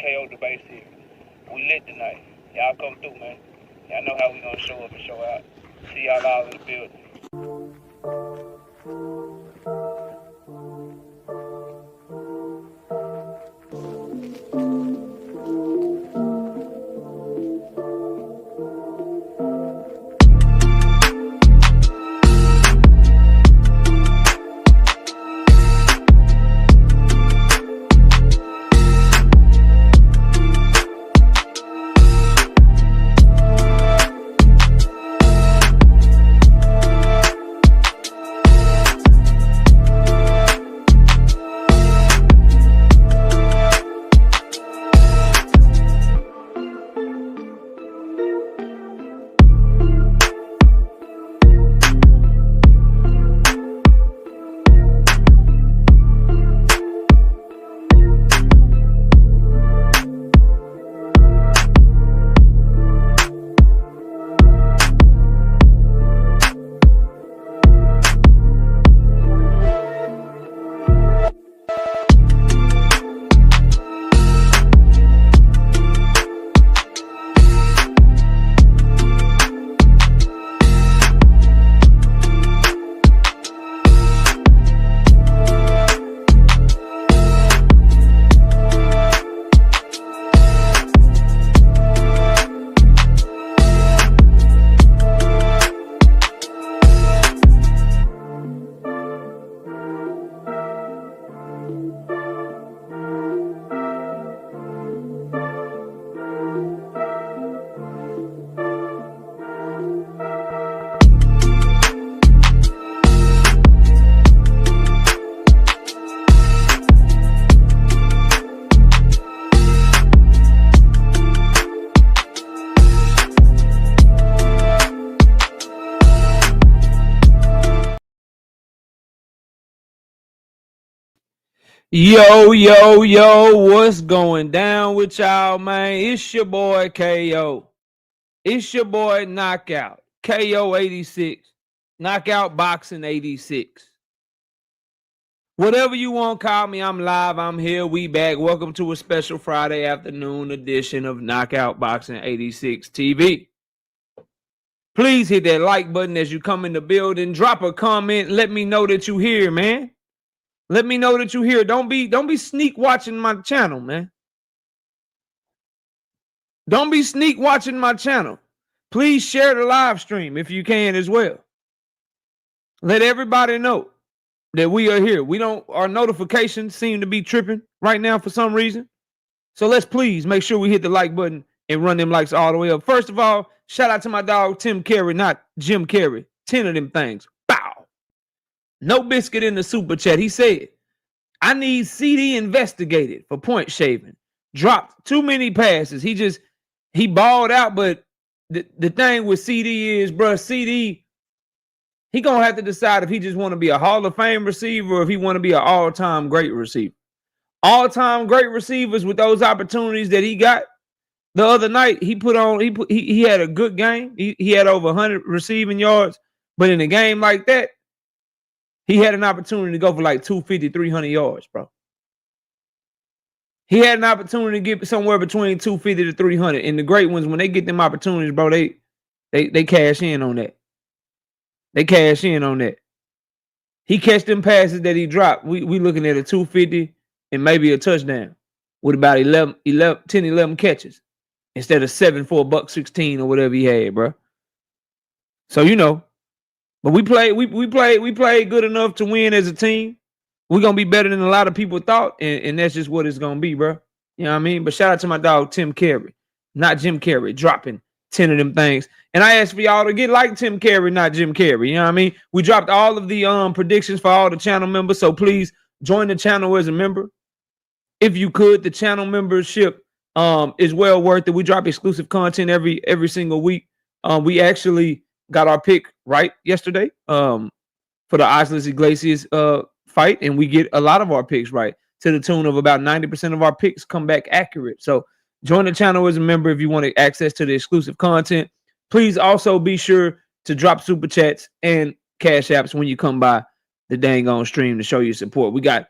KO debate series. We lit tonight. Y'all come through, man. Y'all know how we gonna show up and show out. See y'all all in the building. Yo, what's going down with y'all, man? It's your boy KO. It's your boy Knockout. KO 86. Knockout Boxing 86. Whatever you want to call me, I'm live. I'm here. We back. Welcome to a special Friday afternoon edition of Knockout Boxing 86 TV. Please hit that like button as you come in the building. Drop a comment. Let me know that you here, man. Let me know that you here. Don't be sneak watching my channel, man. Don't be sneak watching my channel. Please share the live stream if you can as well. Let everybody know that we are here. Our notifications seem to be tripping right now for some reason. So let's please make sure we hit the like button and run them likes all the way up. First of all, shout out to my dog Tim Carey, not Jim Carrey. 10 of them things. Bow. No biscuit in the super chat. He said, I need CD investigated for point shaving. Dropped too many passes. He balled out, but the thing with CD is, bro, CD, he gonna have to decide if he just want to be a Hall of Fame receiver or if he want to be an all-time great receiver. All-time great receivers with those opportunities that he got the other night, he had a good game. He had over 100 receiving yards, but in a game like that, he had an opportunity to go for like 250, 300 yards, bro. He had an opportunity to get somewhere between 250 to 300. And the great ones, when they get them opportunities, bro, they cash in on that. They cash in on that. He catch them passes that he dropped. We looking at a 250 and maybe a touchdown with about 10, 11 catches instead of 7 for $1.16 or whatever he had, bro. So, you know, but we played good enough to win as a team. We're going to be better than a lot of people thought, and that's just what it's going to be, bro. You know what I mean? But shout out to my dog, Tim Carey, not Jim Carrey, dropping 10 of them things. And I asked for y'all to get like Tim Carey, not Jim Carrey. You know what I mean? We dropped all of the predictions for all the channel members, so please join the channel as a member. If you could, the channel membership is well worth it. We drop exclusive content every single week. We actually got our pick right yesterday for the Osles Iglesias fight, and we get a lot of our picks right to the tune of about 90% of our picks come back accurate. So join the channel as a member if you want access to the exclusive content. Please also be sure to drop super chats and cash apps when you come by the dang on stream to show your support. We got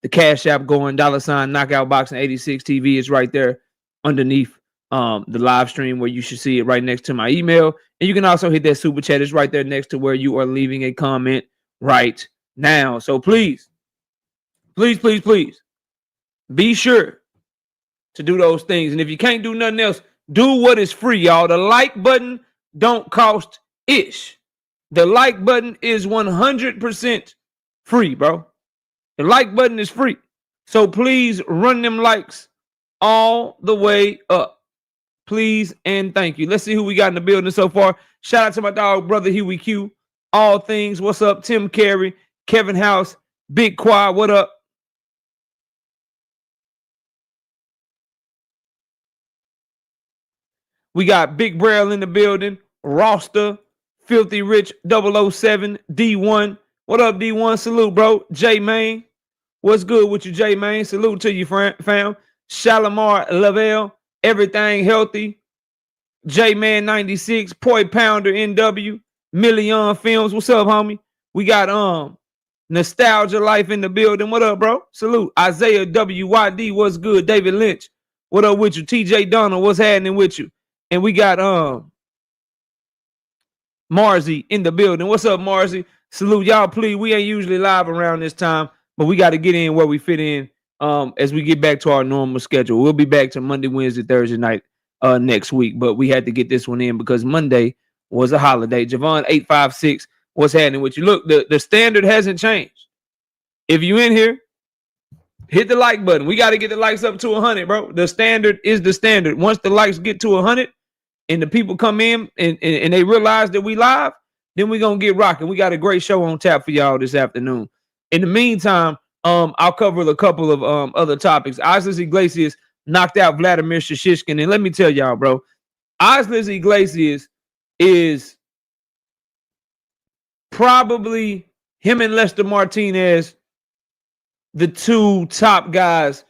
the Cash App going, $ Knockout Boxing 86 TV is right there underneath the live stream where you should see it right next to my email. And you can also hit that super chat. It's right there next to where you are leaving a comment right now. So please, please, please, please be sure to do those things. And if you can't do nothing else, do what is free, y'all. The like button don't cost ish. The like button is 100% free, bro. The like button is free. So please run them likes all the way up. Please and thank you. Let's see who we got in the building so far. Shout out to my dog, brother Huey Q. All things. What's up? Tim Carey, Kevin House, Big Quad. What up? We got Big Braille in the building. Roster, Filthy Rich 007, D1. What up, D1? Salute, bro. J Main. What's good with you, J Main? Salute to you, fam. Shalimar Lavelle. Everything healthy. J Man 96. Poi Pounder NW. Million Films. What's up, homie? We got Nostalgia Life in the building. What up, bro? Salute. Isaiah WYD. What's good? David Lynch. What up with you? TJ Donald. What's happening with you? And we got Marzi in the building. What's up, Marzi? Salute, y'all. Please, we ain't usually live around this time, but we got to get in where we fit in as we get back to our normal schedule. We'll be back to Monday, Wednesday, Thursday night next week, but we had to get this one in because Monday was a holiday. Javon 856, what's happening with you? Look, the standard hasn't changed. If you in here, hit the like button. We got to get the likes up to 100, bro. The standard is the standard. Once the likes get to 100 and the people come in and they realize that we live, then we're going to get rocking. We got a great show on tap for y'all this afternoon. In the meantime, I'll cover a couple of other topics. Osles Iglesias knocked out Vladimir Shishkin. And let me tell y'all, bro, Osles Iglesias is probably him and Lester Martinez, the two top guys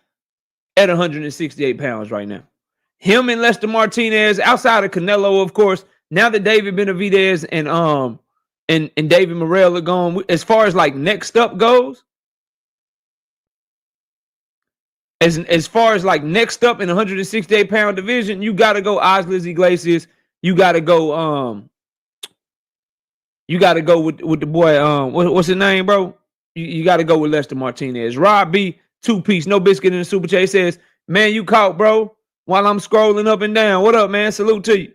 at 168 pounds right now. Him and Lester Martinez, outside of Canelo, of course. Now that David Benavidez and David Morrell are gone, as far as like next up goes, as far as like next up in 168 pound division, you got to go Osles Iglesias. You got to go with the boy. What's his name, bro? You got to go with Lester Martinez. Rob B, 2-piece, no biscuit in the super chat. He says, man, you caught, bro, while I'm scrolling up and down. What up, man? Salute to you.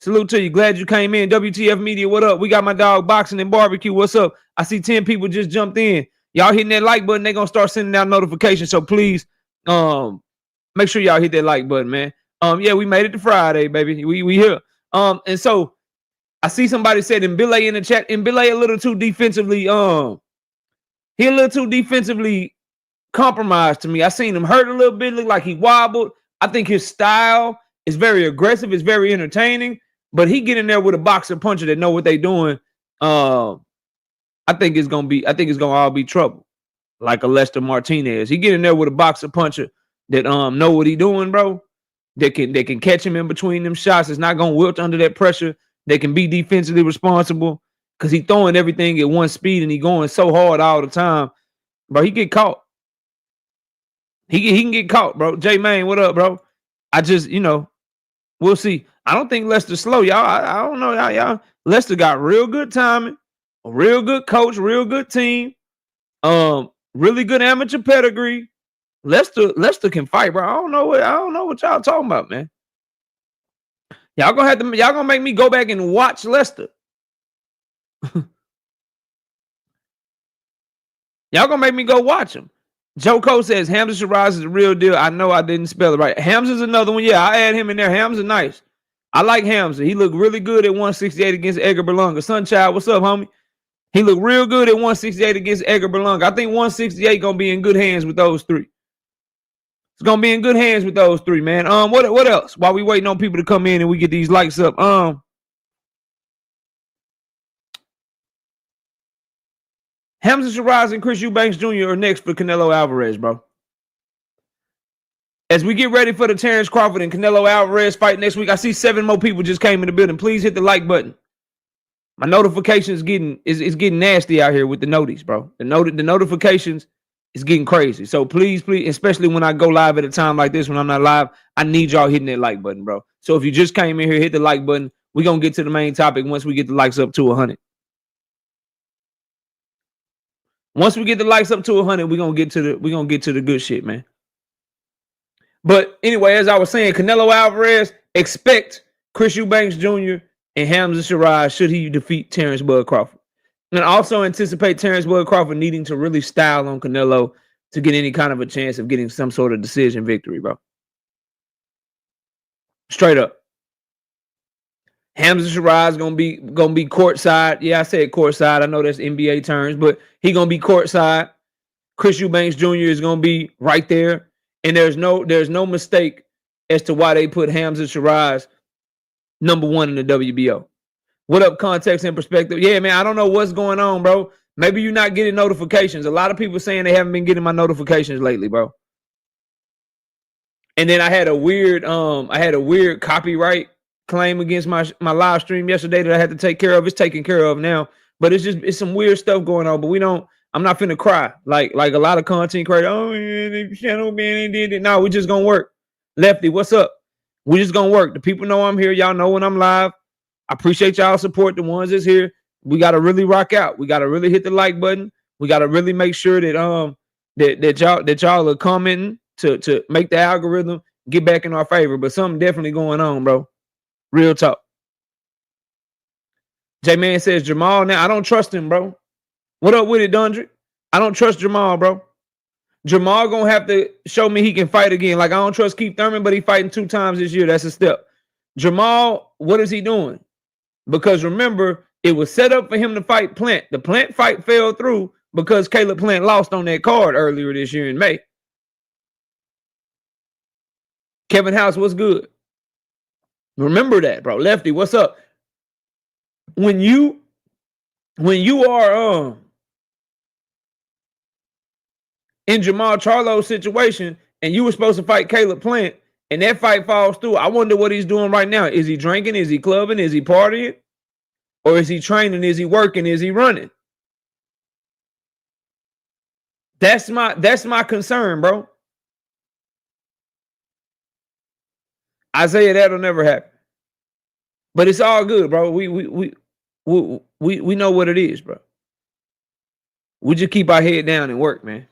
Salute to you. Glad you came in. WTF Media, what up? We got my dog Boxing and Barbecue. What's up? I see 10 people just jumped in. Y'all hitting that like button, they're going to start sending out notifications. So please make sure y'all hit that like button, man. Yeah, we made it to Friday, baby. We here. And so I see somebody said Mbile in the chat. Mbile a little too defensively, he a little too defensively compromised to me. I seen him hurt a little bit, look like he wobbled. I think his style is very aggressive, it's very entertaining, but he get in there with a boxer puncher that know what they doing. I think it's gonna all be trouble. Like a Lester Martinez. He get in there with a boxer puncher that know what he doing, bro. They can catch him in between them shots. It's not gonna wilt under that pressure. They can be defensively responsible because he throwing everything at one speed and he going so hard all the time. Bro, he get caught. He can get caught, bro. J Main, what up, bro? I just, we'll see. I don't think Lester's slow, y'all. I don't know, y'all. Lester got real good timing, a real good coach, real good team, really good amateur pedigree. Lester can fight, bro. I don't know what y'all talking about, man. Y'all gonna make me go back and watch Lester. Y'all gonna make me go watch him. Joe Cole says Hamza Shiraz is the real deal. I know I didn't spell it right. Hamza's another one. Yeah, I add him in there. Hamza nice. I like Hamza. He looked really good at 168 against Edgar Berlanga. Sunchild, what's up, homie? He looked real good at 168 against Edgar Berlanga. I think 168 gonna be in good hands with those three. It's gonna be in good hands with those three, man. What else? While we waiting on people to come in and we get these likes up. Hamza Shiraz and Chris Eubanks Jr. are next for Canelo Alvarez, bro. As we get ready for the Terrence Crawford and Canelo Alvarez fight next week, I see 7 more people just came in the building. Please hit the like button. My notifications is getting nasty out here with the noties, bro. The notifications It's getting crazy. So please, especially when I go live at a time like this when I'm not live, I need y'all hitting that like button, bro. So if you just came in here, hit the like button. We're going to get to the main topic once we get the likes up to 100. Once we get the likes up to 100, we're going to get to the good shit, man. But anyway, as I was saying, Canelo Alvarez, expect Chris Eubanks Jr. and Hamza Shiraz should he defeat Terrence Bud Crawford. And also anticipate Terrence Bud Crawford needing to really style on Canelo to get any kind of a chance of getting some sort of decision victory, bro. Straight up. Hamza Shiraz gonna be courtside. Yeah, I said courtside. I know that's NBA terms, but he gonna be courtside. Chris Eubanks Jr. is gonna be right there. And there's no mistake as to why they put Hamza Shiraz number 1 in the WBO. What up, context and perspective? Yeah, man, I don't know what's going on, bro. Maybe you're not getting notifications. A lot of people saying they haven't been getting my notifications lately, bro. And then I had a weird copyright claim against my live stream yesterday that I had to take care of. It's taken care of now, but it's some weird stuff going on. But I'm not finna cry like a lot of content creators. Oh, yeah, the channel man did it. No, we just gonna work. Lefty, what's up? We just gonna work. The people know I'm here. Y'all know when I'm live. I appreciate y'all support. The ones that's here. We gotta really rock out. We gotta really hit the like button. We gotta really make sure that that y'all are commenting to make the algorithm get back in our favor. But something definitely going on, bro. Real talk. J-Man says Jamal now. I don't trust him, bro. What up with it, Dundry? I don't trust Jamal, bro. Jamal gonna have to show me he can fight again. Like, I don't trust Keith Thurman, but he fighting 2 times this year. That's a step. Jamal, what is he doing? Because remember, it was set up for him to fight Plant. The Plant fight fell through because Caleb Plant lost on that card earlier this year in May. Kevin House, what's good? Remember that, bro. Lefty, what's up? When you are in Jamal Charlo's situation and you were supposed to fight Caleb Plant and that fight falls through, I wonder what he's doing right now. Is he drinking? Is he clubbing? Is he partying? Or is he training? Is he working? Is he running? That's my concern, bro. Isaiah, that'll never happen. But it's all good, bro. We know what it is, bro. We just keep our head down and work, man.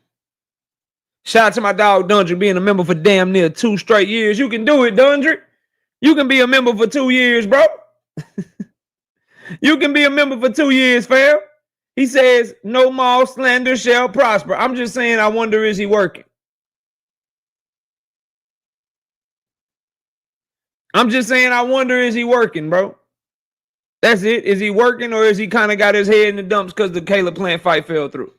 Shout out to my dog Dundry being a member for damn near 2 straight years. You can do it, Dundry. You can be a member for 2 years, bro. You can be a member for 2 years, fam. He says, no more slander shall prosper. I'm just saying, I wonder, is he working? I'm just saying, I wonder, is he working, bro? That's it. Is he working, or is he kind of got his head in the dumps because the Caleb Plant fight fell through?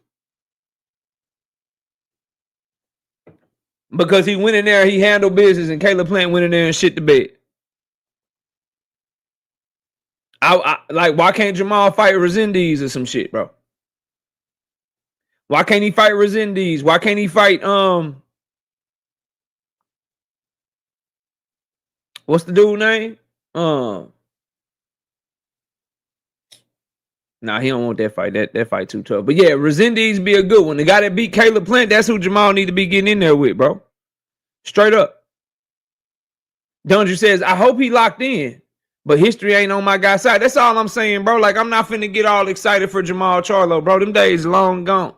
Because he went in there, he handled business, and Caleb Plant went in there and shit the bed. I like, why can't Jamal fight Resendiz or some shit, bro? Why can't he fight Resendiz? Why can't he fight what's the dude name? Nah, he don't want that fight. That fight too tough. But yeah, Resendiz be a good one. The guy that beat Caleb Plant, that's who Jamal need to be getting in there with, bro. Straight up. Dundry says, I hope he locked in, but history ain't on my guy's side. That's all I'm saying, bro. Like, I'm not finna get all excited for Jamal Charlo, bro. Them days long gone.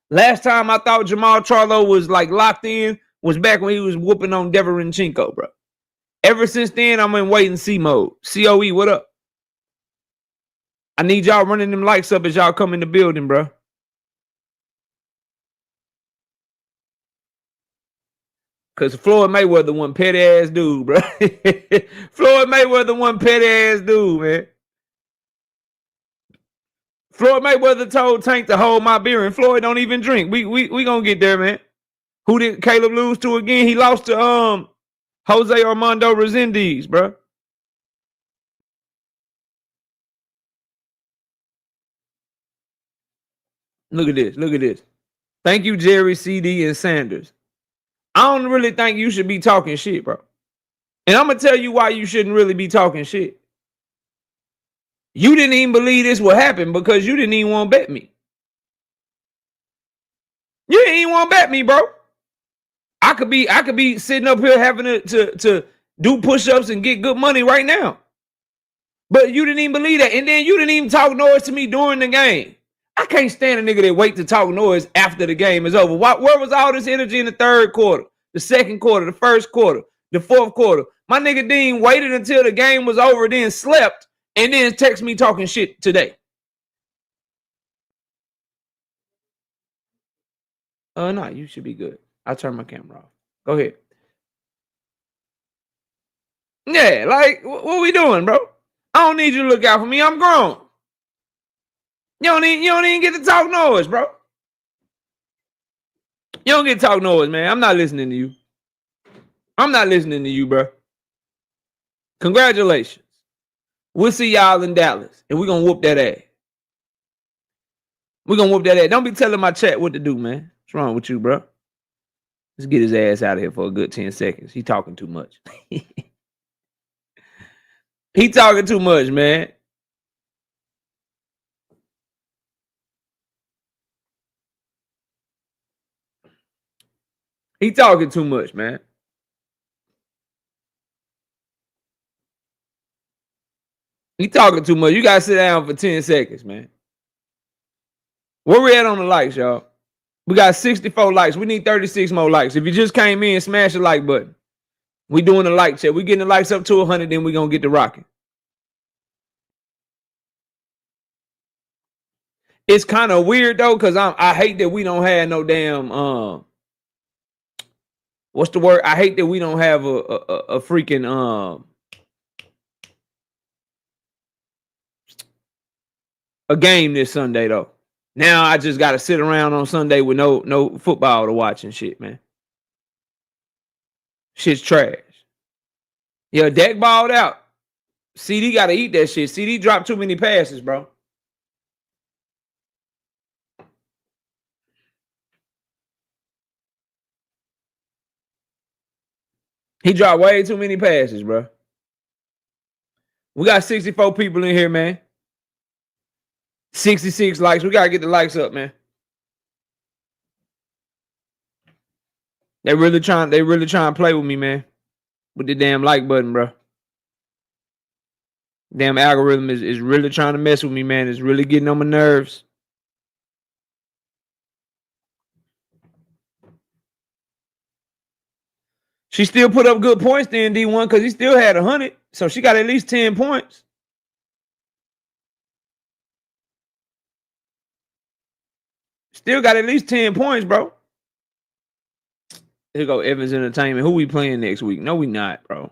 Last time I thought Jamal Charlo was like locked in was back when he was whooping on Deverenchenko, bro. Ever since then, I'm in wait and see mode. COE, what up? I need y'all running them likes up as y'all come in the building, bro. Because Floyd Mayweather one petty ass dude, bro. Floyd Mayweather one petty ass dude, man. Floyd Mayweather told Tank to hold my beer, and Floyd don't even drink. We gonna get there, man. Who did Caleb lose to again? He lost to Jose Armando Resendiz, bro. Look at this. Look at this. Thank you, Jerry, CD, and Sanders. I don't really think you should be talking shit, bro. And I'm going to tell you why you shouldn't really be talking shit. You didn't even believe this would happen because you didn't even want to bet me. You ain't even want to bet me, bro. I could be sitting up here having to do push-ups and get good money right now. But you didn't even believe that. And then you didn't even talk noise to me during the game. I can't stand a nigga that wait to talk noise after the game is over. Where was all this energy in the third quarter, the second quarter, the first quarter, the fourth quarter? My nigga Dean waited until the game was over, then slept, and then text me talking shit today. No, you should be good. I'll turn my camera off. Go ahead. Yeah, like, what we doing, bro? I don't need you to look out for me. I'm grown. You don't even get to talk noise, bro. You don't get to talk noise, man. I'm not listening to you. I'm not listening to you, bro. Congratulations. We'll see y'all in Dallas, and we're going to whoop that ass. We're going to whoop that ass. Don't be telling my chat what to do, man. What's wrong with you, bro? Let's get his ass out of here for a good 10 seconds. He talking too much. He talking too much, man. He talking too much, man. He talking too much. You got to sit down for 10 seconds, man. Where we at on the likes, y'all? We got 64 likes. We need 36 more likes. If you just came in, smash the like button. We doing the like check. We getting the likes up to 100, then we going to get to rocking. It's kind of weird, though, because I hate that we don't have no damn... what's the word? I hate that we don't have a freaking... a game this Sunday, though. Now I just got to sit around on Sunday with no football to watch and shit, man. Shit's trash. Yeah, Dak balled out. CD got to eat that shit. CD dropped too many passes, bro. He dropped way too many passes, bro. We got 64 people in here, man. 66 likes. We got to get the likes up, man. They really trying to play with me, man. With the damn like button, bro. Damn algorithm is really trying to mess with me, man. It's really getting on my nerves. She still put up good points then, D1, because he still had 100. So she got at least 10 points. Still got at least 10 points, bro. Here go Evans Entertainment. Who we playing next week? No, we not, bro.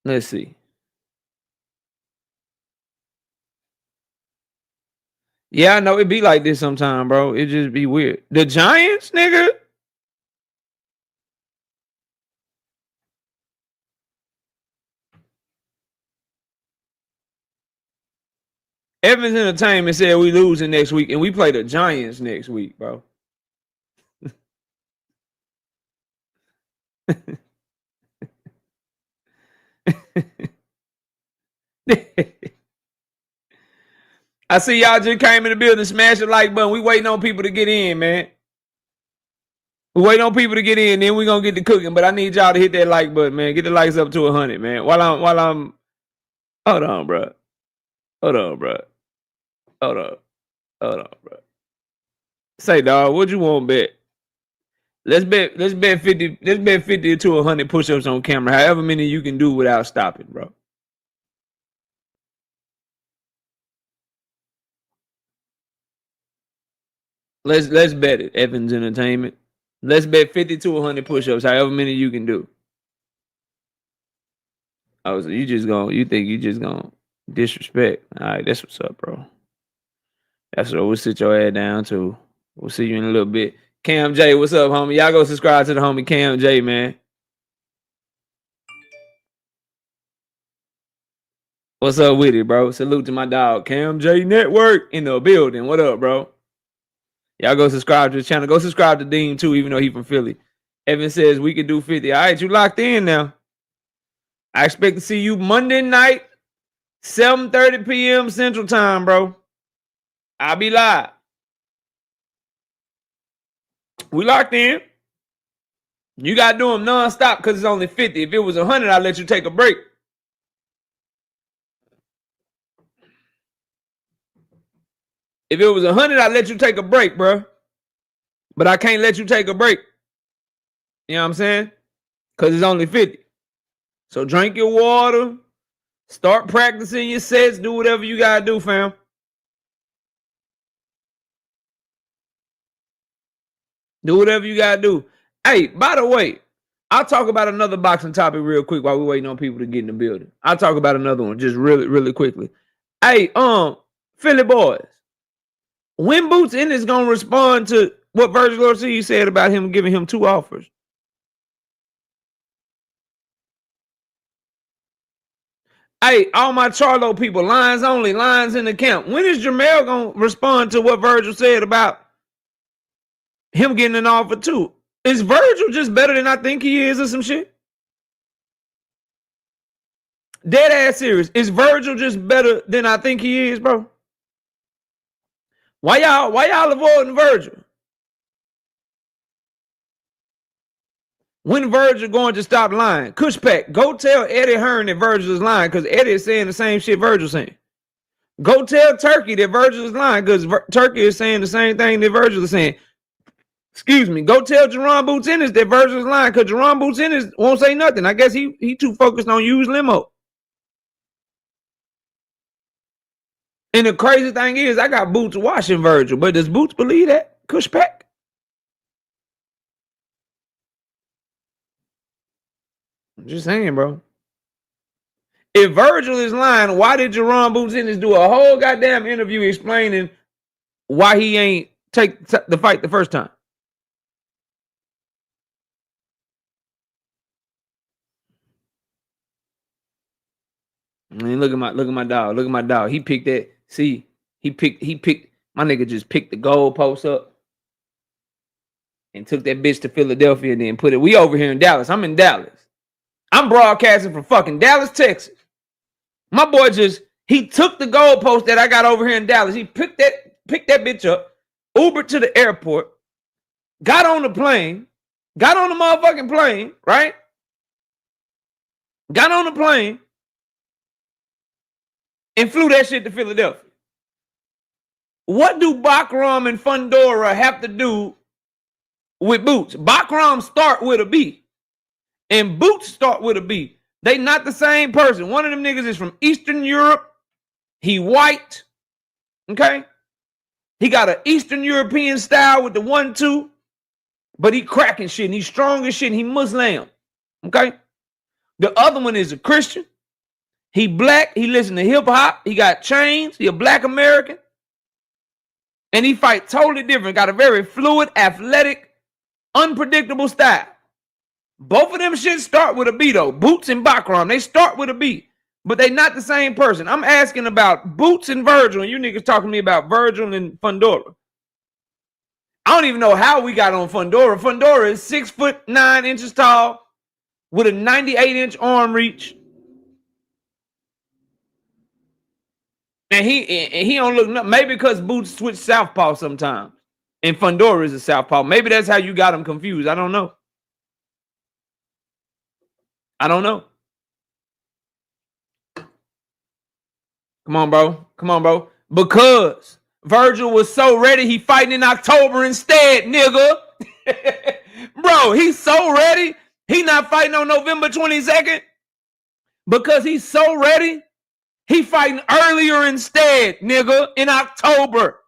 Let's see. Yeah, I know it be like this sometime, bro. It just be weird. The Giants, nigga? Evans Entertainment said we losing next week, and we play the Giants next week, bro. I see y'all just came in the building, smash the like button. We waiting on people to get in, man. We waiting on people to get in, then we gonna get to cooking. But I need y'all to hit that like button, man. Get the likes up to 100, man. While I'm, hold on, bro. Hold on, bro. Say, dog, what you want to bet? Let's bet 50. Let's bet 50 to 100 push-ups on camera. However many you can do without stopping, bro. Let's bet it. Evans Entertainment. Let's bet 50 to 100 push-ups. However many you can do. Oh, so you think you just gonna disrespect? All right, that's what's up, bro. That's what we'll sit your ass down to. We'll see you in a little bit. Cam J, what's up, homie? Y'all go subscribe to the homie Cam J, man. What's up with it, bro? Salute to my dog, Cam J Network in the building. What up, bro? Y'all go subscribe to the channel. Go subscribe to Dean too, even though he from Philly. Evan says we could do 50. All right, you locked in now. I expect to see you Monday night, 7:30 p.m. Central Time, bro. I'll be live. We locked in. You got to do them nonstop because it's only 50. If it was 100, I'd let you take a break. If it was 100, I'd let you take a break, bro. But I can't let you take a break. You know what I'm saying? Because it's only 50. So drink your water. Start practicing your sets. Do whatever you got to do, fam. Do whatever you got to do. Hey, by the way, I'll talk about another boxing topic real quick while we're waiting on people to get in the building. I'll talk about another one just really quickly. Hey, Philly boys. When Boots Ennis going to respond to what Virgil Ortiz said about him giving him 2 offers? Hey, all my Charlo people, lines only, lines in the camp. When is Jamel going to respond to what Virgil said about him getting an offer too? Is Virgil just better than I think he is or some shit? Dead ass serious. Is Virgil just better than I think he is, bro? Why y'all avoiding Virgil? When Virgil going to stop lying? Cushpack, go tell Eddie Hearn that Virgil is lying because Eddie is saying the same shit Virgil's saying. Go tell Turkey that Virgil is lying because Turkey is saying the same thing that Virgil is saying. Excuse me. Go tell Jerron Boots Ennis that Virgil is lying because Jerron Boots Ennis won't say nothing. I guess he too focused on use limo. And the crazy thing is, I got Boots watching Virgil, but does Boots believe that? Cushpack? I'm just saying, bro. If Virgil is lying, why did Jerron Boots Ennis do a whole goddamn interview explaining why he ain't take the fight the first time? I mean, look at my dog. Look at my dog. He picked that. See, he picked my nigga just picked the goalpost up and took that bitch to Philadelphia and then put it. We over here in Dallas. I'm in Dallas. I'm broadcasting from fucking Dallas, Texas. My boy he took the goalpost that I got over here in Dallas. He picked that bitch up, Ubered to the airport, got on the plane, got on the motherfucking plane, right? Got on the plane and flew that shit to Philadelphia. What do Bakram and Fundora have to do with Boots? Bakram start with a B and Boots start with a B. They not the same person. One of them niggas is from Eastern Europe. He white. Okay? He got an Eastern European style with the 1-2, but he cracking shit and he's strong as shit and he Muslim. Okay? The other one is a Christian. He black. He listen to hip hop. He got chains. He a black American. And he fight totally different. Got a very fluid, athletic, unpredictable style. Both of them shit start with a B though. Boots and Bakram, they start with a B. But they not the same person. I'm asking about Boots and Virgil, and you niggas talking to me about Virgil and Fundora. I don't even know how we got on Fundora. Fundora is 6'9" tall with a 98-inch arm reach. And he don't look nothing. Maybe because Boots switch southpaw sometimes. And Fundora is a southpaw. Maybe that's how you got him confused. I don't know. Come on, bro. Because Virgil was so ready, he fighting in October instead, nigga. Bro, he's so ready. He not fighting on November 22nd. Because he's so ready, he fighting earlier instead, nigga, in October.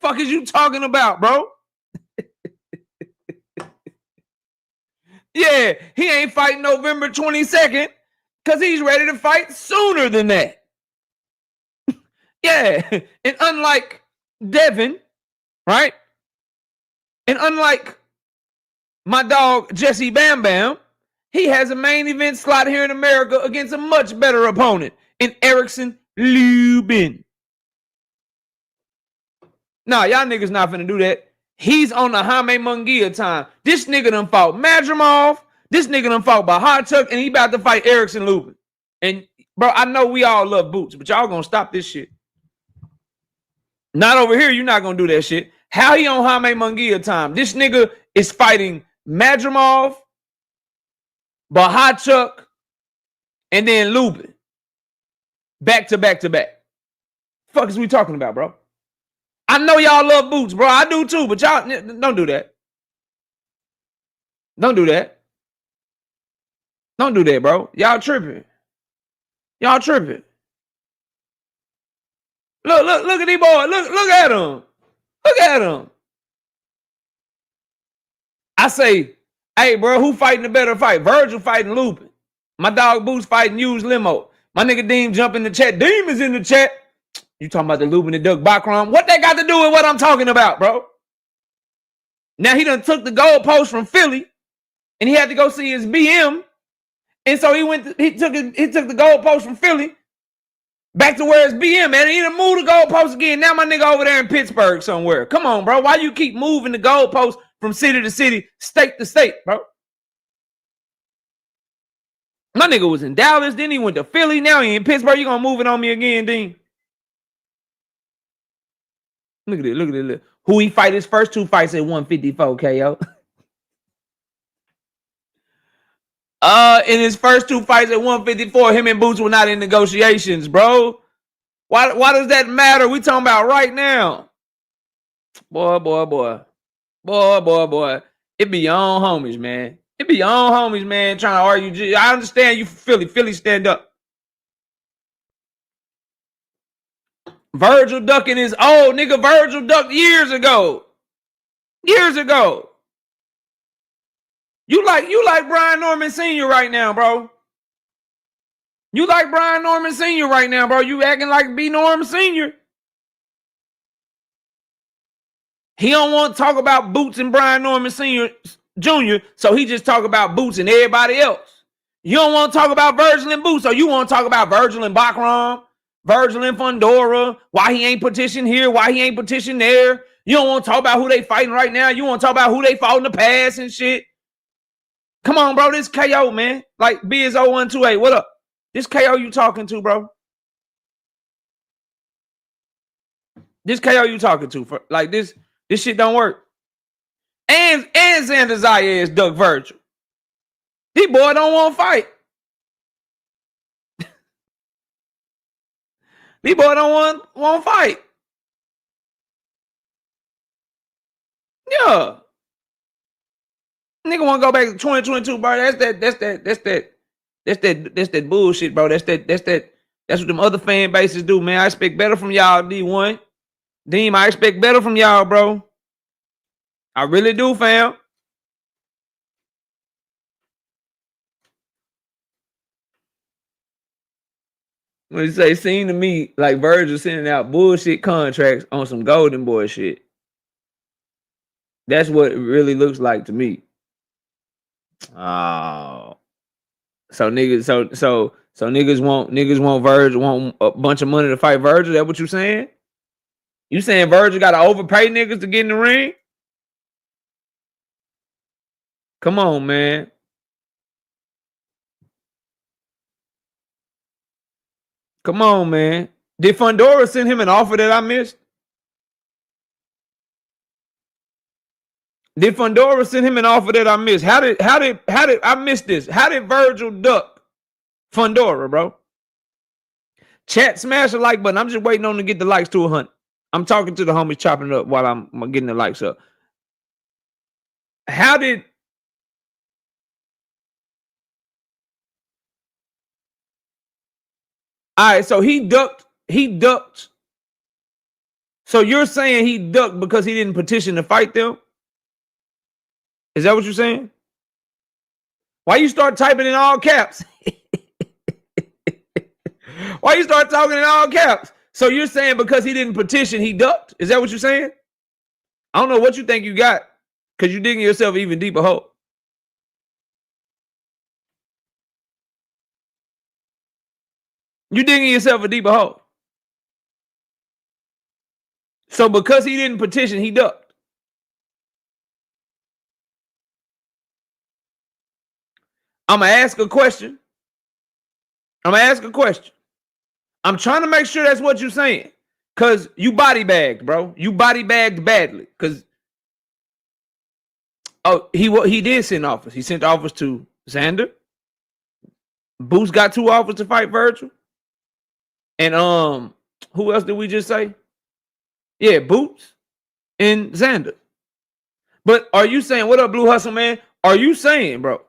Fuck is you talking about, bro? Yeah, he ain't fighting November 22nd because he's ready to fight sooner than that. Yeah, and unlike Devin, right? And unlike my dog Jesse Bam Bam, he has a main event slot here in America against a much better opponent in Erickson Lubin. Nah, y'all niggas not finna do that. He's on the Jaime Munguia time. This nigga done fought Madrimov. This nigga done fought Bahatuk, and he about to fight Erickson Lubin. And, bro, I know we all love Boots, but y'all gonna stop this shit. Not over here. You're not gonna do that shit. How he on Jaime Munguia time? This nigga is fighting Madrimov, Bahachuk, and then Lubin. Back to back to back. Fuck is we talking about, bro? I know y'all love Boots, bro. I do too, but y'all don't do that. Don't do that. Don't do that, bro. Y'all tripping. Y'all tripping. Look at these boys. Look at them. Look at them. I say, hey, bro, who fighting the better fight? Virgil fighting Lupin. My dog Boots fighting Used Limo. My nigga Deem jump in the chat. Deem is in the chat. You talking about the Lupin and Duck Bakram? What that got to do with what I'm talking about, bro? Now he done took the goalpost from Philly, and he had to go see his BM, and so he took the goalpost from Philly back to where his BM at, and he done moved the goalpost again. Now my nigga over there in Pittsburgh somewhere. Come on, bro. Why you keep moving the goalpost from city to city, state to state, bro? My nigga was in Dallas, then he went to Philly, now he in Pittsburgh. You gonna move it on me again, Dean? Look at it, look at it. Who he fight his first two fights at 154, KO? In his first two fights at 154, him and Boots were not in negotiations, bro. Why does that matter? We talking about right now. Boy. It be your own homies, man. It be your own homies, man, trying to argue. I understand you from Philly. Philly, stand up. Virgil ducking is old, nigga. Virgil ducked years ago. Years ago. You like Brian Norman Sr. right now, bro. You like Brian Norman Sr. right now, bro. You acting like B. Norman Sr. He don't want to talk about Boots and Brian Norman Sr. Jr., so he just talk about Boots and everybody else. You don't want to talk about Virgil and Boots, so you want to talk about Virgil and Bakram, Virgil and Fundora, why he ain't petitioned here, why he ain't petitioned there. You don't want to talk about who they fighting right now. You want to talk about who they fought in the past and shit. Come on, bro. This KO, man. Like B is 0128. What up? This KO you talking to, bro? This KO you talking to? For like this shit don't work. And Xander Zayas duck Virgil. These boy don't want to fight. These boy don't want to fight. Yeah. Nigga want to go back to 2022, bro. That's that bullshit, bro. That's what them other fan bases do, man. I expect better from y'all, D1. Deem, I expect better from y'all, bro. I really do, fam. When you say seem to me like Virgil sending out bullshit contracts on some Golden Boy shit. That's what it really looks like to me. Oh. So niggas want Virgil, want a bunch of money to fight Virgil. That what you saying? You saying Virgil gotta overpay niggas to get in the ring? Come on, man. Come on, man. Did Fundora send him an offer that I missed? Did Fundora send him an offer that I missed? How did I miss this? How did Virgil duck Fundora, bro? Chat, smash the like button. I'm just waiting on to get the likes to 100. I'm talking to the homies, chopping it up while I'm getting the likes up. How did all right, so he ducked. So you're saying he ducked because he didn't petition to fight them? Is that what you're saying? Why you start typing in all caps? Why you start talking in all caps? So you're saying because he didn't petition, he ducked? Is that what you're saying? I don't know what you think you got because you're digging yourself even deeper hole. You're digging yourself a deeper hole. So because he didn't petition, he ducked. I'm going to ask a question. I'm trying to make sure that's what you're saying. Because you body bagged, bro. You body bagged badly. Because he did send offers. He sent offers to Xander. Boots got 2 offers to fight Virgil. And who else did we just say? Yeah, Boots and Xander. But are you saying, what up, Blue Hustle, man? Are you saying, bro,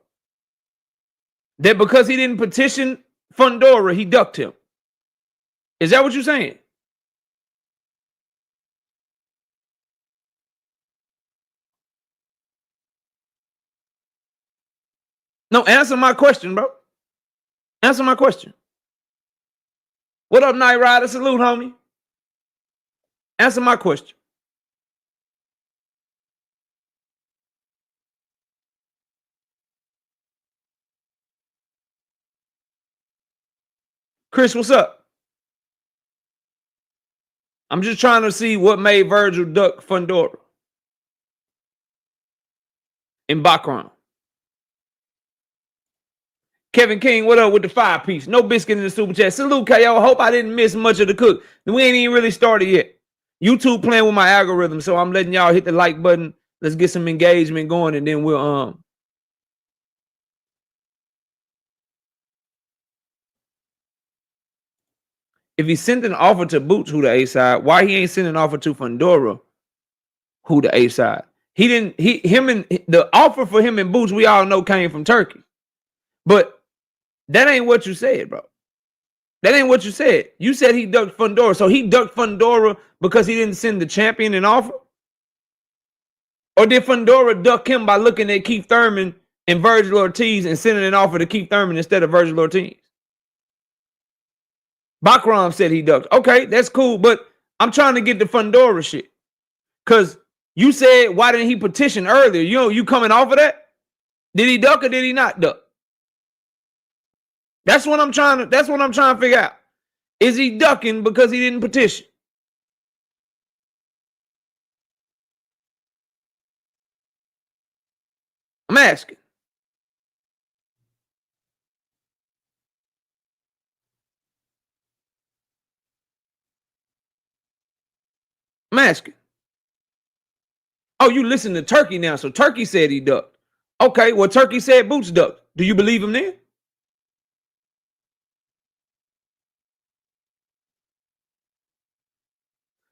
that because he didn't petition Fundora, he ducked him? Is that what you're saying? No, answer my question, bro. Answer my question. What up, Night Rider? Salute, homie. Answer my question. Chris, what's up? I'm just trying to see what made Virgil duck Fundora in background. Kevin King, what up with the 5-piece? No biscuit in the super chat. Salute, KO. Hope I didn't miss much of the cook. We ain't even really started yet. YouTube playing with my algorithm, so I'm letting y'all hit the like button. Let's get some engagement going, and then we'll if he sent an offer to Boots, who the A side, why he ain't sending an offer to Fundora, who the A side? He didn't. The offer for him and Boots, we all know came from Turkey, but that ain't what you said, bro. That ain't what you said. You said he ducked Fundora, so he ducked Fundora because he didn't send the champion an offer, or did Fundora duck him by looking at Keith Thurman and Virgil Ortiz and sending an offer to Keith Thurman instead of Virgil Ortiz? Bakram said he ducked. Okay, that's cool, but I'm trying to get the Fundora shit. Because you said, why didn't he petition earlier? You coming off of that? Did he duck or did he not duck? That's what I'm trying to figure out. Is he ducking because he didn't petition? I'm asking. I'm asking. Oh, you listen to Turkey now. So Turkey said he ducked. Okay, well, Turkey said Boots ducked. Do you believe him then?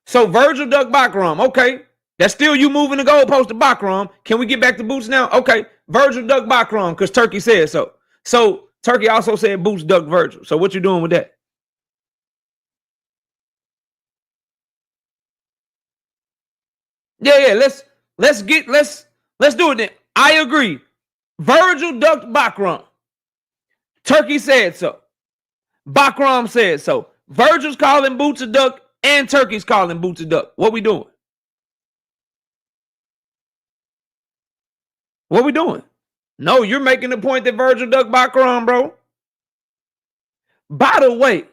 So Virgil ducked Bakram. Okay. That's still you moving the goalpost to Bakram. Can we get back to Boots now? Okay. Virgil ducked Bakram because Turkey said so. So Turkey also said Boots ducked Virgil. So what you doing with that? Yeah. Let's do it then. I agree. Virgil ducked Bakram. Turkey said so. Bakram said so. Virgil's calling Boots a duck and Turkey's calling Boots a duck. What we doing? What we doing? No, you're making the point that Virgil ducked Bakram, bro. By the way,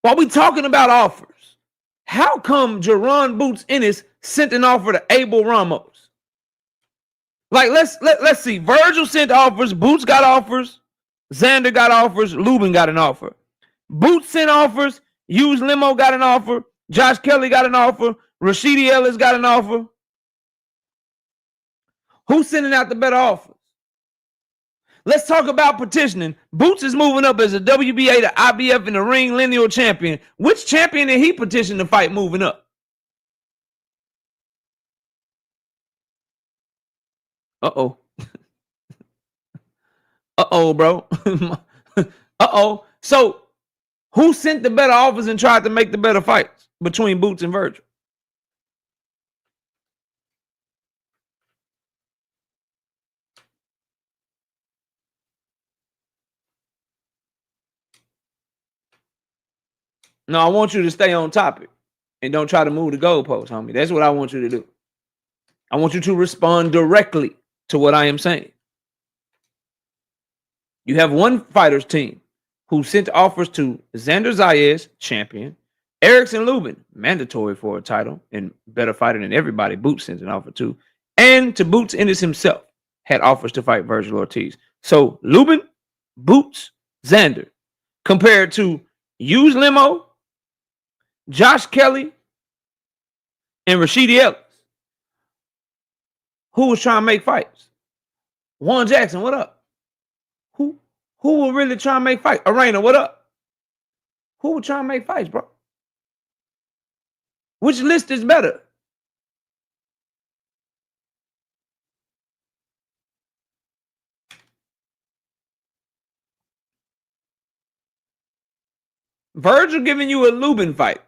while we talking about offers, how come Jerron Boots Ennis sent an offer to Abel Ramos? Like, let's see. Virgil sent offers. Boots got offers. Xander got offers. Lubin got an offer. Boots sent offers. Hughes Limo got an offer. Josh Kelly got an offer. Rashidi Ellis got an offer. Who's sending out the better offers? Let's talk about petitioning. Boots is moving up as a WBA to IBF in the ring lineal champion. Which champion did he petition to fight moving up? Uh-oh. Uh-oh, bro. Uh-oh. So who sent the better offers and tried to make the better fights between Boots and Virgil? No, I want you to stay on topic and don't try to move the goalpost, homie. That's what I want you to do. I want you to respond directly to what I am saying. You have one fighter's team who sent offers to Xander Zayas, champion, Erickson Lubin, mandatory for a title and better fighter than everybody. Boots sent an offer to, and to Boots Ennis himself had offers to fight Virgil Ortiz. So Lubin, Boots, Xander, compared to Use Limo, Josh Kelly, and Rashidi Ellis. Who was trying to make fights? Warren Jackson, what up? Who will really try to make fights? Arena, what up? Who will try to make fights, bro? Which list is better? Virgil giving you a Lubin fight.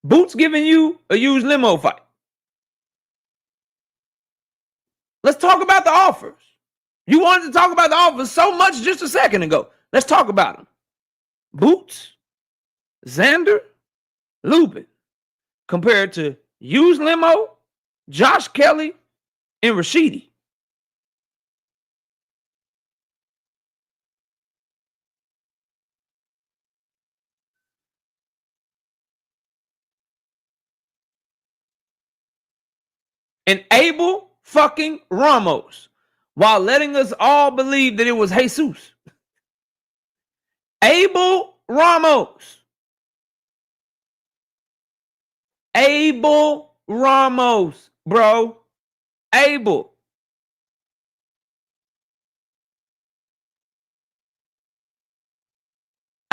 Boots giving you a used Limo fight. Let's talk about the offers. You wanted to talk about the offers so much just a second ago. Let's talk about them. Boots, Xander, Lubin, compared to used Limo, Josh Kelly, and Rashidi. And Abel fucking Ramos, while letting us all believe that it was Jesus. Abel Ramos. Abel Ramos, bro. Abel.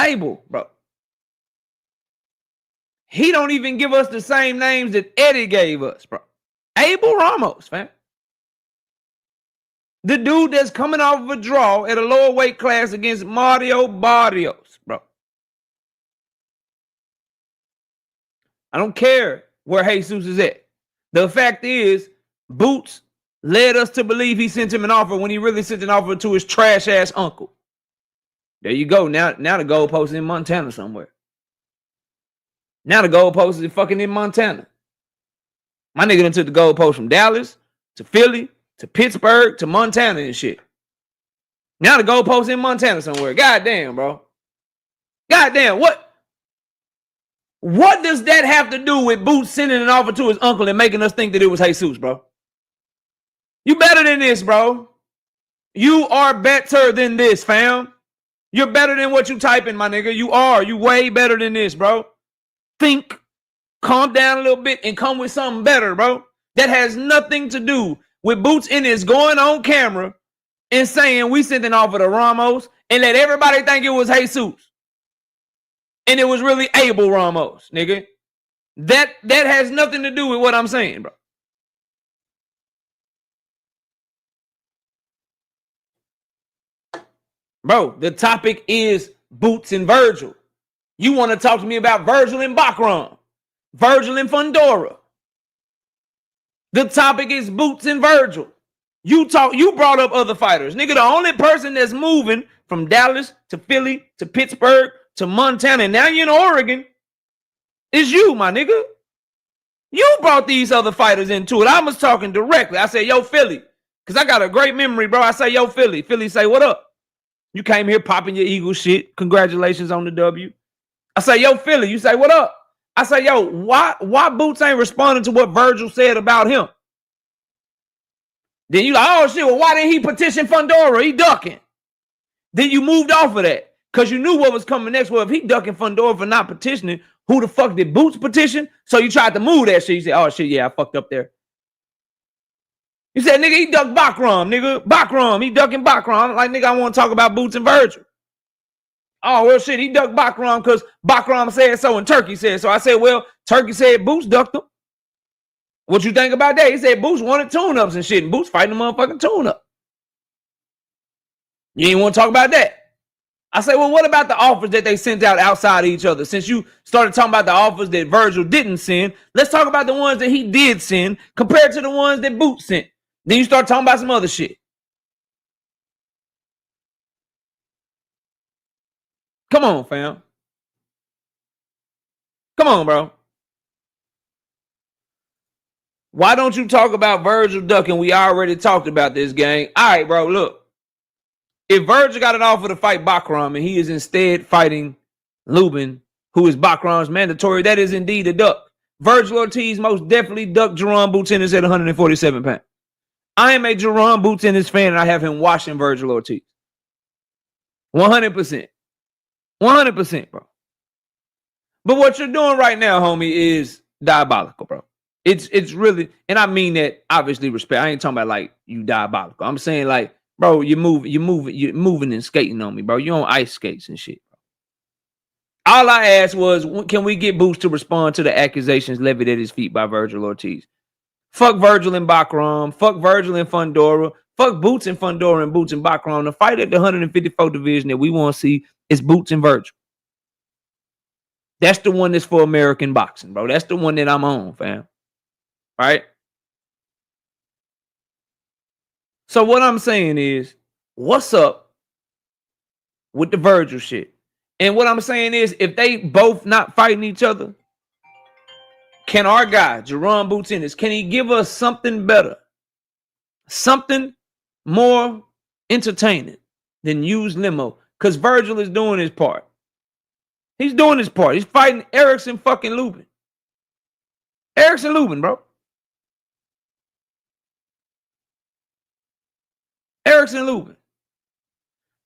Abel, bro. He don't even give us the same names that Eddie gave us, bro. Abel Ramos, fam. The dude that's coming off of a draw at a lower weight class against Mario Barrios, bro. I don't care where Jesus is at. The fact is, Boots led us to believe he sent him an offer when he really sent an offer to his trash ass uncle. There you go. Now the goalpost is in Montana somewhere. Now the goalpost is fucking in Montana. My nigga done took the goalpost from Dallas to Philly to Pittsburgh to Montana and shit. Now the goalpost in Montana somewhere. Goddamn, bro. Goddamn, what does that have to do with Boots sending an offer to his uncle and making us think that it was Jesus, bro? You better than this, bro. You are better than this, fam. You're better than what you typing, my nigga. You are. You way better than this, bro. Think. Calm down a little bit and come with something better, bro. That has nothing to do with Boots Ennis going on camera and saying we sent an offer to Ramos and let everybody think it was Jesus. And it was really Abel Ramos, nigga. That has nothing to do with what I'm saying, bro. Bro, the topic is Boots and Virgil. You want to talk to me about Virgil and Bakram. Virgil and Fundora. The topic is Boots and Virgil. You brought up other fighters. Nigga, the only person that's moving from Dallas to Philly to Pittsburgh to Montana, and now you're in Oregon, is you, my nigga. You brought these other fighters into it. I was talking directly. I said, yo, Philly. Because I got a great memory, bro. I say, yo, Philly. Philly say, what up? You came here popping your Eagle shit. Congratulations on the W. I say, yo, Philly. You say, what up? I say, yo, why Boots ain't responding to what Virgil said about him? Then you like, oh shit, well, why didn't he petition Fundora? He ducking. Then you moved off of that because you knew what was coming next. Well, if he ducking Fundora for not petitioning, who the fuck did Boots petition? So you tried to move that shit. You said, oh shit, yeah, I fucked up there. You said, nigga, he ducked Bakram, nigga. Bakram, he ducking Bakram. I'm like, nigga, I want to talk about Boots and Virgil. Oh, well, shit, he ducked Bakram because Bakram said so and Turkey said so. I said, well, Turkey said Boots ducked him. What you think about that? He said Boots wanted tune-ups and shit, and Boots fighting a motherfucking tune-up. You ain't want to talk about that. I say, well, what about the offers that they sent out outside of each other? Since you started talking about the offers that Virgil didn't send, let's talk about the ones that he did send compared to the ones that Boots sent. Then you start talking about some other shit. Come on, fam. Come on, bro. Why don't you talk about Virgil ducking? We already talked about this, gang. All right, bro, look. If Virgil got an offer to fight Bakram and he is instead fighting Lubin, who is Bakram's mandatory, that is indeed a duck. Virgil Ortiz most definitely ducked Jerron Boots Ennis at 147 pounds. I am a Jerron Boots Ennis fan, and I have him watching Virgil Ortiz. 100%. 100%, bro. But what you're doing right now, homie, is diabolical, bro. It's really, and I mean that obviously respect. I ain't talking about like you diabolical. I'm saying like, bro, you're moving and skating on me, bro. You on ice skates and shit. All I asked was, can we get Boots to respond to the accusations levied at his feet by Virgil Ortiz? Fuck Virgil and Bakram. Fuck Virgil and Fundora. Fuck Boots and Fundora and Boots and Bakram. The fight at the 154 division that we want to see is Boots and Virgil. That's the one that's for American boxing, bro. That's the one that I'm on, fam. Right? So what I'm saying is, what's up with the Virgil shit? And what I'm saying is, if they both not fighting each other, can our guy, Jerron Boots Ennis, can he give us something better? Something more entertaining than use limo? Because Virgil is doing his part. He's doing his part. He's fighting Erickson fucking Lubin. Erickson Lubin, bro. Erickson Lubin.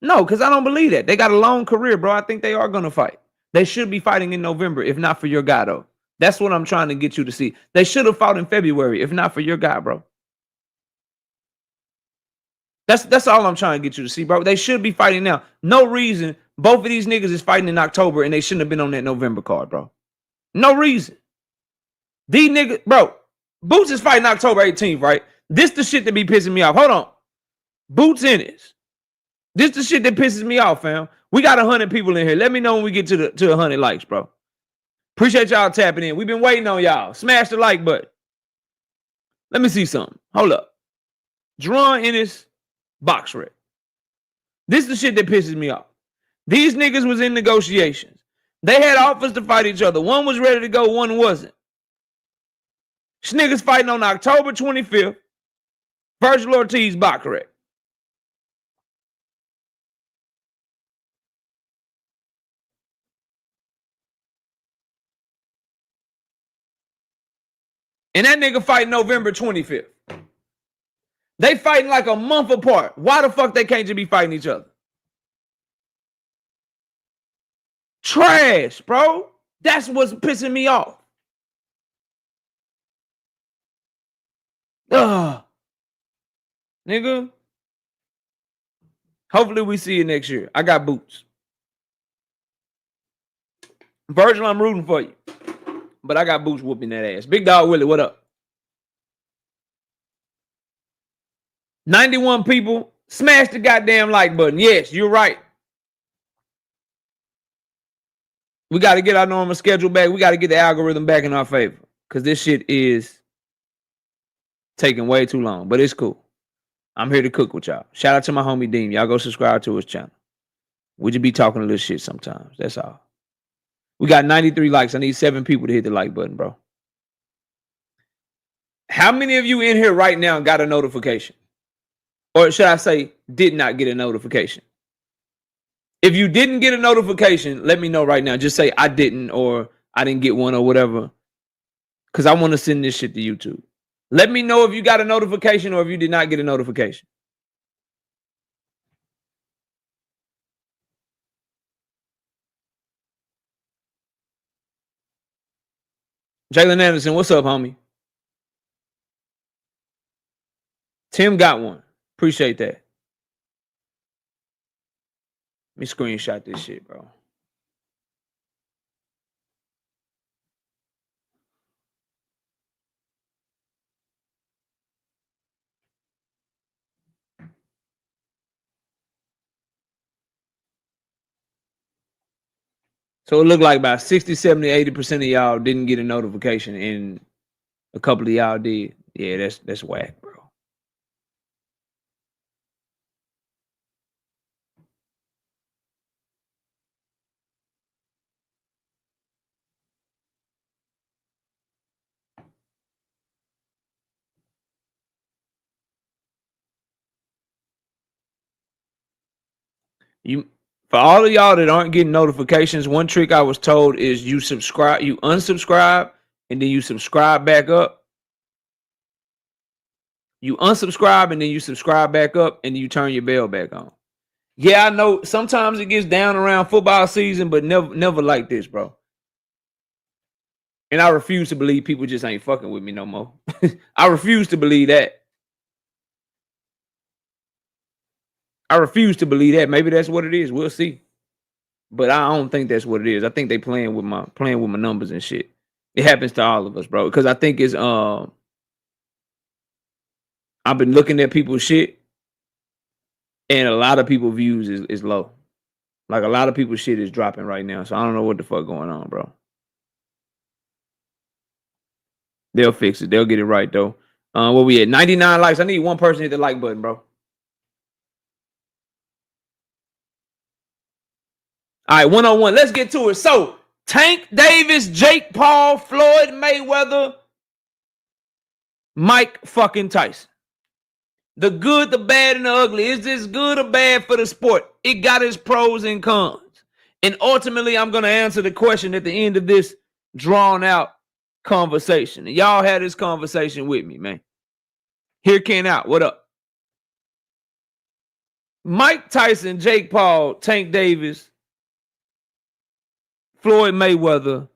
No, because I don't believe that. They got a long career, bro. I think they are going to fight. They should be fighting in November, if not for your guy, though. That's what I'm trying to get you to see. They should have fought in February, if not for your guy, bro. That's all I'm trying to get you to see, bro. They should be fighting now. No reason. Both of these niggas is fighting in October, and they shouldn't have been on that November card, bro. No reason. These niggas, bro. Boots is fighting October 18th, right? This the shit that be pissing me off. Hold on. Boots Ennis. This the shit that pisses me off, fam. We got 100 people in here. Let me know when we get to 100 likes, bro. Appreciate y'all tapping in. We've been waiting on y'all. Smash the like button. Let me see something. Hold up. Jerron Ennis, box rec. This is the shit that pisses me off. These niggas was in negotiations. They had offers to fight each other. One was ready to go, one wasn't. This niggas fighting on October 25th. Virgil Ortiz, box rec. And that nigga fighting November 25th. They fighting like a month apart. Why the fuck they can't just be fighting each other? Trash, bro. That's what's pissing me off. Ugh. Nigga. Hopefully we see you next year. I got Boots. Virgil, I'm rooting for you. But I got Boots whooping that ass. Big Dog Willie, what up? 91 people. Smash the goddamn like button. Yes, you're right. We got to get our normal schedule back. We got to get the algorithm back in our favor. Because this shit is taking way too long. But it's cool. I'm here to cook with y'all. Shout out to my homie Dean. Y'all go subscribe to his channel. We just be talking a little shit sometimes. That's all. We got 93 likes. I need 7 people to hit the like button, bro. How many of you in here right now got a notification? Or should I say, did not get a notification? If you didn't get a notification, let me know right now. Just say I didn't, or I didn't get one, or whatever. Because I want to send this shit to YouTube. Let me know if you got a notification or if you did not get a notification. Jalen Anderson, what's up, homie? Tim got one. Appreciate that. Let me screenshot this shit, bro. So it looked like about 60, 70, 80% of y'all didn't get a notification, and a couple of y'all did. Yeah, that's whack, bro. For all of y'all that aren't getting notifications, one trick I was told is you unsubscribe, and then you subscribe back up. You unsubscribe, and then you subscribe back up, and you turn your bell back on. Yeah, I know sometimes it gets down around football season, but never like this, bro. And I refuse to believe people just ain't fucking with me no more. I refuse to believe that. I refuse to believe that. Maybe that's what it is. We'll see. But I don't think that's what it is. I think they playing with my numbers and shit. It happens to all of us, bro. Because I think it's I've been looking at people's shit, and a lot of people's views is low. Like a lot of people's shit is dropping right now. So I don't know what the fuck going on, bro. They'll fix it. They'll get it right though. Where we at? 99 likes. I need one person to hit the like button, bro. All right, 1-on-1. Let's get to it. So, Tank Davis, Jake Paul, Floyd Mayweather, Mike fucking Tyson. The good, the bad, and the ugly. Is this good or bad for the sport? It got its pros and cons. And ultimately, I'm going to answer the question at the end of this drawn out conversation. And y'all had this conversation with me, man. Here Ken out. What up? Mike Tyson, Jake Paul, Tank Davis, Floyd Mayweather,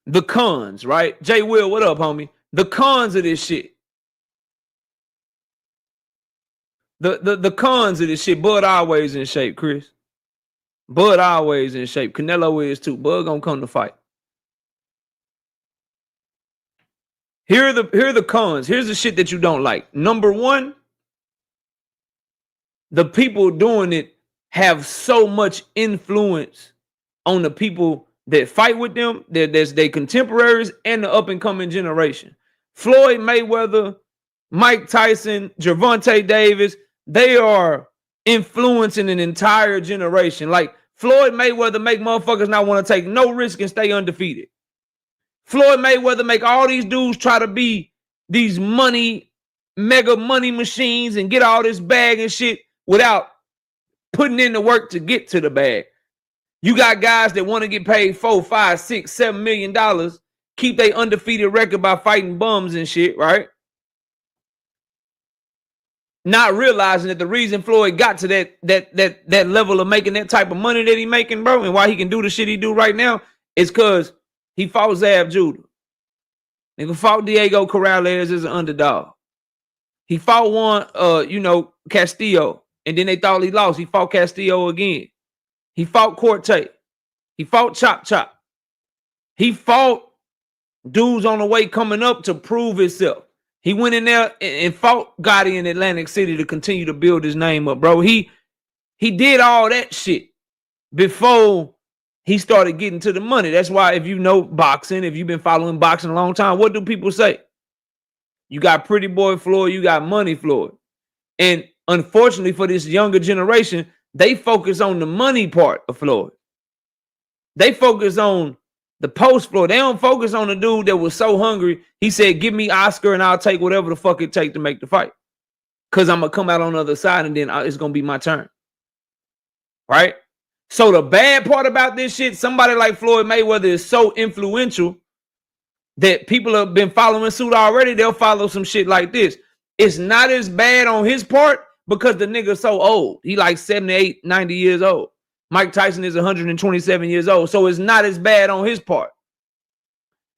the cons, right? Jay Will, what up, homie? The cons of this shit. The cons of this shit. Bud always in shape, Chris. Bud always in shape. Canelo is too. Bud gonna come to fight. Here are the cons. Here's the shit that you don't like. Number one, the people doing it have so much influence on the people that fight with them. There's their contemporaries and the up and coming generation. Floyd Mayweather, Mike Tyson, Gervonta Davis, they are influencing an entire generation. Like Floyd Mayweather make motherfuckers not want to take no risk and stay undefeated. Floyd Mayweather make all these dudes try to be these mega money machines and get all this bag and shit without putting in the work to get to the bag. You got guys that want to get paid $4, $5, $6, $7 million, keep their undefeated record by fighting bums and shit, right? Not realizing that the reason Floyd got to that level of making that type of money that he making, bro, and why he can do the shit he do right now is because he fought Zab Judah. Nigga fought Diego Corrales as an underdog. He fought one, Castillo, and then they thought he lost. He fought Castillo again. He fought Corte. He fought Chop Chop. He fought dudes on the way coming up to prove himself. He went in there and fought Gotti in Atlantic City to continue to build his name up, bro. He did all that shit before he started getting to the money. That's why if you know boxing, if you've been following boxing a long time, what do people say? You got Pretty Boy Floyd, you got Money Floyd. And unfortunately for this younger generation, they focus on the money part of Floyd. They focus on the post Floyd. They don't focus on the dude that was so hungry. He said, give me Oscar and I'll take whatever the fuck it take to make the fight. Because I'm going to come out on the other side and then it's going to be my turn. Right? So the bad part about this shit, somebody like Floyd Mayweather is so influential that people have been following suit already. They'll follow some shit like this. It's not as bad on his part because the nigga's so old. He like 78, 90 years old. Mike Tyson is 127 years old. So it's not as bad on his part.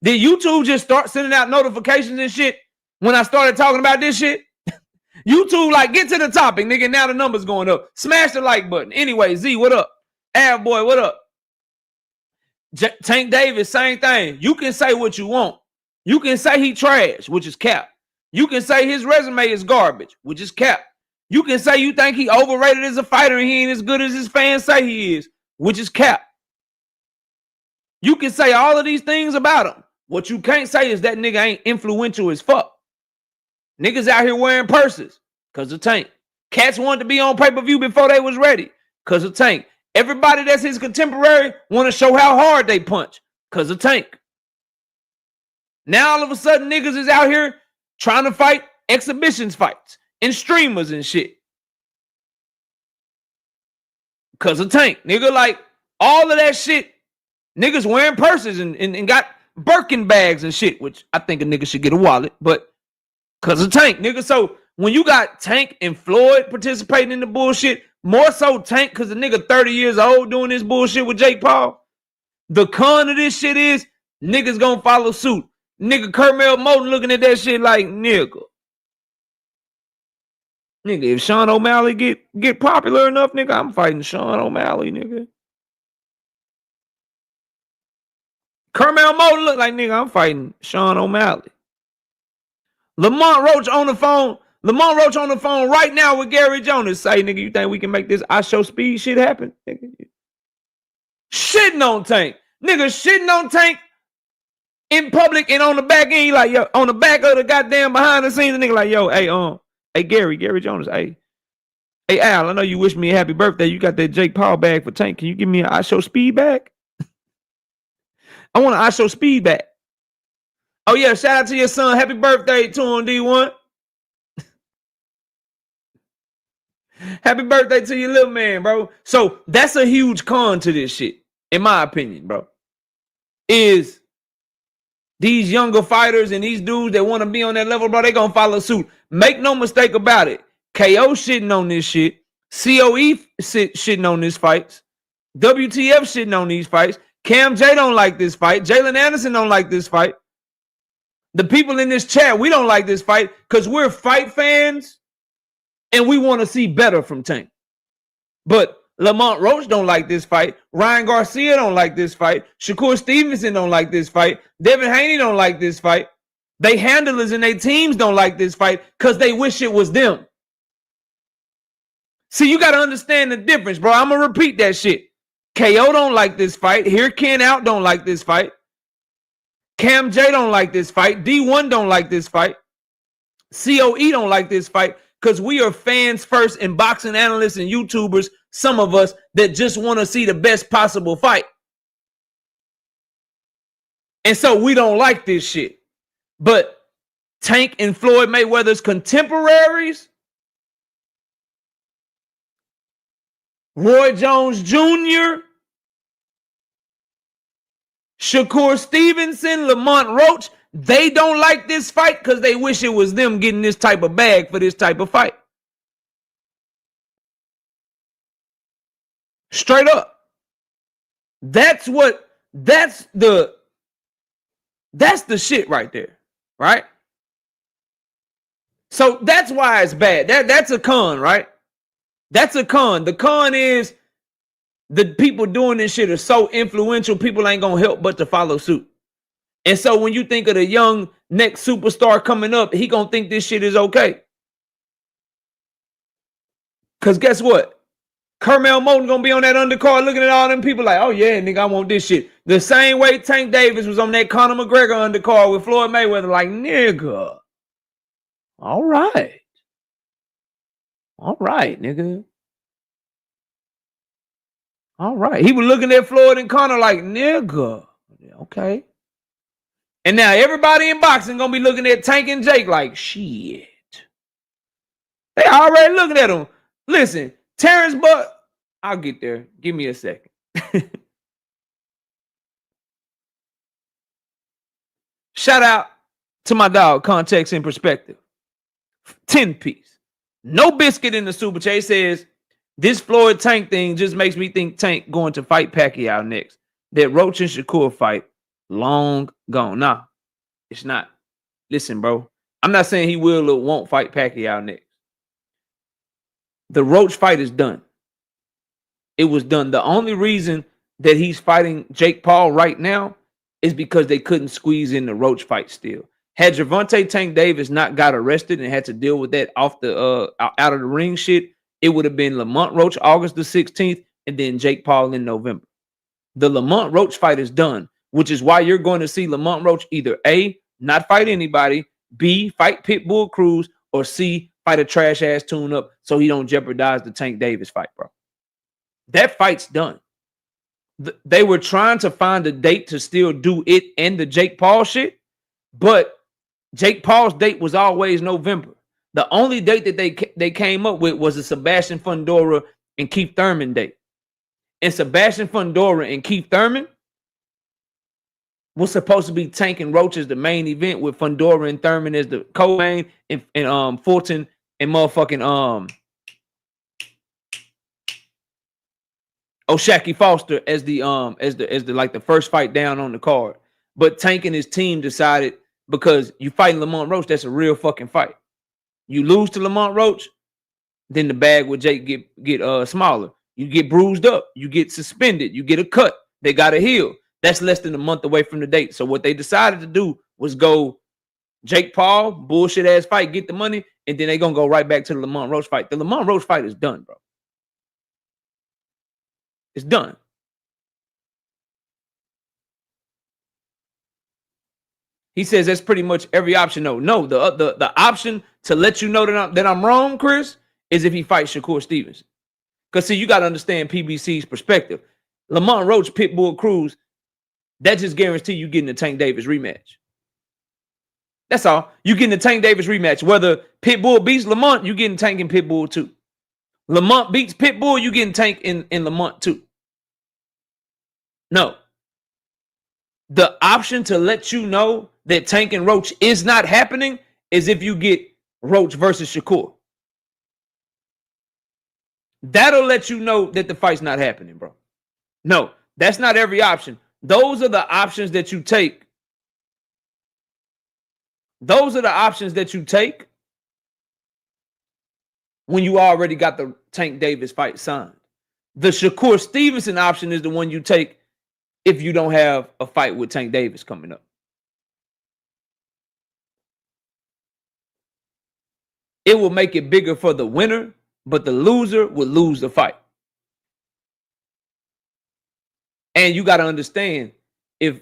Did YouTube just start sending out notifications and shit when I started talking about this shit? YouTube, like, get to the topic, nigga. Now the number's going up. Smash the like button. Anyway, Z, what up? Av boy, what up? Tank Davis, same thing. You can say what you want. You can say he trash, which is cap. You can say his resume is garbage, which is cap. You can say you think he overrated as a fighter and he ain't as good as his fans say he is, which is cap. You can say all of these things about him. What you can't say is that nigga ain't influential as fuck. Niggas out here wearing purses because of Tank. Cats wanted to be on pay-per-view before they was ready because of Tank. Everybody that's his contemporary want to show how hard they punch because of Tank. Now all of a sudden niggas is out here trying to fight exhibitions fights and streamers and shit because of Tank. Nigga, like all of that shit, niggas wearing purses and got Birkin bags and shit, which I think a nigga should get a wallet, but because of Tank, nigga. So when you got Tank and Floyd participating in the bullshit, more so Tank because the nigga 30 years old doing this bullshit with Jake Paul. The con of this shit is niggas gonna follow suit. Nigga Kermel Moton looking at that shit like, nigga, if Sean O'Malley get popular enough, nigga, I'm fighting Sean O'Malley, nigga. Kermel Moton look like, nigga, I'm fighting Sean O'Malley. Lamont Roach on the phone. Lamont Roach on the phone right now with Gary Jonas. Say, nigga, you think we can make this I Show Speed shit happen? Nigga. Shitting on Tank. Nigga shitting on Tank in public and on the back end. Like, yo, on the back of the goddamn behind the scenes, the nigga like, yo, hey, Gary Jonas, hey, Al, I know you wish me a happy birthday. You got that Jake Paul bag for Tank. Can you give me an I Show Speed bag? I want an I Show Speed bag. Oh, yeah, shout out to your son. Happy birthday to him, D1. Happy birthday to your little man, bro. So that's a huge con to this shit, in my opinion, bro. Is these younger fighters and these dudes that want to be on that level, bro, they going to follow suit. Make no mistake about it. KO shitting on this shit. COE shitting on this fights. WTF shitting on these fights. Cam J don't like this fight. Jalen Anderson don't like this fight. The people in this chat, we don't like this fight because we're fight fans and we want to see better from Tank. But Lamont Roach don't like this fight. Ryan Garcia don't like this fight. Shakur Stevenson don't like this fight. Devin Haney don't like this fight. They handlers and their teams don't like this fight because they wish it was them. See, you got to understand the difference, bro. I'm going to repeat that shit. KO don't like this fight. Here Ken Out don't like this fight. Cam J don't like this fight. D1 don't like this fight. COE don't like this fight because we are fans first and boxing analysts and YouTubers, some of us that just want to see the best possible fight. And so we don't like this shit. But Tank and Floyd Mayweather's contemporaries, Roy Jones Jr., Shakur Stevenson, Lamont Roach, they don't like this fight because they wish it was them getting this type of bag for this type of fight. Straight up. That's the shit right there, right? So that's why it's bad. That's a con, right? That's a con. The con is the people doing this shit are so influential, people ain't gonna help but to follow suit. And so when you think of the young next superstar coming up, he gonna think this shit is okay. Because guess what? Kermel Moton gonna be on that undercard looking at all them people like, oh yeah, nigga, I want this shit. The same way Tank Davis was on that Conor McGregor undercard with Floyd Mayweather, like, nigga. All right. All right, nigga. All right. He was looking at Floyd and Conor like, nigga. Okay. And now everybody in boxing gonna be looking at Tank and Jake like, shit. They already looking at him. Listen, Terrence Buck, I'll get there. Give me a second. Shout out to my dog, Context and Perspective. 10-piece. No biscuit in the super chat. Says, this Floyd Tank thing just makes me think Tank going to fight Pacquiao next. That Roach and Shakur fight, long gone. Nah, it's not. Listen, bro. I'm not saying he will or won't fight Pacquiao next. The Roach fight is done. It was done. The only reason that he's fighting Jake Paul right now is because they couldn't squeeze in the Roach fight still. Had Gervonta Tank Davis not got arrested and had to deal with that off the out of the ring shit, it would have been Lamont Roach August the 16th and then Jake Paul in November. The Lamont Roach fight is done, which is why you're going to see Lamont Roach either A, not fight anybody, B, fight Pitbull Cruz, or C, fight a trash ass tune up so he don't jeopardize the Tank Davis fight, bro. That fight's done. They were trying to find a date to still do it and the Jake Paul shit, but Jake Paul's date was always November. The only date that they came up with was a Sebastian Fundora and Keith Thurman date. And Sebastian Fundora and Keith Thurman was supposed to be Tank and Roach as the main event with Fundora and Thurman as the co-main and Fulton and motherfucking O'Shaquie Foster as the like the first fight down on the card. But Tank and his team decided, because you fighting Lamont Roach, that's a real fucking fight. You lose to Lamont Roach, then the bag with Jake get smaller. You get bruised up, you get suspended, you get a cut. They got to heal. That's less than a month away from the date. So what they decided to do was go Jake Paul, bullshit ass fight, get the money, and then they gonna go right back to the Lamont Roach fight. The Lamont Roach fight is done, bro. It's done. He says that's pretty much every option. No, the option to let you know that I'm wrong, Chris, is if he fights Shakur Stevenson. Because see, you got to understand PBC's perspective. Lamont Roach, Pitbull Cruz, that just guarantees you getting the Tank Davis rematch. That's all. You getting the Tank Davis rematch. Whether Pitbull beats Lamont, you getting Tank and Pitbull too. Lamont beats Pitbull, you getting Tank in Lamont too. No. The option to let you know that Tank and Roach is not happening is if you get Roach versus Shakur. That'll let you know that the fight's not happening, bro. No, that's not every option. Those are the options that you take. Those are the options that you take when you already got the Tank Davis fight signed. The Shakur Stevenson option is the one you take if you don't have a fight with Tank Davis coming up. It will make it bigger for the winner, but the loser will lose the fight. And you got to understand, if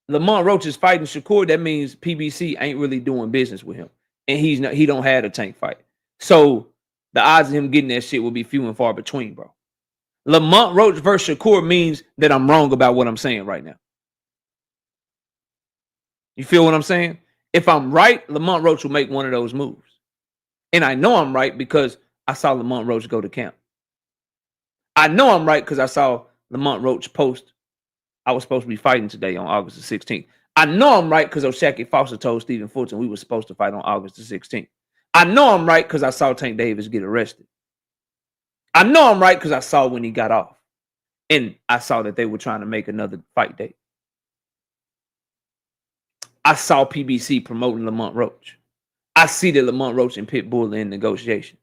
Lamont Roach is fighting Shakur, that means PBC ain't really doing business with him. And he don't have a Tank fight. So the odds of him getting that shit will be few and far between, bro. Lamont Roach versus Shakur means that I'm wrong about what I'm saying right now. You feel what I'm saying? If I'm right, Lamont Roach will make one of those moves. And I know I'm right because I saw Lamont Roach go to camp. I know I'm right because I saw Lamont Roach post I was supposed to be fighting today on August the 16th. I know I'm right because O'Shaquie Foster told Stephen Fulton we were supposed to fight on August the 16th. I know I'm right because I saw Tank Davis get arrested. I know I'm right because I saw when he got off. And I saw that they were trying to make another fight date. I saw PBC promoting Lamont Roach. I see that Lamont Roach and Pitbull are in negotiations.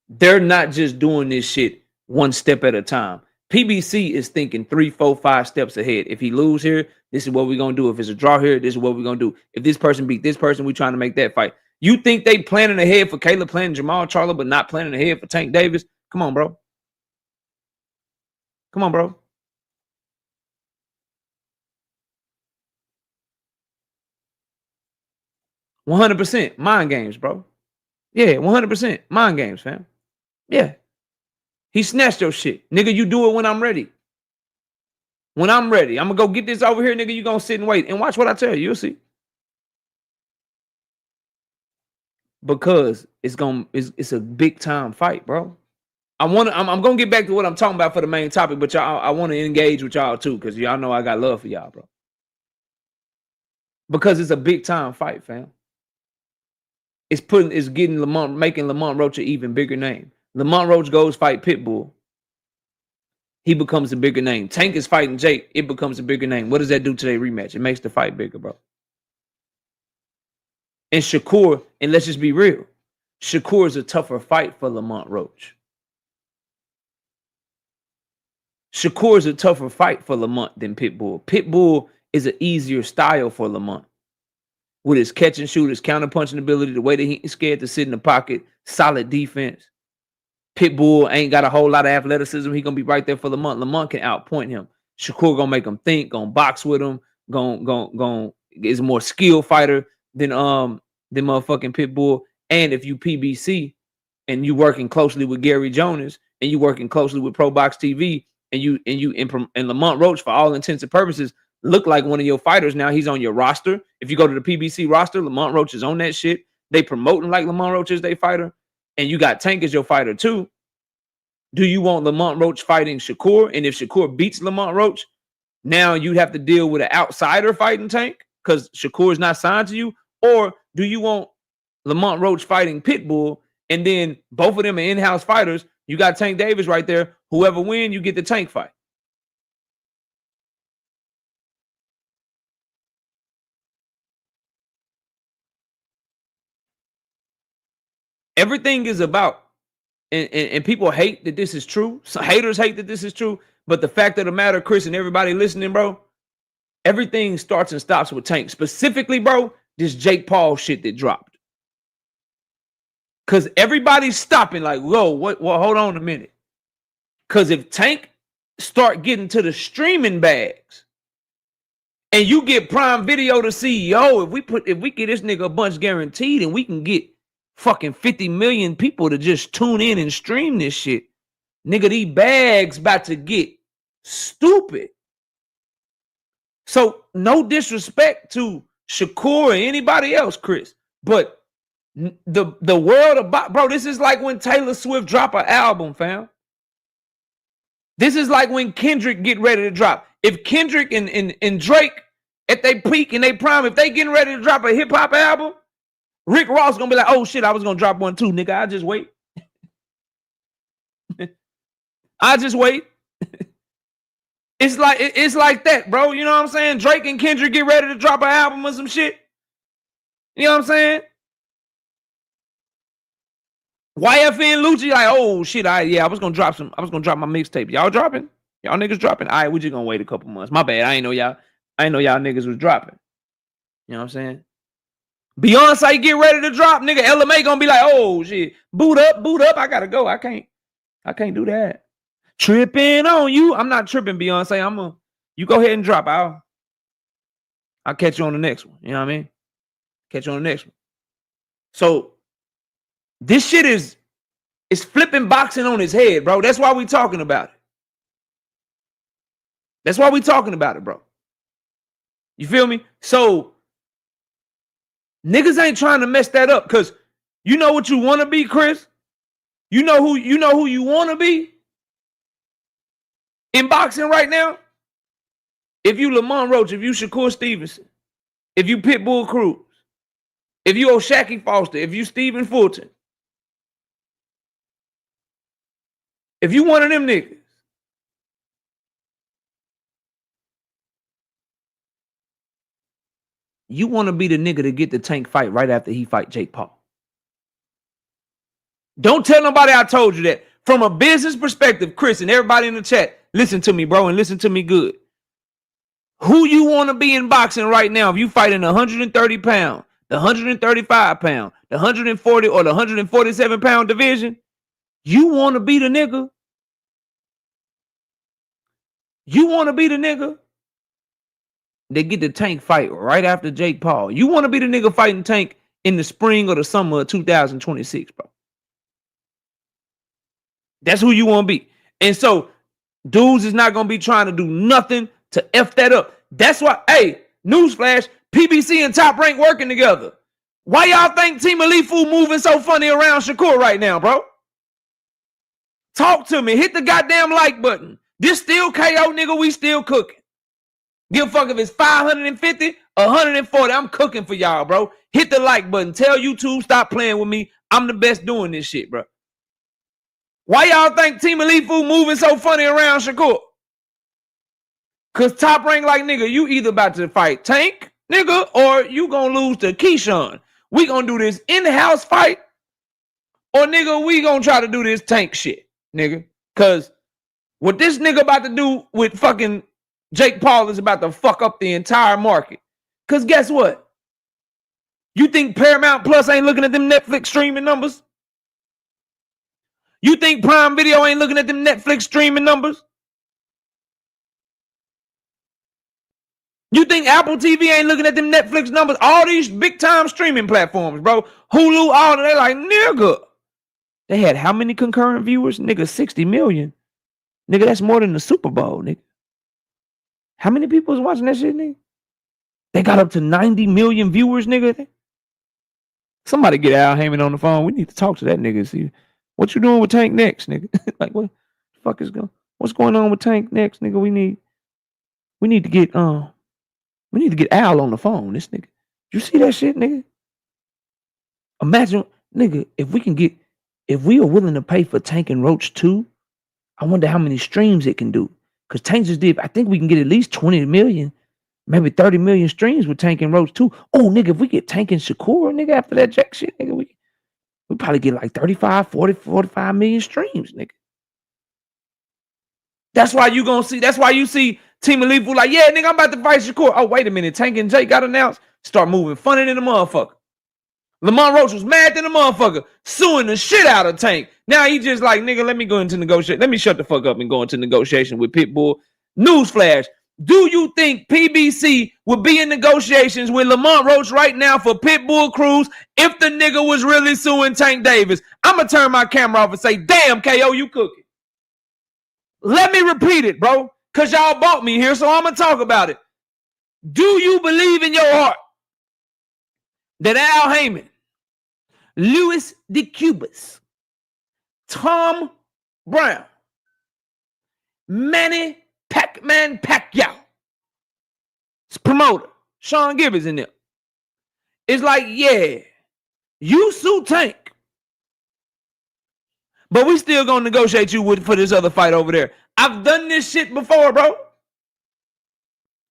They're not just doing this shit one step at a time. PBC is thinking 3, 4, 5 steps ahead. If he lose here, this is what we're going to do. If it's a draw here, this is what we're going to do. If this person beat this person, we're trying to make that fight. You think they planning ahead for Caleb Plant and Jamal Charlo, but not planning ahead for Tank Davis? Come on, bro. Come on, bro. $100% mind games, bro. Yeah, 100% mind games, fam. Yeah. He snatched your shit. Nigga, you do it when I'm ready. When I'm ready. I'm going to go get this over here, nigga. You going to sit and wait. And watch what I tell you. You'll see. Because it's a big time fight, bro. I'm going to get back to what I'm talking about for the main topic, but y'all, I want to engage with y'all too, because y'all know I got love for y'all, bro. Because it's a big time fight, fam. It's making Lamont Roach an even bigger name. Lamont Roach goes fight Pitbull. He becomes a bigger name. Tank is fighting Jake. It becomes a bigger name. What does that do to their rematch? It makes the fight bigger, bro. And Shakur, and let's just be real, Shakur is a tougher fight for Lamont Roach. Shakur is a tougher fight for Lamont than Pitbull. Pitbull is an easier style for Lamont. With his catch and shoot, his counter-punching ability, the way that he's scared to sit in the pocket, solid defense. Pitbull ain't got a whole lot of athleticism. He gonna be right there for Lamont. Lamont can outpoint him. Shakur gonna make him think, gonna box with him, is a more skilled fighter than motherfucking Pitbull. And if you PBC and you working closely with Gary Jonas and you working closely with Pro Box TV and Lamont Roach, for all intents and purposes, look like one of your fighters now. He's on your roster. If you go to the PBC roster, Lamont Roach is on that shit. They promoting like Lamont Roach is their fighter. And you got Tank as your fighter too. Do you want Lamont Roach fighting Shakur? And if Shakur beats Lamont Roach, now you'd have to deal with an outsider fighting Tank because Shakur is not signed to you. Or do you want Lamont Roach fighting Pitbull, and then both of them are in-house fighters, You got Tank Davis right there. Whoever win, you get the Tank fight. Everything is about, and people hate that this is true. Some haters hate that this is true. But the fact of the matter, Chris, and everybody listening, bro, everything starts and stops with Tank. Specifically, bro, this Jake Paul shit that dropped. Because everybody's stopping like, whoa, what? Well, hold on a minute. Because if Tank start getting to the streaming bags and you get Prime Video to CEO, if we get this nigga a bunch guaranteed and we can get fucking 50 million people to just tune in and stream this shit, nigga, these bags about to get stupid. So no disrespect to Shakur or anybody else, Chris, but the world about, bro, this is like when Taylor Swift drop an album, fam. This is like when Kendrick get ready to drop. If Kendrick and Drake at their peak and they prime, if they getting ready to drop a hip hop album, Rick Ross gonna be like, oh shit, I was gonna drop one too, nigga. I just wait. I just wait. It's like that, bro. You know what I'm saying? Drake and Kendrick get ready to drop an album or some shit. You know what I'm saying? YFN Lucci, like, oh shit, I was gonna drop my mixtape. Y'all dropping? Y'all niggas dropping? All right, we just gonna wait a couple months. My bad. I ain't know y'all niggas was dropping. You know what I'm saying? Beyonce get ready to drop, nigga. LMA gonna be like, oh shit, boot up. I gotta go. I can't do that. Tripping on you. I'm not tripping, Beyonce. You go ahead and drop. I'll catch you on the next one. You know what I mean? Catch you on the next one. So this shit is flipping boxing on his head, bro. That's why we talking about it. That's why we talking about it, bro. You feel me? So niggas ain't trying to mess that up, because you know what you want to be, Chris? You know who you want to be in boxing right now? If you Lamont Roach, if you Shakur Stevenson, if you Pitbull Cruz, if you O'Shaquie Foster, if you Stephen Fulton, if you one of them niggas, you want to be the nigga to get the Tank fight right after he fight Jake Paul. Don't tell nobody I told you that. From a business perspective, Chris and everybody in the chat, listen to me, bro, and listen to me good. Who you want to be in boxing right now? If you fight in the 130 pound, the 135 pound, the 140 or the 147 pound division, you want to be the nigga. You want to be the nigga. They get the Tank fight right after Jake Paul. You want to be the nigga fighting Tank in the spring or the summer of 2026, bro. That's who you want to be. And so dudes is not going to be trying to do nothing to F that up. That's why, hey, newsflash, PBC and Top Rank working together. Why y'all think Team Alifu moving so funny around Shakur right now, bro? Talk to me. Hit the goddamn like button. This still KO, nigga. We still cooking. Give a fuck if it's 550, 140. I'm cooking for y'all, bro. Hit the like button. Tell YouTube stop playing with me. I'm the best doing this shit, bro. Why y'all think Team Alifu moving so funny around Shakur? Cause Top Rank like, nigga, you either about to fight Tank, nigga, or you gonna lose to Keyshawn. We gonna do this in-house fight, or nigga, we gonna try to do this Tank shit, nigga. Cause what this nigga about to do with fucking Jake Paul is about to fuck up the entire market. Cause guess what? You think Paramount Plus ain't looking at them Netflix streaming numbers? You think Prime Video ain't looking at them Netflix streaming numbers? You think Apple TV ain't looking at them Netflix numbers? All these big time streaming platforms, bro. Hulu, all of they like, nigga. They had how many concurrent viewers? Nigga, 60 million. Nigga, that's more than the Super Bowl, nigga. How many people is watching that shit, nigga? They got up to 90 million viewers, nigga. Somebody get Al Heyman on the phone. We need to talk to that nigga. See what you doing with Tank next, nigga. Like, what the fuck is going? What's going on with Tank next, nigga? We need to get Al on the phone. This nigga, you see that shit, nigga? Imagine, nigga, if we can get if we are willing to pay for Tank and Roach too, I wonder how many streams it can do. Because Tank just did, I think we can get at least 20 million, maybe 30 million streams with Tank and Roach too. Oh, nigga, if we get Tank and Shakur, nigga, after that jack shit, nigga, we probably get like 35, 40, 45 million streams, nigga. That's why you see Team Elite like, yeah, nigga, I'm about to fight Shakur. Oh, wait a minute, Tank and Jake got announced. Start moving funny than the motherfucker. Lamont Roach was mad than a motherfucker, suing the shit out of Tank. Now he just like, nigga, let me go into negotiation. Let me shut the fuck up and go into negotiation with Pitbull. Newsflash. Do you think PBC would be in negotiations with Lamont Roach right now for Pitbull Cruz if the nigga was really suing Tank Davis? I'm going to turn my camera off and say, damn, KO, you cooking. Let me repeat it, bro, because y'all bought me here, so I'm going to talk about it. Do you believe in your heart that Al Heyman, Louis de Cubas, Tom Brown, Manny Pac-Man Pacquiao, promoter, Sean Gibbons in there, it's like, yeah, you sue Tank, but we still gonna negotiate you for this other fight over there. I've done this shit before, bro.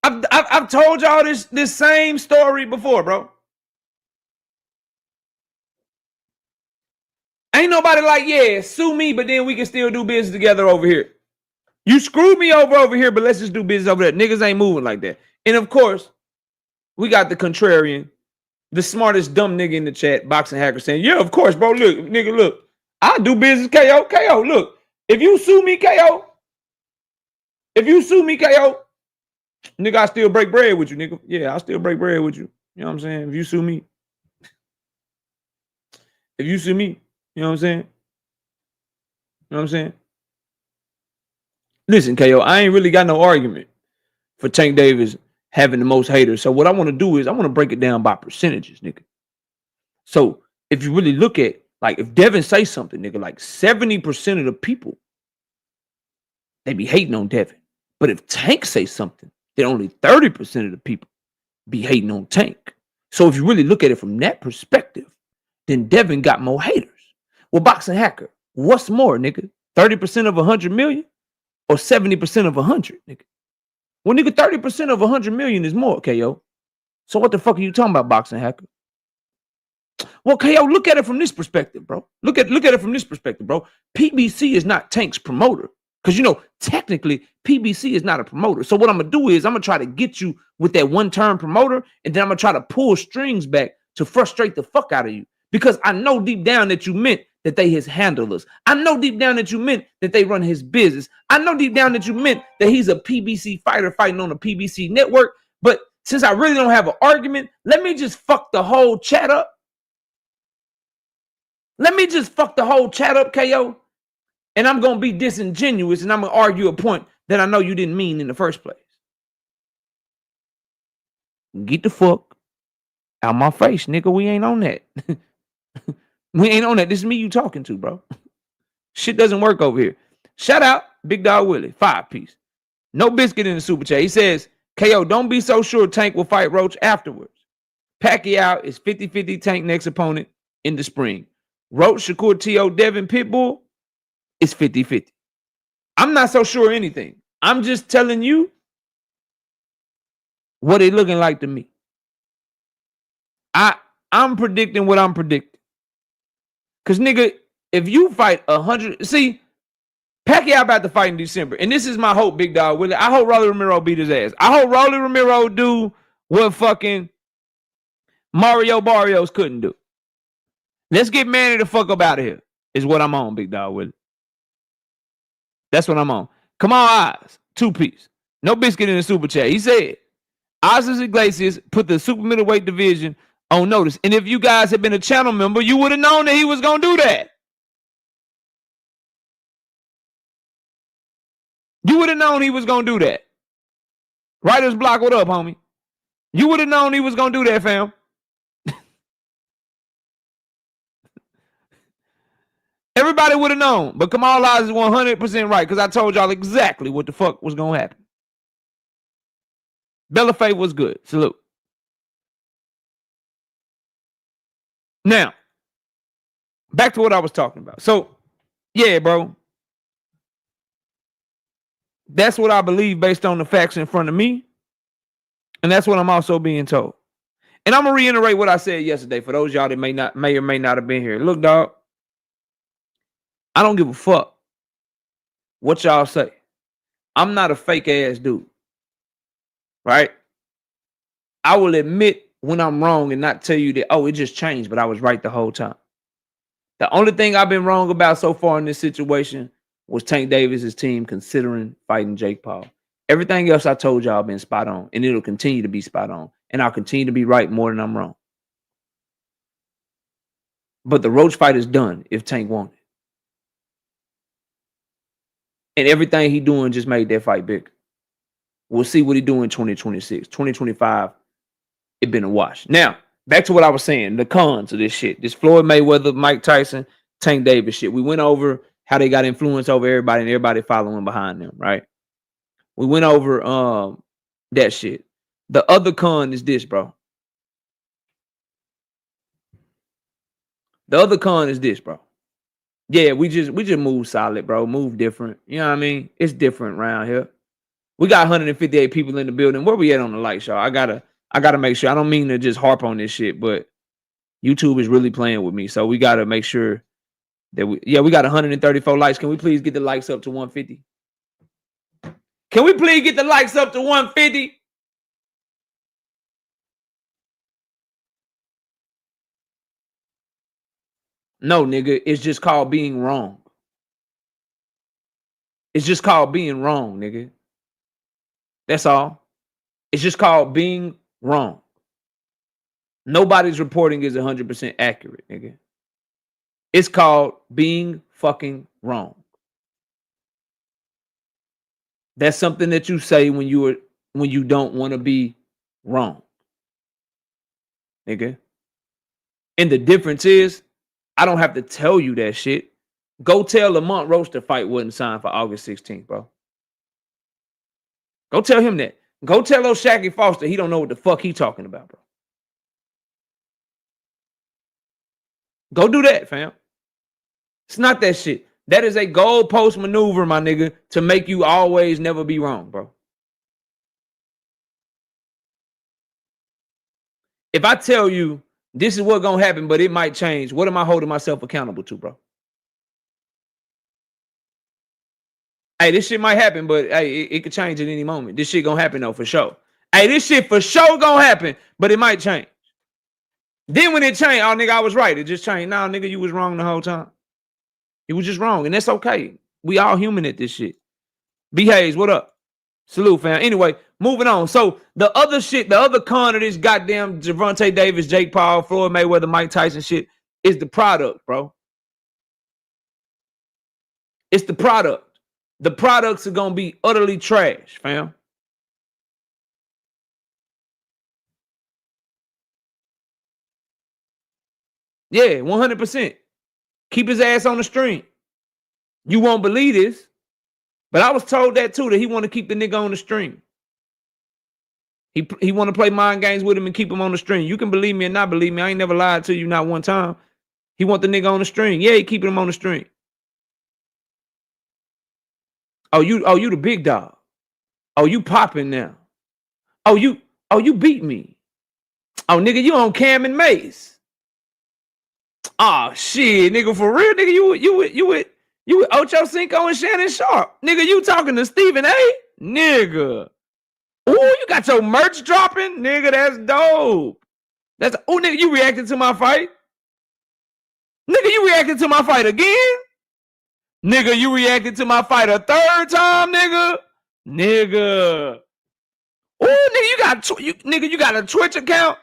I've told y'all this same story before, bro. Ain't nobody like, yeah, sue me, but then we can still do business together over here. You screwed me over here, but let's just do business over there. Niggas ain't moving like that. And of course, we got the contrarian, the smartest dumb nigga in the chat, Boxing Hacker, saying, yeah, of course, bro. Look, nigga, look. I do business, KO. KO, look. If you sue me, KO, nigga, I still break bread with you, nigga. Yeah, I still break bread with you. You know what I'm saying? If you sue me, you know what I'm saying? You know what I'm saying? Listen, KO, I ain't really got no argument for Tank Davis having the most haters. So what I want to do is I want to break it down by percentages, nigga. So if you really look at, like, if Devin say something, nigga, like 70% of the people, they be hating on Devin. But if Tank say something, then only 30% of the people be hating on Tank. So if you really look at it from that perspective, then Devin got more haters. Well, Boxing Hacker, what's more, nigga? 30% of 100 million or 70% of 100, nigga? Well, nigga, 30% of 100 million is more, KO. So what the fuck are you talking about, Boxing Hacker? Well, KO, look at it from this perspective, bro. Look at it from this perspective, bro. PBC is not Tank's promoter. Because, you know, technically, PBC is not a promoter. So what I'm going to do is I'm going to try to get you with that one-term promoter, and then I'm going to try to pull strings back to frustrate the fuck out of you. Because I know deep down that you meant that they his handlers. I know deep down that you meant that they run his business. I know deep down that you meant that he's a PBC fighter fighting on a PBC network. But since I really don't have an argument, let me just fuck the whole chat up. Let me just fuck the whole chat up, KO. And I'm going to be disingenuous and I'm going to argue a point that I know you didn't mean in the first place. Get the fuck out my face, nigga. We ain't on that. We ain't on that. This is me you talking to, bro. Shit doesn't work over here. Shout out Big Dog Willie, 5-piece. No biscuit in the super chat. He says, KO, don't be so sure Tank will fight Roach afterwards. Pacquiao is 50-50 Tank next opponent in the spring. Roach, Shakur, T.O., Devin, Pitbull is 50-50. I'm not so sure anything. I'm just telling you what it looking like to me. I'm predicting what I'm predicting. Because, nigga, if you fight 100... See, Pacquiao about to fight in December. And this is my hope, Big Dog Willie. I hope Rolly Romero beat his ass. I hope Rolly Romero do what fucking Mario Barrios couldn't do. Let's get Manny the fuck up out of here, is what I'm on, Big Dog Willie. That's what I'm on. Come on, Oz. 2-piece. No biscuit in the super chat. He said, Oz's Iglesias put the super middleweight division on notice. And if you guys had been a channel member, you would have known that he was going to do that. You would have known he was going to do that. Writer's block, what up, homie? You would have known he was going to do that, fam. Everybody would have known. But Kamal Oz is 100% right because I told y'all exactly what the fuck was going to happen. Bellafay was good. Salute. Now, back to what I was talking about. So, yeah, bro. That's what I believe based on the facts in front of me. And that's what I'm also being told. And I'm gonna reiterate what I said yesterday for those y'all that may or may not have been here. Look, dog, I don't give a fuck what y'all say. I'm not a fake ass dude. Right? I will admit when I'm wrong and not tell you that, oh, it just changed, but I was right the whole time. The only thing I've been wrong about so far in this situation was Tank Davis's team considering fighting Jake Paul. Everything else I told y'all been spot on, and it'll continue to be spot on. And I'll continue to be right more than I'm wrong. But the Roach fight is done if Tank won it. And everything he doing just made that fight bigger. We'll see what he do in 2026. 2025, it been a wash. Now, back to what I was saying, the cons of this shit. This Floyd Mayweather, Mike Tyson, Tank Davis shit. We went over how they got influence over everybody and everybody following behind them, right? We went over that shit. The other con is this, bro. The other con is this, bro. Yeah, we just move solid, bro. Move different. You know what I mean? It's different around here. We got 158 people in the building. Where we at on the light show? I gotta make sure. I don't mean to just harp on this shit, but YouTube is really playing with me. So we gotta make sure that we got 134 likes. Can we please get the likes up to 150? Can we please get the likes up to 150? No, nigga, it's just called being wrong. It's just called being wrong, nigga. That's all. It's just called being wrong. Nobody's reporting is 100% accurate, nigga. It's called being fucking wrong. That's something that you say when you don't want to be wrong, nigga. And the difference is, I don't have to tell you that shit. Go tell Lamont Roach the fight wasn't signed for August 16th, bro. Go tell him that. Go tell O'Shaquie Foster he don't know what the fuck he talking about, bro. Go do that, fam. It's not that shit. That is a goalpost maneuver, my nigga, to make you always never be wrong, bro. If I tell you this is what's gonna happen, but it might change, what am I holding myself accountable to, bro? Hey, this shit might happen, but hey, it could change at any moment. This shit gonna happen though, for sure. Hey, this shit for sure gonna happen, but it might change. Then when it changed, oh nigga, I was right. It just changed. Nah, nigga, you was wrong the whole time. You was just wrong, and that's okay. We all human at this shit. B Hayes, what up? Salute, fam. Anyway, moving on. So the other shit, the other con of this goddamn Gervonta Davis, Jake Paul, Floyd Mayweather, Mike Tyson shit is the product, bro. It's the product. The products are gonna be utterly trash, fam. Yeah, 100%. Keep his ass on the stream. You won't believe this, but I was told that too, that he want to keep the nigga on the stream. He want to play mind games with him and keep him on the string. You can believe me or not believe me. I ain't never lied to you not one time. He want the nigga on the string. Yeah, he keeping him on the string. Oh, you the big dog. Oh, you popping now. Oh, you beat me. Oh, nigga, you on Cam and Mace. Oh shit, nigga, for real, nigga, you with Ocho Cinco and Shannon Sharp. Nigga, you talking to Stephen A? Nigga. Ooh, you got your merch dropping? Nigga, that's dope. That's nigga, you reacted to my fight? Nigga, you reacted to my fight again? Nigga, you reacted to my fight a third time, nigga? Nigga. Ooh, nigga, you got a Twitch account?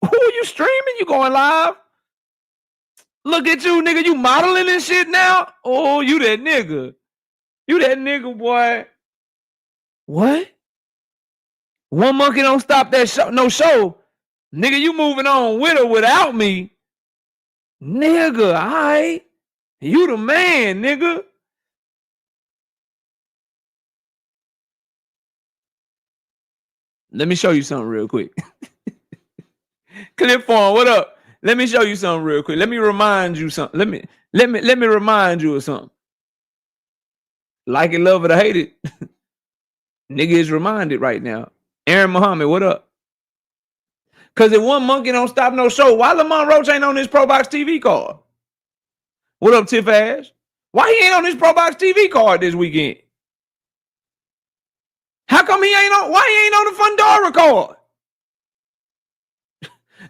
Ooh, you streaming? You going live? Look at you, nigga. You modeling and shit now? Oh, you that nigga. You that nigga, boy. What? One monkey don't stop that show. No show. Nigga, you moving on with or without me. Nigga, all right. You the man, nigga. Let me show you something real quick. Clip form, what up? Let me show you something real quick. Let me remind you something. Let me remind you of something. Like it, love it, or hate it. Nigga is reminded right now. Aaron Muhammad, what up? Cause if one monkey don't stop no show, why Lamont Roach ain't on this Pro Box TV card? What up, Tiff Ash? Why he ain't on this Pro Box TV card this weekend? How come he ain't on? Why he ain't on the Fundora card?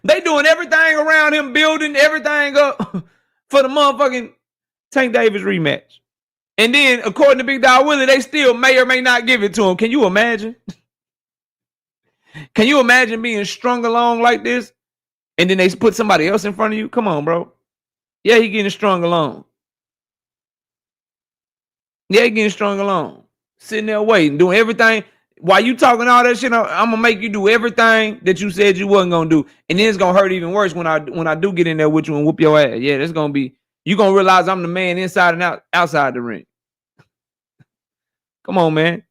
They doing everything around him, building everything up for the motherfucking Tank Davis rematch. And then, according to Big Dog Willie, they still may or may not give it to him. Can you imagine? Can you imagine being strung along like this? And then they put somebody else in front of you? Come on, bro. Yeah, he getting strung along. Yeah, he getting strung along. Sitting there waiting, doing everything. While you talking all that shit, I'm gonna make you do everything that you said you wasn't gonna do. And then it's gonna hurt even worse when I do get in there with you and whoop your ass. Yeah, that's gonna be, you gonna realize I'm the man inside and outside the ring. Come on, man.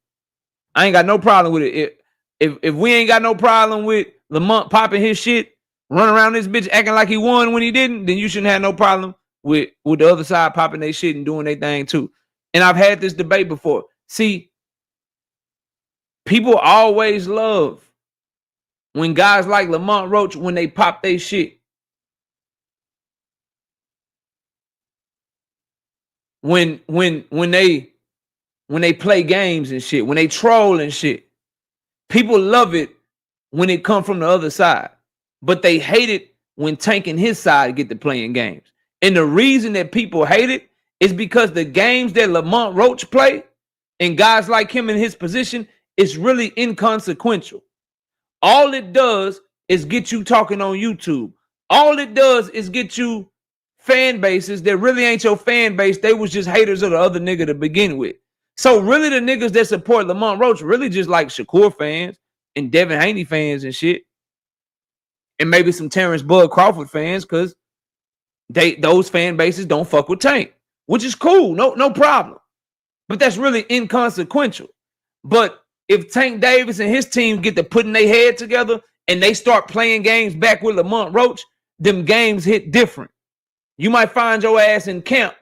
I ain't got no problem with it. If we ain't got no problem with Lamont popping his shit, running around this bitch acting like he won when he didn't, then you shouldn't have no problem with the other side popping their shit and doing their thing too. And I've had this debate before. See, people always love when guys like Lamont Roach, when they pop their shit. When they play games and shit, when they troll and shit. People love it when it comes from the other side, but they hate it when Tank and his side get to playing games. And the reason that people hate it is because the games that Lamont Roach play and guys like him in his position is really inconsequential. All it does is get you talking on YouTube. All it does is get you fan bases that really ain't your fan base. They was just haters of the other nigga to begin with. So really the niggas that support Lamont Roach really just like Shakur fans and Devin Haney fans and shit. And maybe some Terrence Bud Crawford fans, because those fan bases don't fuck with Tank, which is cool, no problem. But that's really inconsequential. But if Tank Davis and his team get to putting their head together and they start playing games back with Lamont Roach, them games hit different. You might find your ass in camp,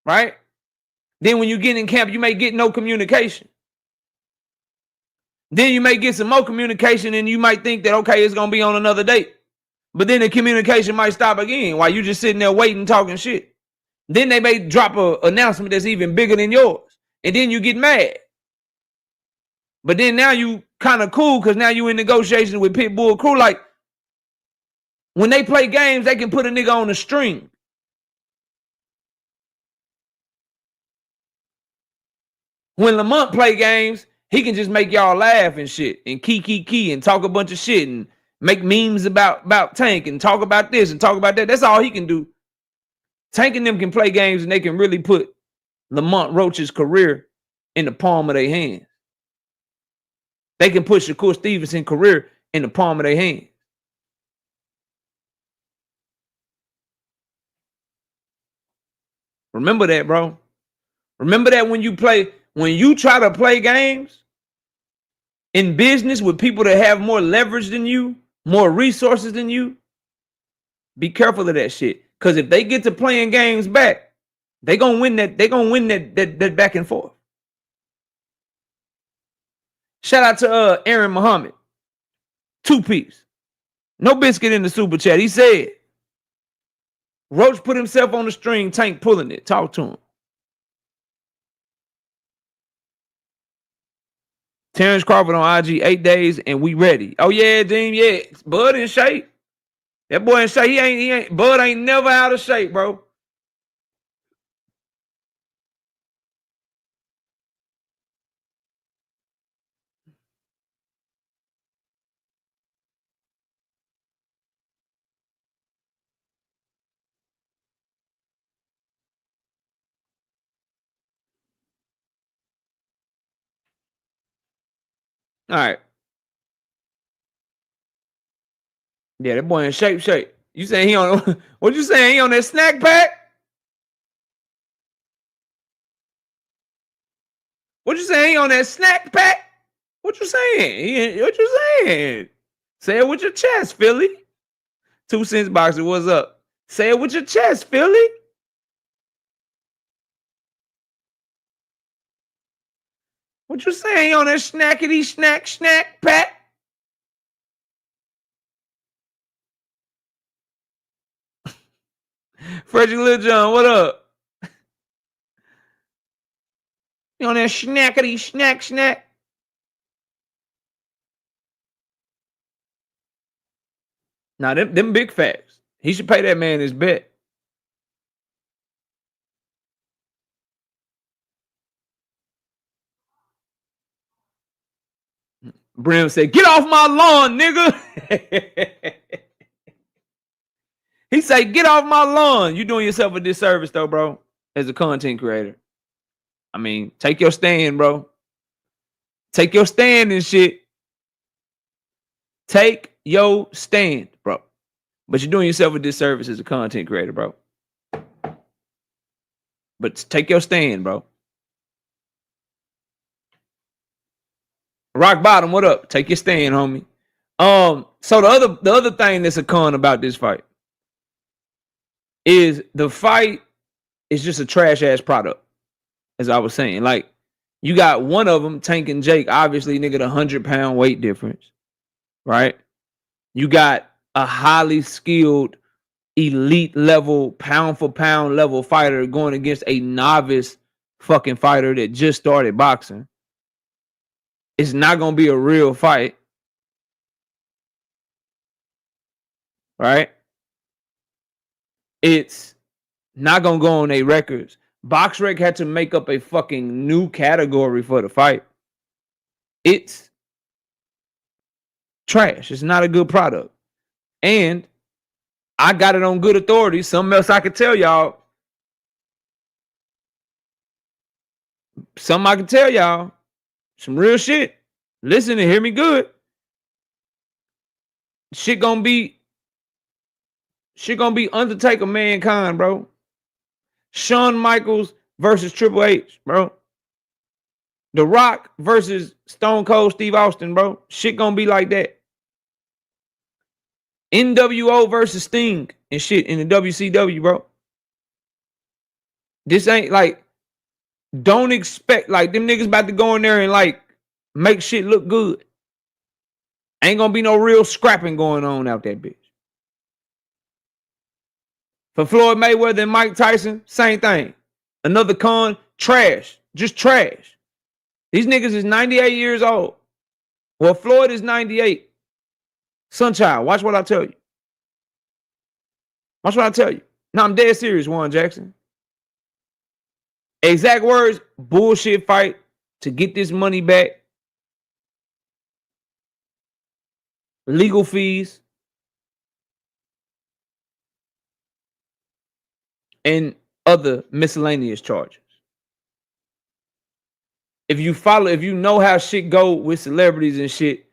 right? Then when you get in camp, you may get no communication. Then you may get some more communication and you might think that, okay, it's going to be on another date. But then the communication might stop again while you just sitting there waiting, talking shit. Then they may drop an announcement that's even bigger than yours. And then you get mad. But then now you kind of cool because now you in negotiations with Pitbull Crew. Like, when they play games, they can put a nigga on a string. When Lamont play games, he can just make y'all laugh and shit and key and talk a bunch of shit and make memes about Tank and talk about this and talk about that. That's all he can do. Tank and them can play games and they can really put Lamont Roach's career in the palm of their hands. They can put Shakur Stevenson's career in the palm of their hands. Remember that, bro. Remember that when you try to play games in business with people that have more leverage than you, more resources than you, be careful of that shit. Because if they get to playing games back, they're gonna win that back and forth. Shout out to Aaron Muhammad. 2-piece. No biscuit in the super chat. He said, Roach put himself on the string, Tank pulling it. Talk to him. Terrence Crawford on IG, 8 days, and we ready. Oh, yeah, Dean, yeah. Bud in shape. That boy in shape. He ain't, Bud ain't never out of shape, bro. All right. Yeah, that boy in shape. You saying he on, what you saying? He on that snack pack? What you saying? He on that snack pack? What you saying? What you saying? Say it with your chest, Philly. 2 cents boxer, what's up? Say it with your chest, Philly. What you saying on that snackety snack pat? Virgil Lil John, what up? You on that snackety snack? Nah, them big facts. He should pay that man his bet. Brim said, "Get off my lawn, nigga." He said, "Get off my lawn." You doing yourself a disservice, though, bro, as a content creator. I mean, take your stand, bro. Take your stand and shit. Take your stand, bro. But you're doing yourself a disservice as a content creator, bro. But take your stand, bro. Rock bottom, what up? Take your stand, homie. So the other thing that's a con about this fight is the fight is just a trash ass product, as I was saying. Like, you got one of them, Tank and Jake, obviously, nigga, the 100-pound weight difference, right? You got a highly skilled, elite level, pound for pound level fighter going against a novice fucking fighter that just started boxing. It's not gonna be a real fight, right? It's not gonna go on their records. BoxRec had to make up a fucking new category for the fight. It's trash. It's not a good product. And I got it on good authority. Something else I could tell y'all. Something I can tell y'all. Some real shit. Listen and hear me good. Shit gonna be Undertaker Mankind, bro. Shawn Michaels versus Triple H, bro. The Rock versus Stone Cold Steve Austin, bro. Shit gonna be like that. NWO versus Sting and shit in the WCW, bro. This ain't like, don't expect, like, them niggas about to go in there and like make shit look good. Ain't gonna be no real scrapping going on out that bitch. For Floyd Mayweather and Mike Tyson, same thing. Another con, trash. Just trash. These niggas is 98 years old. Well, Floyd is 98. Sunchild, watch what I tell you. Watch what I tell you. No, I'm dead serious, Warren Jackson. Exact words, bullshit fight to get this money back. Legal fees. And other miscellaneous charges. If you know how shit go with celebrities and shit,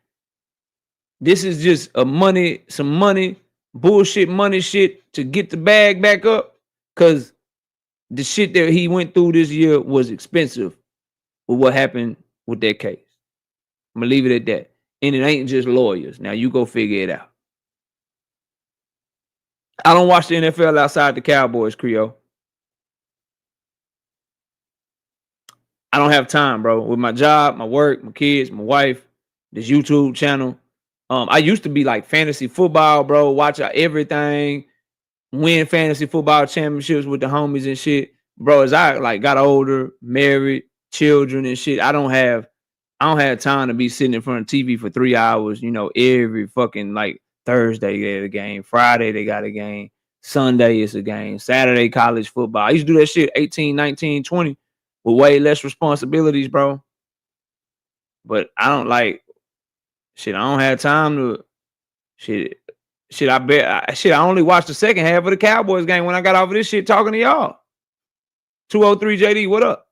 this is just some money, bullshit money shit to get the bag back up. Cause the shit that he went through this year was expensive with what happened with that case. I'm gonna leave it at that. And it ain't just lawyers. Now you go figure it out. I don't watch the NFL outside the Cowboys, Creole. I don't have time, bro. With my job, my work, my kids, my wife, this YouTube channel. I used to be like fantasy football, bro. Watch out everything, win fantasy football championships with the homies and shit. Bro, as I like got older, married, children and shit, I don't have time to be sitting in front of TV for 3 hours, you know, every fucking like Thursday they got a game, Friday they got a game, Sunday is a game, Saturday college football. I used to do that shit 18, 19, 20 with way less responsibilities, bro. But I don't like shit. I don't have time to shit. I only watched the second half of the Cowboys game when I got off of this shit talking to y'all. 203 JD, what up?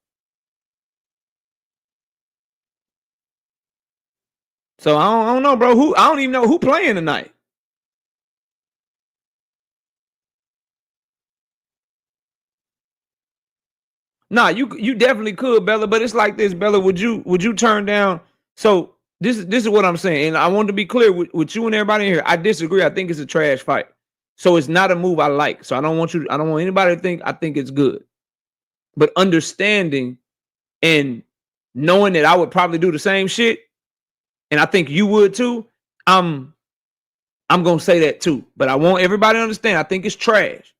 So I don't know, bro. I don't even know who playing tonight. Nah, you definitely could, Bella. But it's like this, Bella. Would you turn down? So This is what I'm saying, and I want to be clear with you and everybody in here. I disagree. I think it's a trash fight. So it's not a move I like. So I don't want anybody to think I think it's good. But understanding and knowing that I would probably do the same shit, and I think you would too, I'm gonna say that too. But I want everybody to understand I think it's trash.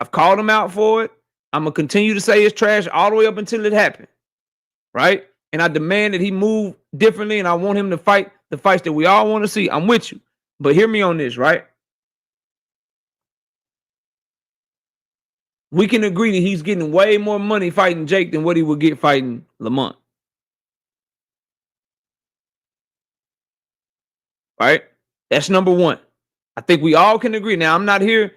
I've called him out for it. I'm gonna continue to say it's trash all the way up until it happens. Right? And I demand that he move differently, and I want him to fight the fights that we all want to see. I'm with you. But hear me on this, right? We can agree that he's getting way more money fighting Jake than what he would get fighting Lamont. Right? That's number one. I think we all can agree. Now, I'm not here.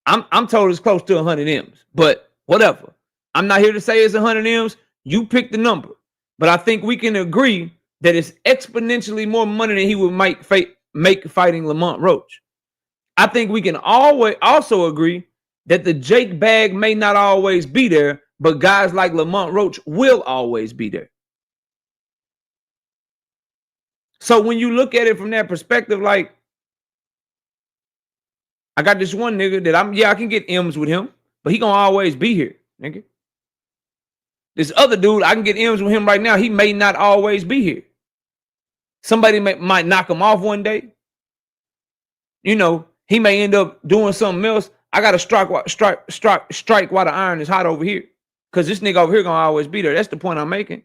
I'm told it's close to 100 M's, but whatever. I'm not here to say it's 100 M's. You pick the number. But I think we can agree that it's exponentially more money than he would make fighting Lamont Roach. I think we can always also agree that the Jake bag may not always be there, but guys like Lamont Roach will always be there. So when you look at it from that perspective, like, I got this one nigga that I can get M's with him, but he gonna always be here, nigga. This other dude, I can get M's with him right now. He may not always be here. Somebody might knock him off one day. You know, he may end up doing something else. I gotta strike while the iron is hot over here. Cause this nigga over here gonna always be there. That's the point I'm making.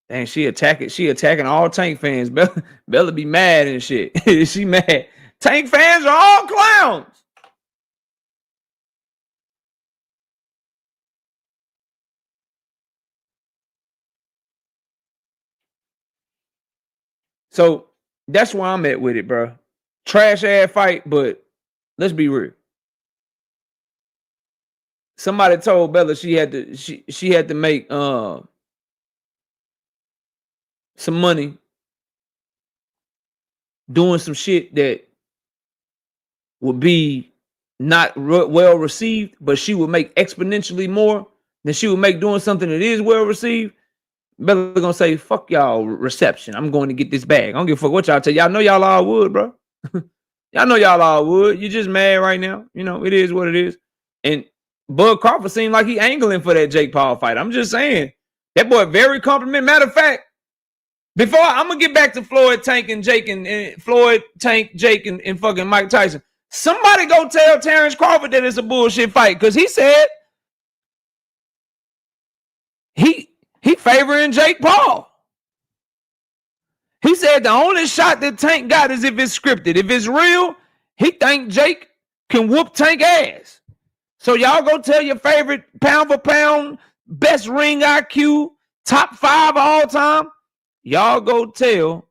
Dang, she attacking all Tank fans. Bella be mad and shit. She mad. Tank fans are all clowns. So that's where I'm at with it, bro. Trash ass fight, but let's be real. Somebody told Bella she had to make some money doing some shit that would be not well received, but she would make exponentially more than she would make doing something that is well received. Bella gonna say, fuck y'all reception. I'm going to get this bag. I don't give a fuck what y'all tell. Y'all know y'all all would, bro. Y'all know y'all all would. You're just mad right now. You know, it is what it is. And Bud Crawford seemed like he angling for that Jake Paul fight. I'm just saying. That boy very complimentary. Matter of fact, before I'm gonna get back to Floyd, Tank, and Jake, and Floyd, Tank, Jake, and fucking Mike Tyson. Somebody go tell Terrence Crawford that it's a bullshit fight, because he said he favoring Jake Paul. He said the only shot that Tank got is if it's scripted. If it's real, he think Jake can whoop Tank ass. So y'all go tell your favorite pound for pound, best ring IQ, top 5 all time. Y'all go tell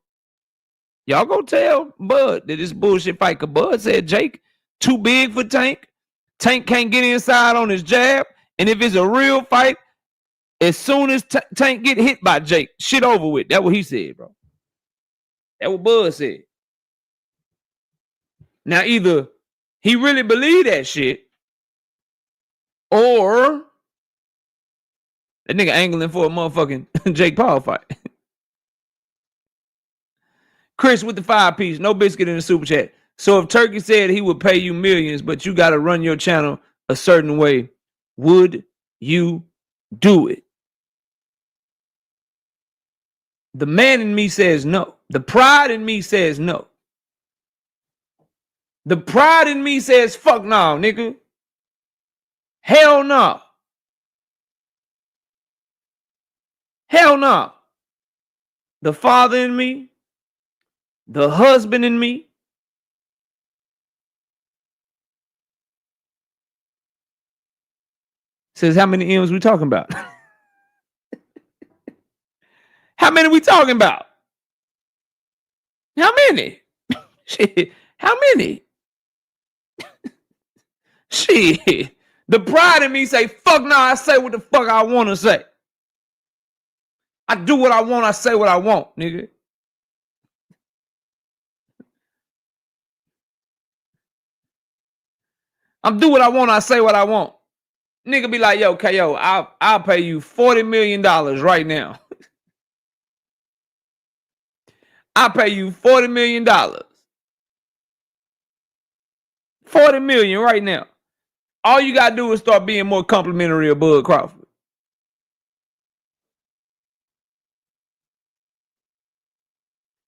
Bud that it's bullshit fight. Cause Bud said Jake too big for Tank. Tank can't get inside on his jab. And if it's a real fight, as soon as Tank get hit by Jake, shit over with. That's what he said, bro. That's what Bud said. Now, either he really believed that shit, or that nigga angling for a motherfucking Jake Paul fight. Chris with the 5-piece, no biscuit in the super chat. So if Turkey said he would pay you millions, but you got to run your channel a certain way, would you do it? The man in me says no. The pride in me says no. The pride in me says fuck no, nigga. Hell no. Hell no. The father in me, the husband in me, says how many M's we talking about? How many we talking about? How many? Shit. How many? Shit. The pride in me say, fuck no, I say what the fuck I want to say. I do what I want, I say what I want, nigga. I'm do what I want, I say what I want. Nigga be like, yo, KO, I'll pay you $40 million right now. I'll pay you $40 million. $40 million right now. All you gotta do is start being more complimentary of Bud Crawford.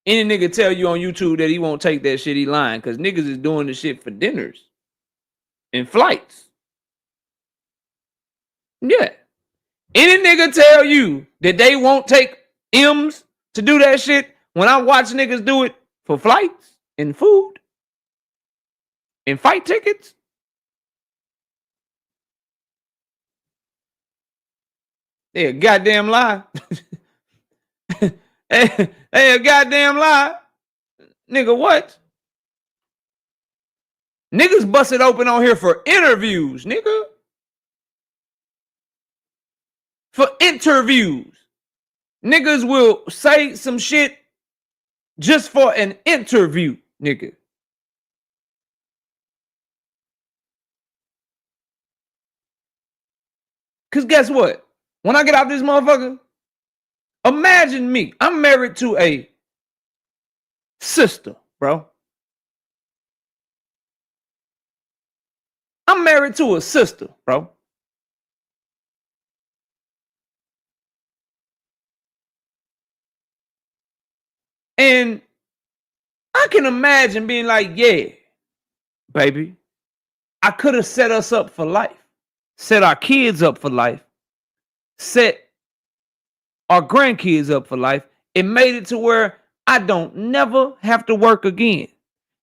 Any nigga tell you on YouTube that he won't take that shit, he lying. Because niggas is doing the shit for dinners and flights. Yeah. Any nigga tell you that they won't take M's to do that shit, when I watch niggas do it for flights and food and fight tickets, they a goddamn lie. Hey, a goddamn lie. Nigga, what? Niggas busted open on here for interviews, nigga. For interviews. Niggas will say some shit just for an interview, nigga. Because guess what? When I get out this motherfucker, imagine me. I'm married to a sister, bro. I'm married to a sister, bro. And I can imagine being like, yeah, baby, I could have set us up for life, set our kids up for life, set our grandkids up for life. It made it to where I don't never have to work again.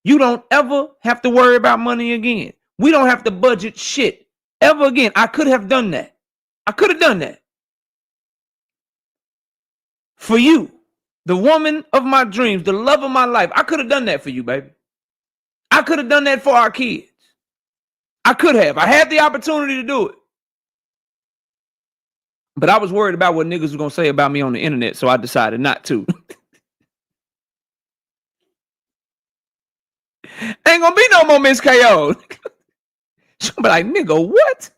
You don't ever have to worry about money again. We don't have to budget shit ever again. I could have done that. I could have done that. For you, the woman of my dreams, the love of my life, I could have done that for you, baby. I could have done that for our kids. I could have. I had the opportunity to do it. But I was worried about what niggas was going to say about me on the internet, so I decided not to. Ain't going to be no more Miss KO. She'll be like, nigga, what?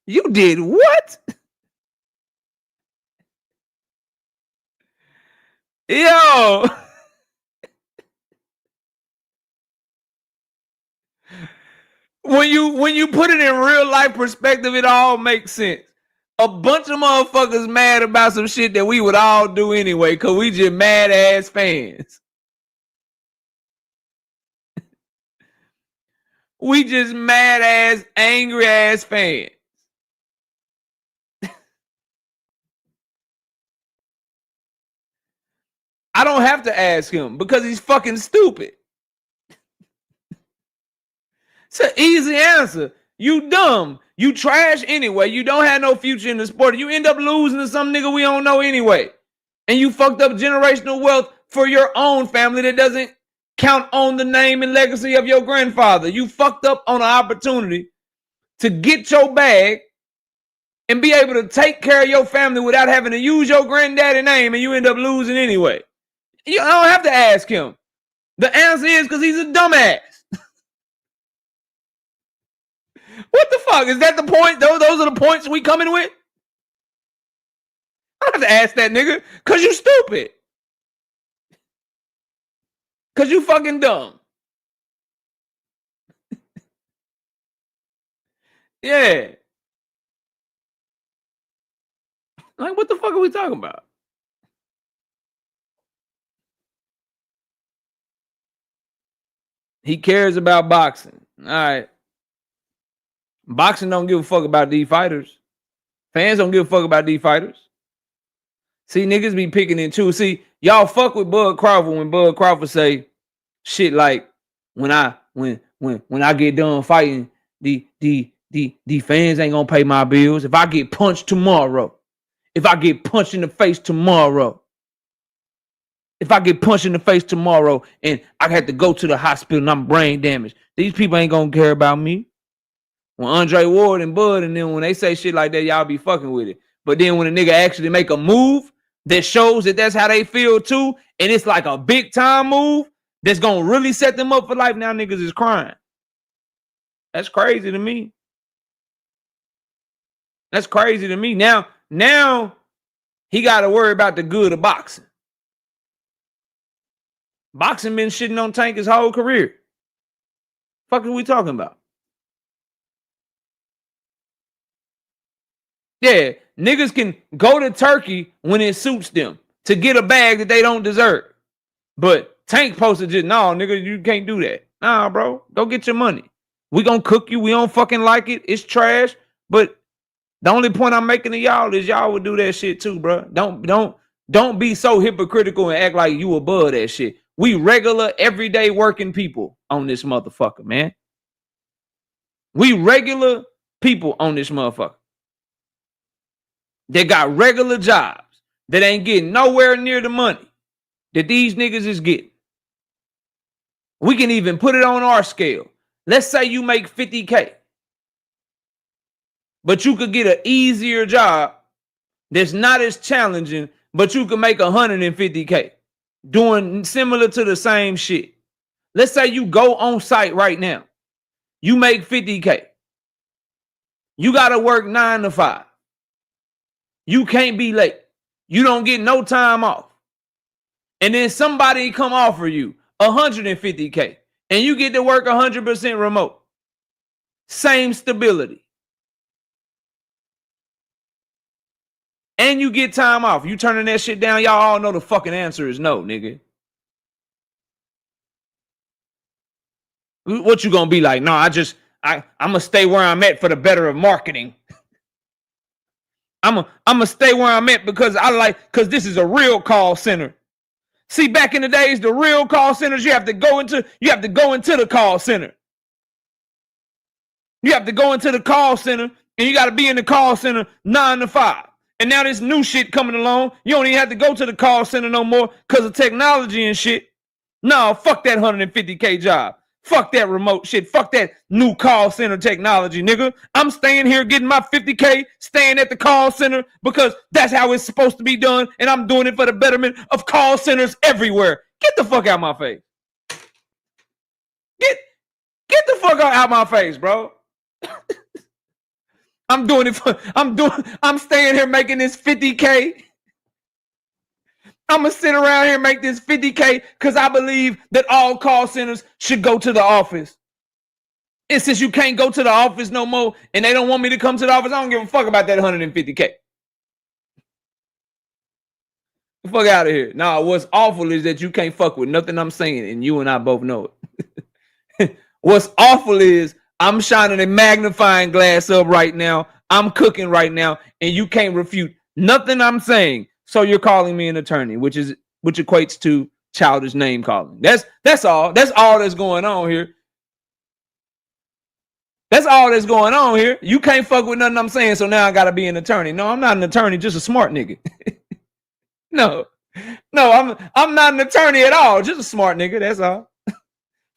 You did what? Yo. When you put it in real life perspective, it all makes sense. A bunch of motherfuckers mad about some shit that we would all do anyway, because we just mad ass fans. We just mad ass, angry ass fans. I don't have to ask him because he's fucking stupid. It's an easy answer. You dumb. You trash anyway. You don't have no future in the sport. You end up losing to some nigga we don't know anyway. And you fucked up generational wealth for your own family that doesn't count on the name and legacy of your grandfather. You fucked up on an opportunity to get your bag and be able to take care of your family without having to use your granddaddy name, and you end up losing anyway. You don't have to ask him. The answer is because he's a dumbass. What the fuck? Is that the point? Those are the points we coming with? I don't have to ask that nigga because you stupid. Because you fucking dumb. Yeah. Like, what the fuck are we talking about? He cares about boxing. All right. Boxing don't give a fuck about these fighters. Fans don't give a fuck about these fighters. See, niggas be picking and choose. See, y'all fuck with Bud Crawford when Bud Crawford say shit like, when I get done fighting, the fans ain't gonna pay my bills. If I get punched tomorrow, if I get punched in the face tomorrow, and I had to go to the hospital and I'm brain damaged, these people ain't gonna care about me. When Andre Ward and Bud, and then when they say shit like that, y'all be fucking with it. But then when a nigga actually make a move that shows that that's how they feel too, and it's like a big time move that's gonna really set them up for life, now niggas is crying. That's crazy to me. That's crazy to me. Now he got to worry about the good of boxing. Boxing been shitting on Tank his whole career. Fuck are we talking about? Yeah, niggas can go to Turkey when it suits them to get a bag that they don't deserve. But Tank posted just, no, nigga, you can't do that. Nah, bro, go get your money. We gonna cook you. We don't fucking like it. It's trash. But the only point I'm making to y'all is y'all would do that shit too, bro. Don't be so hypocritical and act like you above that shit. We regular, everyday working people on this motherfucker, man. We regular people on this motherfucker. They got regular jobs that ain't getting nowhere near the money that these niggas is getting. We can even put it on our scale. Let's say you make 50K, but you could get an easier job that's not as challenging, but you can make 150K doing similar to the same shit. Let's say you go on site right now. You make 50K. You got to work 9 to 5. You can't be late. You don't get no time off. And then somebody come offer you 150K and you get to work 100% remote. Same stability. And you get time off. You turning that shit down, y'all all know the fucking answer is no, nigga. What you gonna be like? No, I'm gonna stay where I'm at for the better of marketing. I'm gonna stay where I'm at because this is a real call center. See, back in the days, the real call centers, you have to go into the call center. You have to go into the call center and you got to be in the call center 9 to 5. And now this new shit coming along, you don't even have to go to the call center no more because of technology and shit. No, fuck that 150K job. Fuck that remote shit. Fuck that new call center technology, nigga. I'm staying here getting my 50K, staying at the call center because that's how it's supposed to be done. And I'm doing it for the betterment of call centers everywhere. Get the fuck out my face. Get the fuck out my face, bro. I'm staying here making this 50K. I'm going to sit around here and make this 50K because I believe that all call centers should go to the office. And since you can't go to the office no more and they don't want me to come to the office, I don't give a fuck about that 150K. Fuck out of here. Nah, what's awful is that you can't fuck with nothing I'm saying and you and I both know it. What's awful is I'm shining a magnifying glass up right now. I'm cooking right now and you can't refute nothing I'm saying. So you're calling me an attorney, which equates to childish name calling. That's all. That's all that's going on here. That's all that's going on here. You can't fuck with nothing I'm saying, so now I gotta be an attorney. No, I'm not an attorney, just a smart nigga. No, I'm not an attorney at all, just a smart nigga. That's all.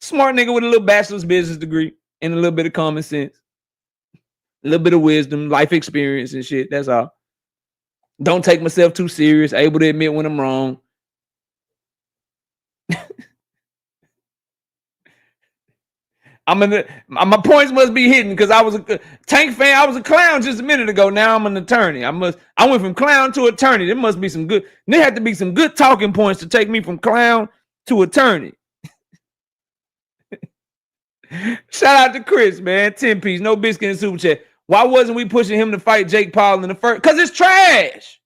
Smart nigga with a little bachelor's business degree and a little bit of common sense, a little bit of wisdom, life experience and shit. That's all. Don't take myself too serious. Able to admit when I'm wrong. My points must be hidden because I was a Tank fan. I was a clown just a minute ago. Now I'm an attorney. I went from clown to attorney. There must be some good. There had to be some good talking points to take me from clown to attorney. Shout out to Chris, man. 10 piece, no biscuit in super chat. Why wasn't we pushing him to fight Jake Paul in the first? Because it's trash.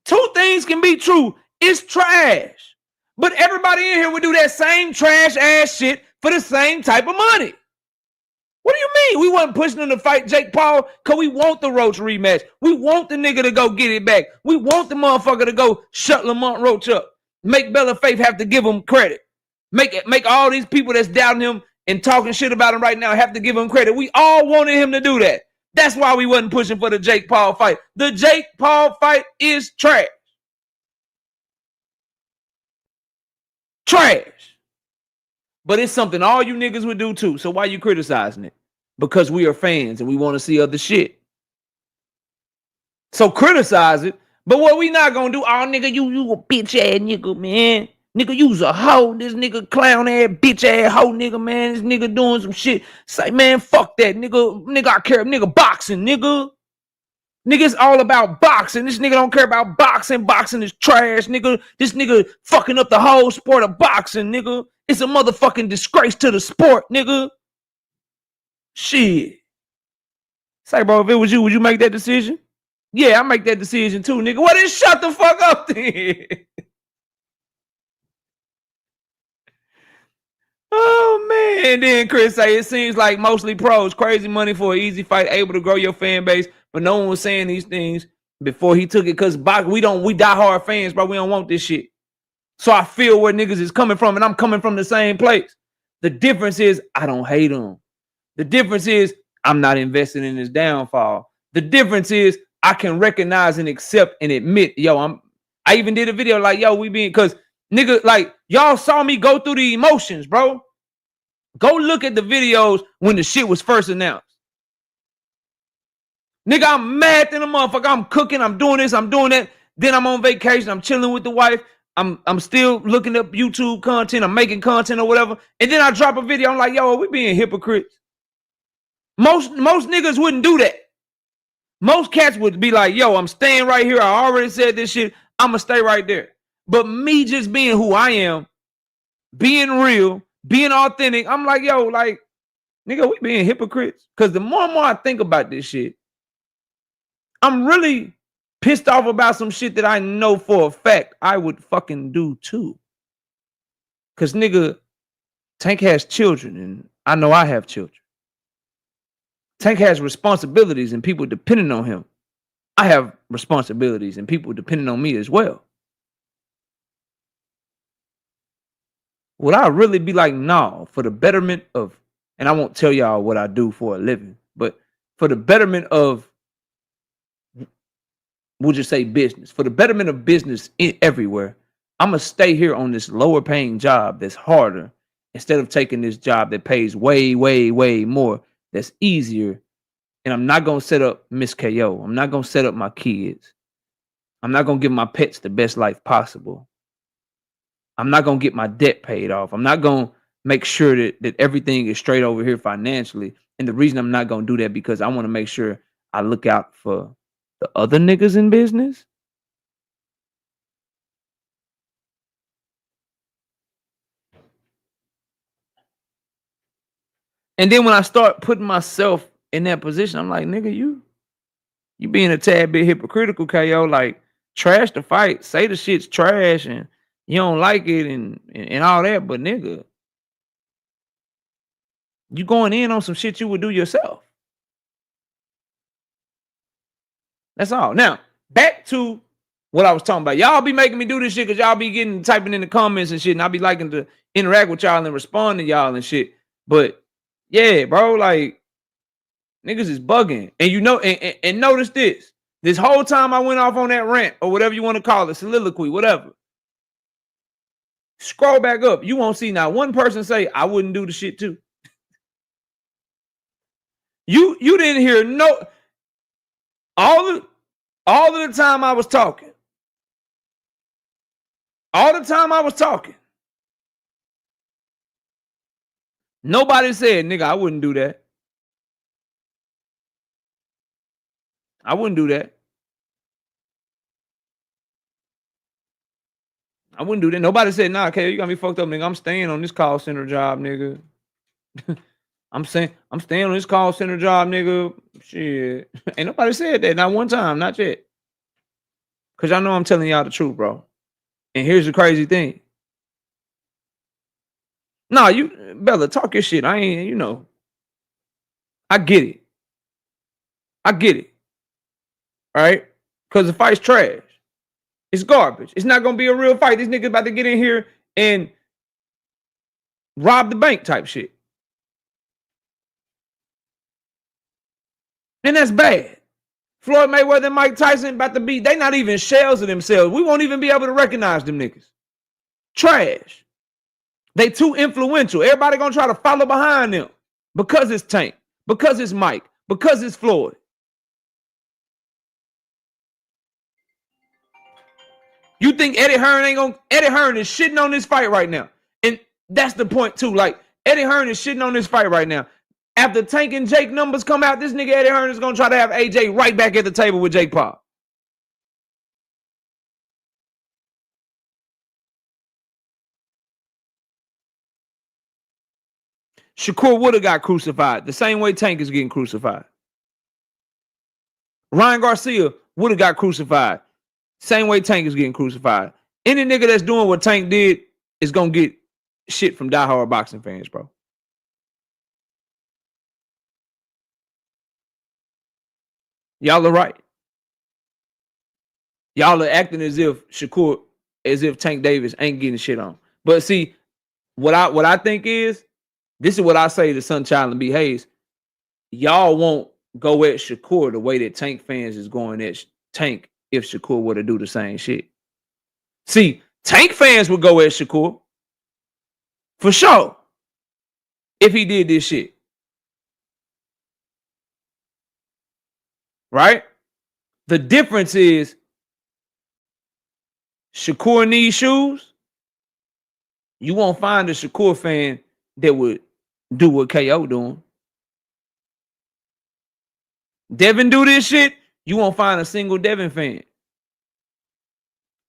Two things can be true. It's trash. But everybody in here would do that same trash ass shit for the same type of money. What do you mean? We wasn't pushing him to fight Jake Paul because we want the Roach rematch. We want the nigga to go get it back. We want the motherfucker to go shut Lamont Roach up. Make Bella Faith have to give him credit. Make all these people that's doubting him and talking shit about him right now have to give him credit. We all wanted him to do that. That's why we wasn't pushing for the Jake Paul fight. The Jake Paul fight is trash. Trash. But it's something all you niggas would do too. So why you criticizing it? Because we are fans and we want to see other shit. So criticize it. But what we not gonna do? Oh, nigga, you a bitch ass nigga, man. Nigga, you's a hoe. This nigga clown ass, bitch ass hoe, nigga, man. This nigga doing some shit. Say, man, fuck that, nigga. Nigga, I care. Nigga, boxing, nigga. Nigga's all about boxing. This nigga don't care about boxing. Boxing is trash, nigga. This nigga fucking up the whole sport of boxing, nigga. It's a motherfucking disgrace to the sport, nigga. Shit. Say, bro, if it was you, would you make that decision? Yeah, I make that decision too, nigga. Well, then shut the fuck up then. Oh, man. Then Chris say, it seems like mostly pros. Crazy money for an easy fight, able to grow your fan base. But no one was saying these things before he took it because we die hard fans, bro. We don't want this shit. So I feel where niggas is coming from, and I'm coming from the same place. The difference is I don't hate him. The difference is I'm not invested in his downfall. The difference is I can recognize and accept and admit, yo, I even did a video like, yo, we being, because nigga, like, y'all saw me go through the emotions, bro. Go look at the videos when the shit was first announced. Nigga, I'm mad than a motherfucker. I'm cooking, I'm doing this, I'm doing that. Then I'm on vacation, I'm chilling with the wife. I'm still looking up YouTube content, I'm making content or whatever. And then I drop a video, I'm like, yo, we being hypocrites. Most niggas wouldn't do that. Most cats would be like, yo, I'm staying right here. I already said this shit. I'm going to stay right there. But me just being who I am, being real, being authentic, I'm like, yo, like, nigga, we being hypocrites. Because the more and more I think about this shit, I'm really pissed off about some shit that I know for a fact I would fucking do too. Because, nigga, Tank has children, and I know I have children. Tank has responsibilities and people depending on him. I have responsibilities and people depending on me as well. Would I really be like, no, for the betterment of, and I won't tell y'all what I do for a living, but for the betterment of, we'll just say business, for the betterment of business everywhere, I'm going to stay here on this lower paying job that's harder instead of taking this job that pays way, way, way more. That's easier, and I'm not going to set up Miss KO. I'm not going to set up my kids. I'm not going to give my pets the best life possible. I'm not going to get my debt paid off. I'm not going to make sure that everything is straight over here financially. And the reason I'm not going to do that because I want to make sure I look out for the other niggas in business. And then when I start putting myself in that position, I'm like, nigga, you being a tad bit hypocritical, KO. Like, trash the fight, say the shit's trash, and you don't like it, and all that. But nigga, you going in on some shit you would do yourself. That's all. Now, back to what I was talking about. Y'all be making me do this shit because y'all be typing in the comments and shit, and I be liking to interact with y'all and respond to y'all and shit. But yeah, bro, like, niggas is bugging. And you know, and notice this. This whole time I went off on that rant, or whatever you want to call it, soliloquy, whatever. Scroll back up. You won't see not one person say, I wouldn't do the shit too. You didn't hear no, all of the time I was talking. All the time I was talking. Nobody said, nigga, I wouldn't do that. I wouldn't do that. I wouldn't do that. Nobody said, nah, okay, you got me fucked up, nigga. I'm staying on this call center job, nigga. I'm staying on this call center job, nigga. Shit. Ain't nobody said that. Not one time, not yet. Because I know I'm telling y'all the truth, bro. And here's the crazy thing. Nah, you, Bella, talk your shit. I ain't, you know. I get it. I get it. All right? Because the fight's trash. It's garbage. It's not going to be a real fight. This nigga about to get in here and rob the bank type shit. And that's bad. Floyd Mayweather and Mike Tyson about to be, they not even shells of themselves. We won't even be able to recognize them niggas. Trash. They too influential. Everybody gonna try to follow behind them because it's Tank, because it's Mike, because it's Floyd. You think Eddie Hearn ain't gonna, Eddie Hearn is shitting on this fight right now. And that's the point too. Like, Eddie Hearn is shitting on this fight right now. After Tank and Jake numbers come out, this nigga Eddie Hearn is gonna try to have AJ right back at the table with Jake Paul. Shakur would have got crucified the same way Tank is getting crucified. Ryan Garcia would have got crucified same way Tank is getting crucified. Any nigga that's doing what Tank did is gonna get shit from diehard boxing fans, bro. Y'all are right. Y'all are acting as if Tank Davis ain't getting shit on. But see, what I think is, this is what I say to Sunchild and B. Hayes. Y'all won't go at Shakur the way that Tank fans is going at Tank if Shakur were to do the same shit. See, Tank fans would go at Shakur for sure if he did this shit. Right? The difference is Shakur needs shoes. You won't find a Shakur fan that would do what KO doing. Devin do this shit, you won't find a single Devin fan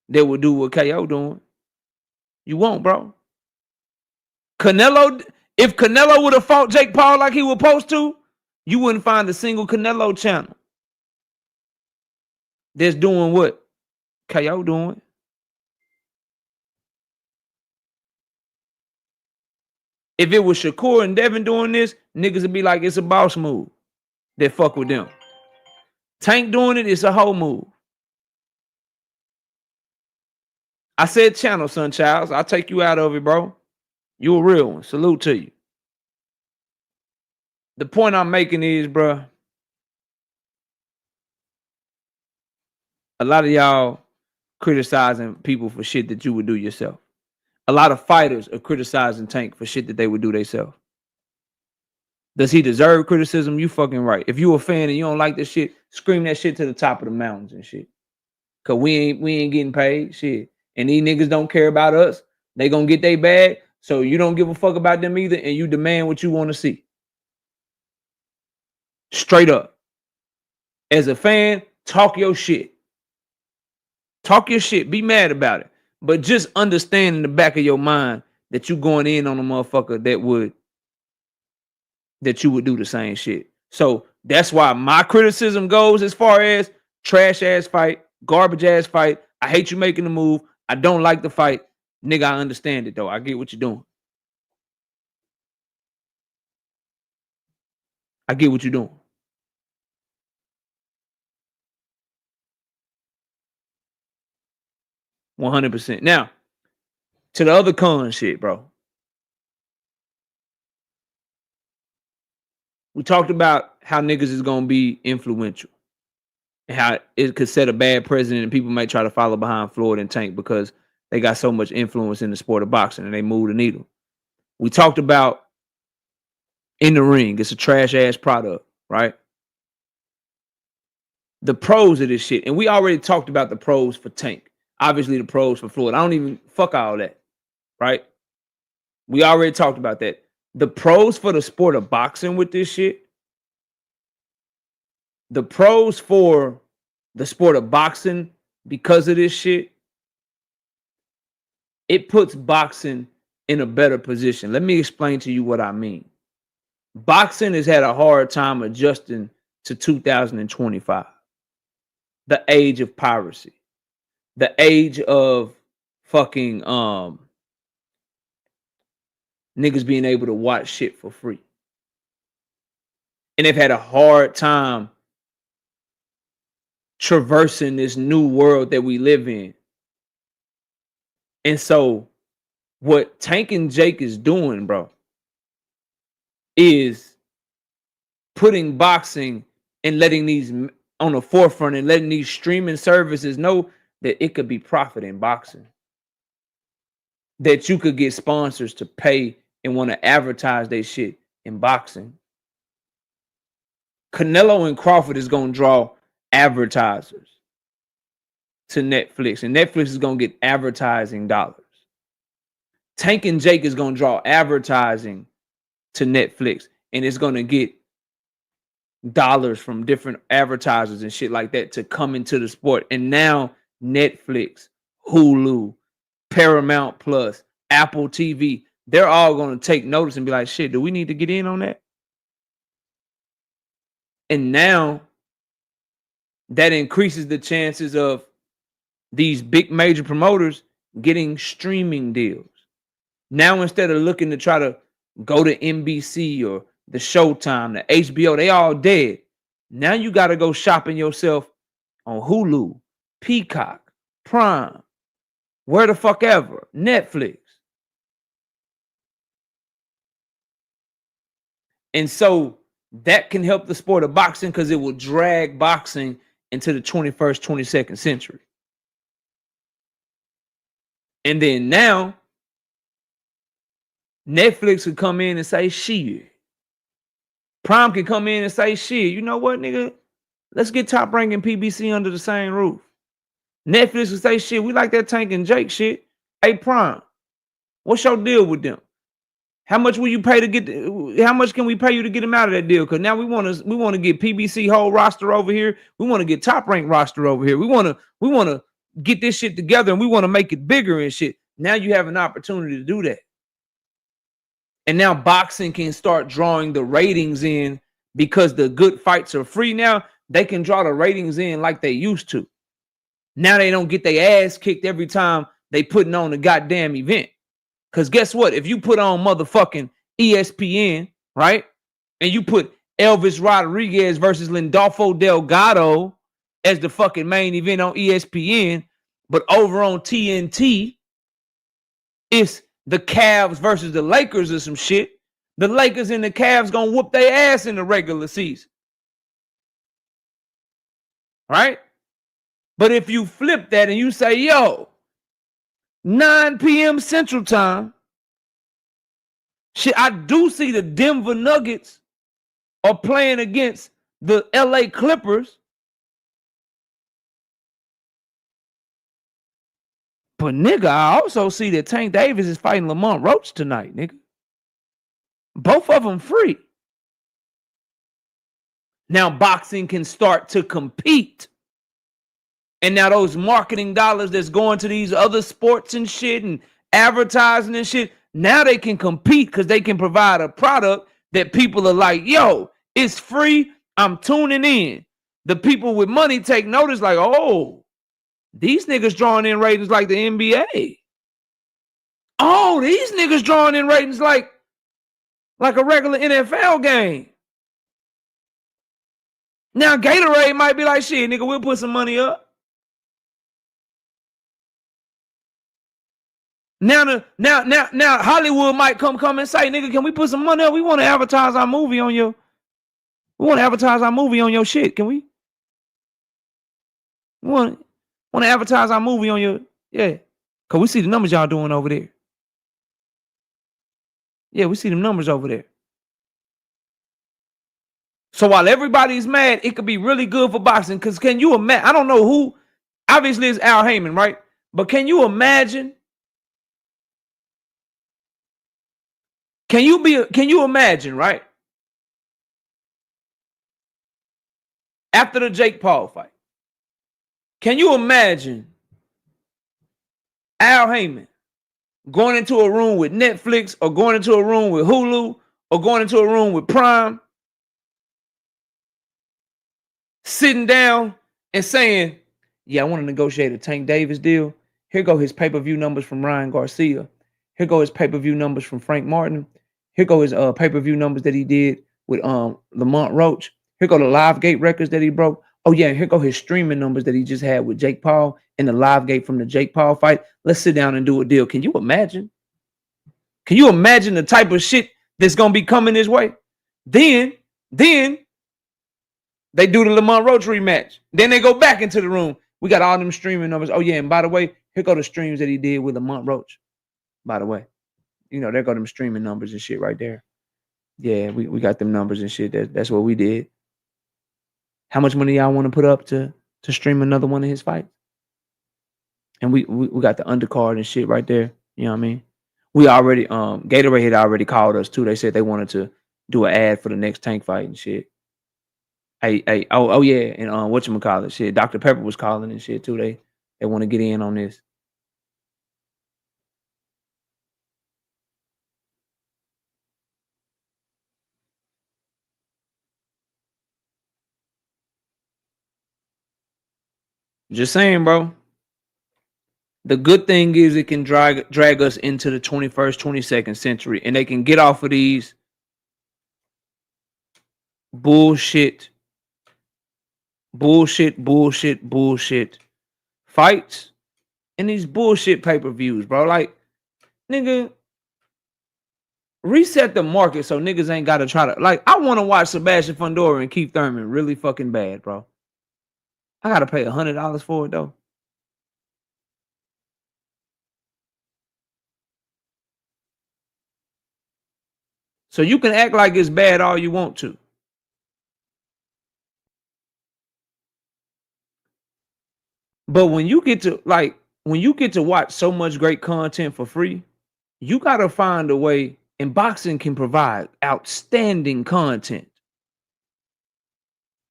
that would do what KO doing. You won't, bro. Canelo, if Canelo would have fought Jake Paul like he was supposed to, you wouldn't find a single Canelo channel that's doing what KO doing. If it was Shakur and Devin doing this, niggas would be like, it's a boss move. That fuck with them. Tank doing it, it's a whole move. I said channel, son Childs. I'll take you out of it, bro. You a real one. Salute to you. The point I'm making is, bro, a lot of y'all criticizing people for shit that you would do yourself. A lot of fighters are criticizing Tank for shit that they would do themselves. Does he deserve criticism? You fucking right. If you a fan and you don't like this shit, scream that shit to the top of the mountains and shit. Cause we ain't getting paid. Shit. And these niggas don't care about us. They gonna get their bag. So you don't give a fuck about them either, and you demand what you want to see. Straight up. As a fan, talk your shit. Talk your shit. Be mad about it. But just understand in the back of your mind that you going in on a motherfucker that you would do the same shit. So that's why my criticism goes as far as trash ass fight, garbage ass fight. I hate you making the move. I don't like the fight. Nigga, I understand it though. I get what you're doing. I get what you're doing. %. Now, to the other con shit, bro. We talked about how niggas is gonna be influential and how it could set a bad precedent and people might try to follow behind Floyd and Tank because they got so much influence in the sport of boxing and they move the needle. We talked about in the ring, it's a trash ass product, right? The pros of this shit, and we already talked about the pros for Tank. Obviously, the pros for Floyd. I don't even fuck all that, right? We already talked about that. The pros for the sport of boxing with this shit, the pros for the sport of boxing because of this shit, it puts boxing in a better position. Let me explain to you what I mean. Boxing has had a hard time adjusting to 2025, the age of piracy, the age of fucking niggas being able to watch shit for free. And they've had a hard time traversing this new world that we live in. And so what Tank and Jake is doing, bro, is putting boxing and letting these on the forefront and letting these streaming services know that it could be profit in boxing. That you could get sponsors to pay and want to advertise their shit in boxing. Canelo and Crawford is going to draw advertisers to Netflix, and Netflix is going to get advertising dollars. Tank and Jake is going to draw advertising to Netflix, and it's gonna get dollars from different advertisers and shit like that to come into the sport. And now Netflix, Hulu, Paramount Plus, Apple TV, they're all gonna take notice and be like, shit, do we need to get in on that? And now that increases the chances of these big major promoters getting streaming deals. Now, instead of looking to try to go to NBC or the Showtime, the HBO, they all dead. Now you got to go shopping yourself on Hulu, Peacock, Prime, where the fuck ever, Netflix. And so that can help the sport of boxing because it will drag boxing into the 21st, 22nd century. And then now, Netflix could come in and say, shit. Prime can come in and say, shit, you know what, nigga? Let's get Top Rank and PBC under the same roof. Netflix would say, shit, we like that Tank and Jake shit. Hey, Prime, what's your deal with them? How much will you pay to get? How much can we pay you to get them out of that deal? Because now we want to get PBC whole roster over here. We want to get Top Rank roster over here. We want to get this shit together and we want to make it bigger and shit. Now you have an opportunity to do that. And now boxing can start drawing the ratings in because the good fights are free now. They can draw the ratings in like they used to. Now they don't get their ass kicked every time they putting on a goddamn event. Because guess what? If you put on motherfucking ESPN, right? And you put Elvis Rodriguez versus Lindolfo Delgado as the fucking main event on ESPN, but over on TNT, it's the Cavs versus the Lakers or some shit. The Lakers and the Cavs gonna whoop their ass in the regular season. Right? But if you flip that and you say, yo, 9 p.m. Central Time, shit, I do see the Denver Nuggets are playing against the LA Clippers. But nigga, I also see that Tank Davis is fighting Lamont Roach tonight, nigga. Both of them free. Now boxing can start to compete. And now those marketing dollars that's going to these other sports and shit and advertising and shit, now they can compete because they can provide a product that people are like, yo, it's free. I'm tuning in. The people with money take notice like, oh, these niggas drawing in ratings like the NBA. Oh, these niggas drawing in ratings like a regular NFL game. Now Gatorade might be like, shit, nigga, we'll put some money up. Now Hollywood might come and say, nigga, can we put some money up? We want to advertise our movie on your. We want to advertise our movie on your shit. Can we? We want to advertise our movie on your, yeah. Cause we see the numbers y'all doing over there. Yeah, we see them numbers over there. So while everybody's mad, it could be really good for boxing. Cause can you imagine? I don't know who. Obviously, it's Al Heyman, right? But can you imagine? Can you imagine, right? After the Jake Paul fight, can you imagine Al Heyman going into a room with Netflix or going into a room with Hulu or going into a room with Prime, sitting down and saying, yeah, I want to negotiate a Tank Davis deal. Here go his pay-per-view numbers from Ryan Garcia. Here go his pay-per-view numbers from Frank Martin. Here go his pay-per-view numbers that he did with Lamont Roach. Here go the live gate records that he broke. Oh yeah, and here go his streaming numbers that he just had with Jake Paul and the live gate from the Jake Paul fight. Let's sit down and do a deal. Can you imagine? Can you imagine the type of shit that's gonna be coming his way? Then they do the Lamont Roach rematch. Then they go back into the room. We got all them streaming numbers. Oh yeah, and by the way, here go the streams that he did with Lamont Roach. By the way, you know, there go them streaming numbers and shit right there. Yeah, we got them numbers and shit. That's what we did. How much money y'all want to put up to stream another one of his fights? And we got the undercard and shit right there. You know what I mean? We already Gatorade had already called us too. They said they wanted to do an ad for the next Tank fight and shit. Oh yeah, and whatchamacallit, shit. Dr. Pepper was calling and shit too. They want to get in on this. Just saying, bro. The good thing is it can drag us into the 21st, 22nd century, and they can get off of these bullshit fights and these bullshit pay-per-views, bro. Like, nigga, reset the market so niggas ain't got to try to, like, I want to watch Sebastian Fundora and Keith Thurman really fucking bad, bro. I got to pay $100 for it, though. So you can act like it's bad all you want to. But when you get to watch so much great content for free, you got to find a way, and boxing can provide outstanding content.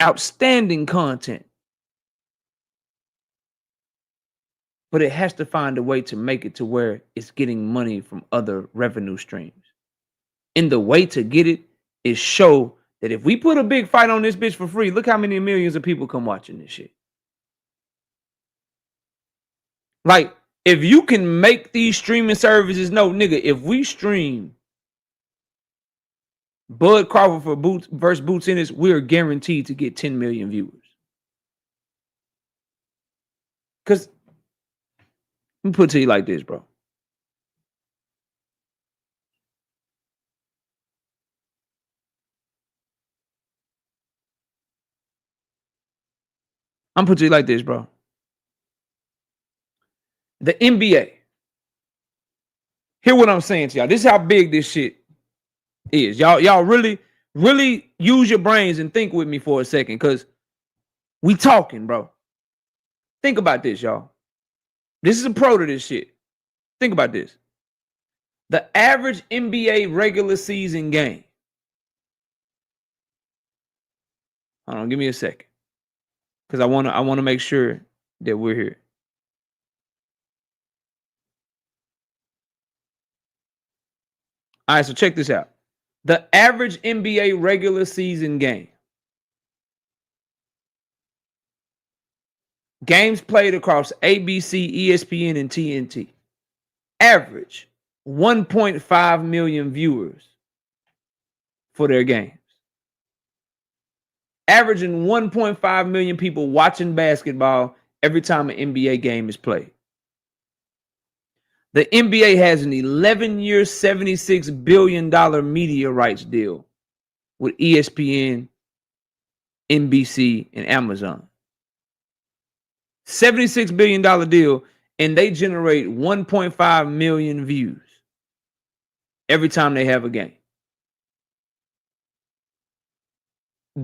Outstanding content. But it has to find a way to make it to where it's getting money from other revenue streams. And the way to get it is show that if we put a big fight on this bitch for free, look how many millions of people come watching this shit. Like, if you can make these streaming services know, nigga, if we stream Bud Crawford for Boots versus Boots Ennis, we're guaranteed to get 10 million viewers. Because, let me put it to you like this, bro. I'm put it to you like this, bro. The NBA. Hear what I'm saying to y'all. This is how big this shit is. Y'all really, really use your brains and think with me for a second, because we talking, bro. Think about this, y'all. This is a pro to this shit. Think about this. The average NBA regular season game. Hold on, give me a second. Because I wanna make sure that we're here. All right, so check this out. The average NBA regular season game. Games played across ABC, ESPN, and TNT. Average 1.5 million viewers for their games. Averaging 1.5 million people watching basketball every time an NBA game is played. The NBA has an 11-year, $76 billion media rights deal with ESPN, NBC, and Amazon. $76 billion deal, and they generate 1.5 million views every time they have a game.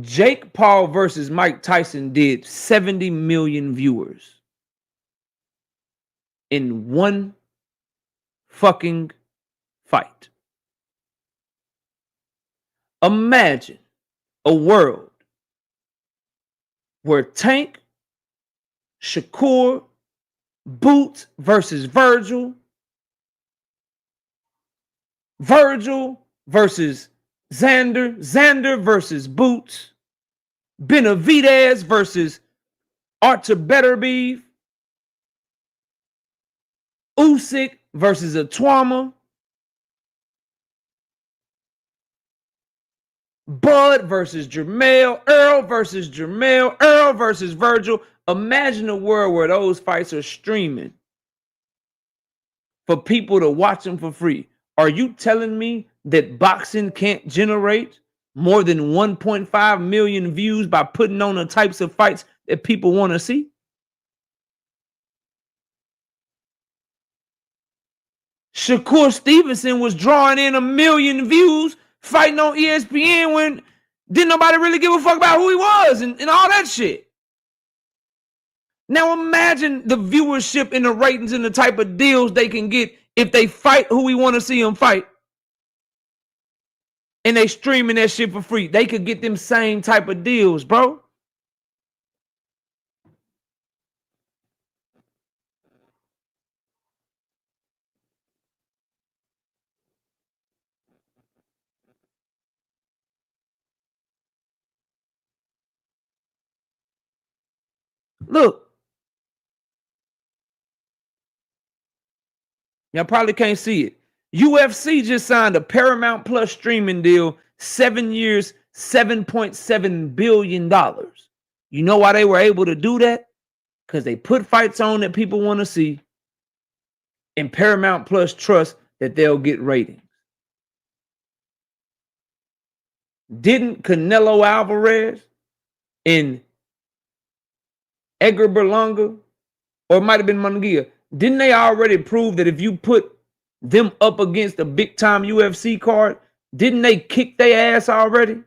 Jake Paul versus Mike Tyson did 70 million viewers in one fucking fight. Imagine a world where Tank, Shakur, Boots versus Virgil, Virgil versus Xander, Xander versus Boots, Benavidez versus Artur Beterbiev, Usyk versus Atwama, Bud versus Jermell, Earl versus Jermell, Earl versus Virgil. Imagine a world where those fights are streaming for people to watch them for free. Are you telling me that boxing can't generate more than 1.5 million views by putting on the types of fights that people want to see? Shakur Stevenson was drawing in 1 million views fighting on ESPN when didn't nobody really give a fuck about who he was and all that shit. Now imagine the viewership and the ratings and the type of deals they can get if they fight who we want to see them fight. and they streaming that shit for free. They could get them same type of deals, bro. Look. Y'all probably can't see it. UFC just signed a Paramount Plus streaming deal, 7 years, $7.7 billion. You know why they were able to do that? Because they put fights on that people want to see, and Paramount Plus trust that they'll get ratings. Didn't Canelo Alvarez and Edgar Berlanga, or it might have been Munguia, didn't they already prove that if you put them up against a big-time UFC card, didn't they kick their ass already?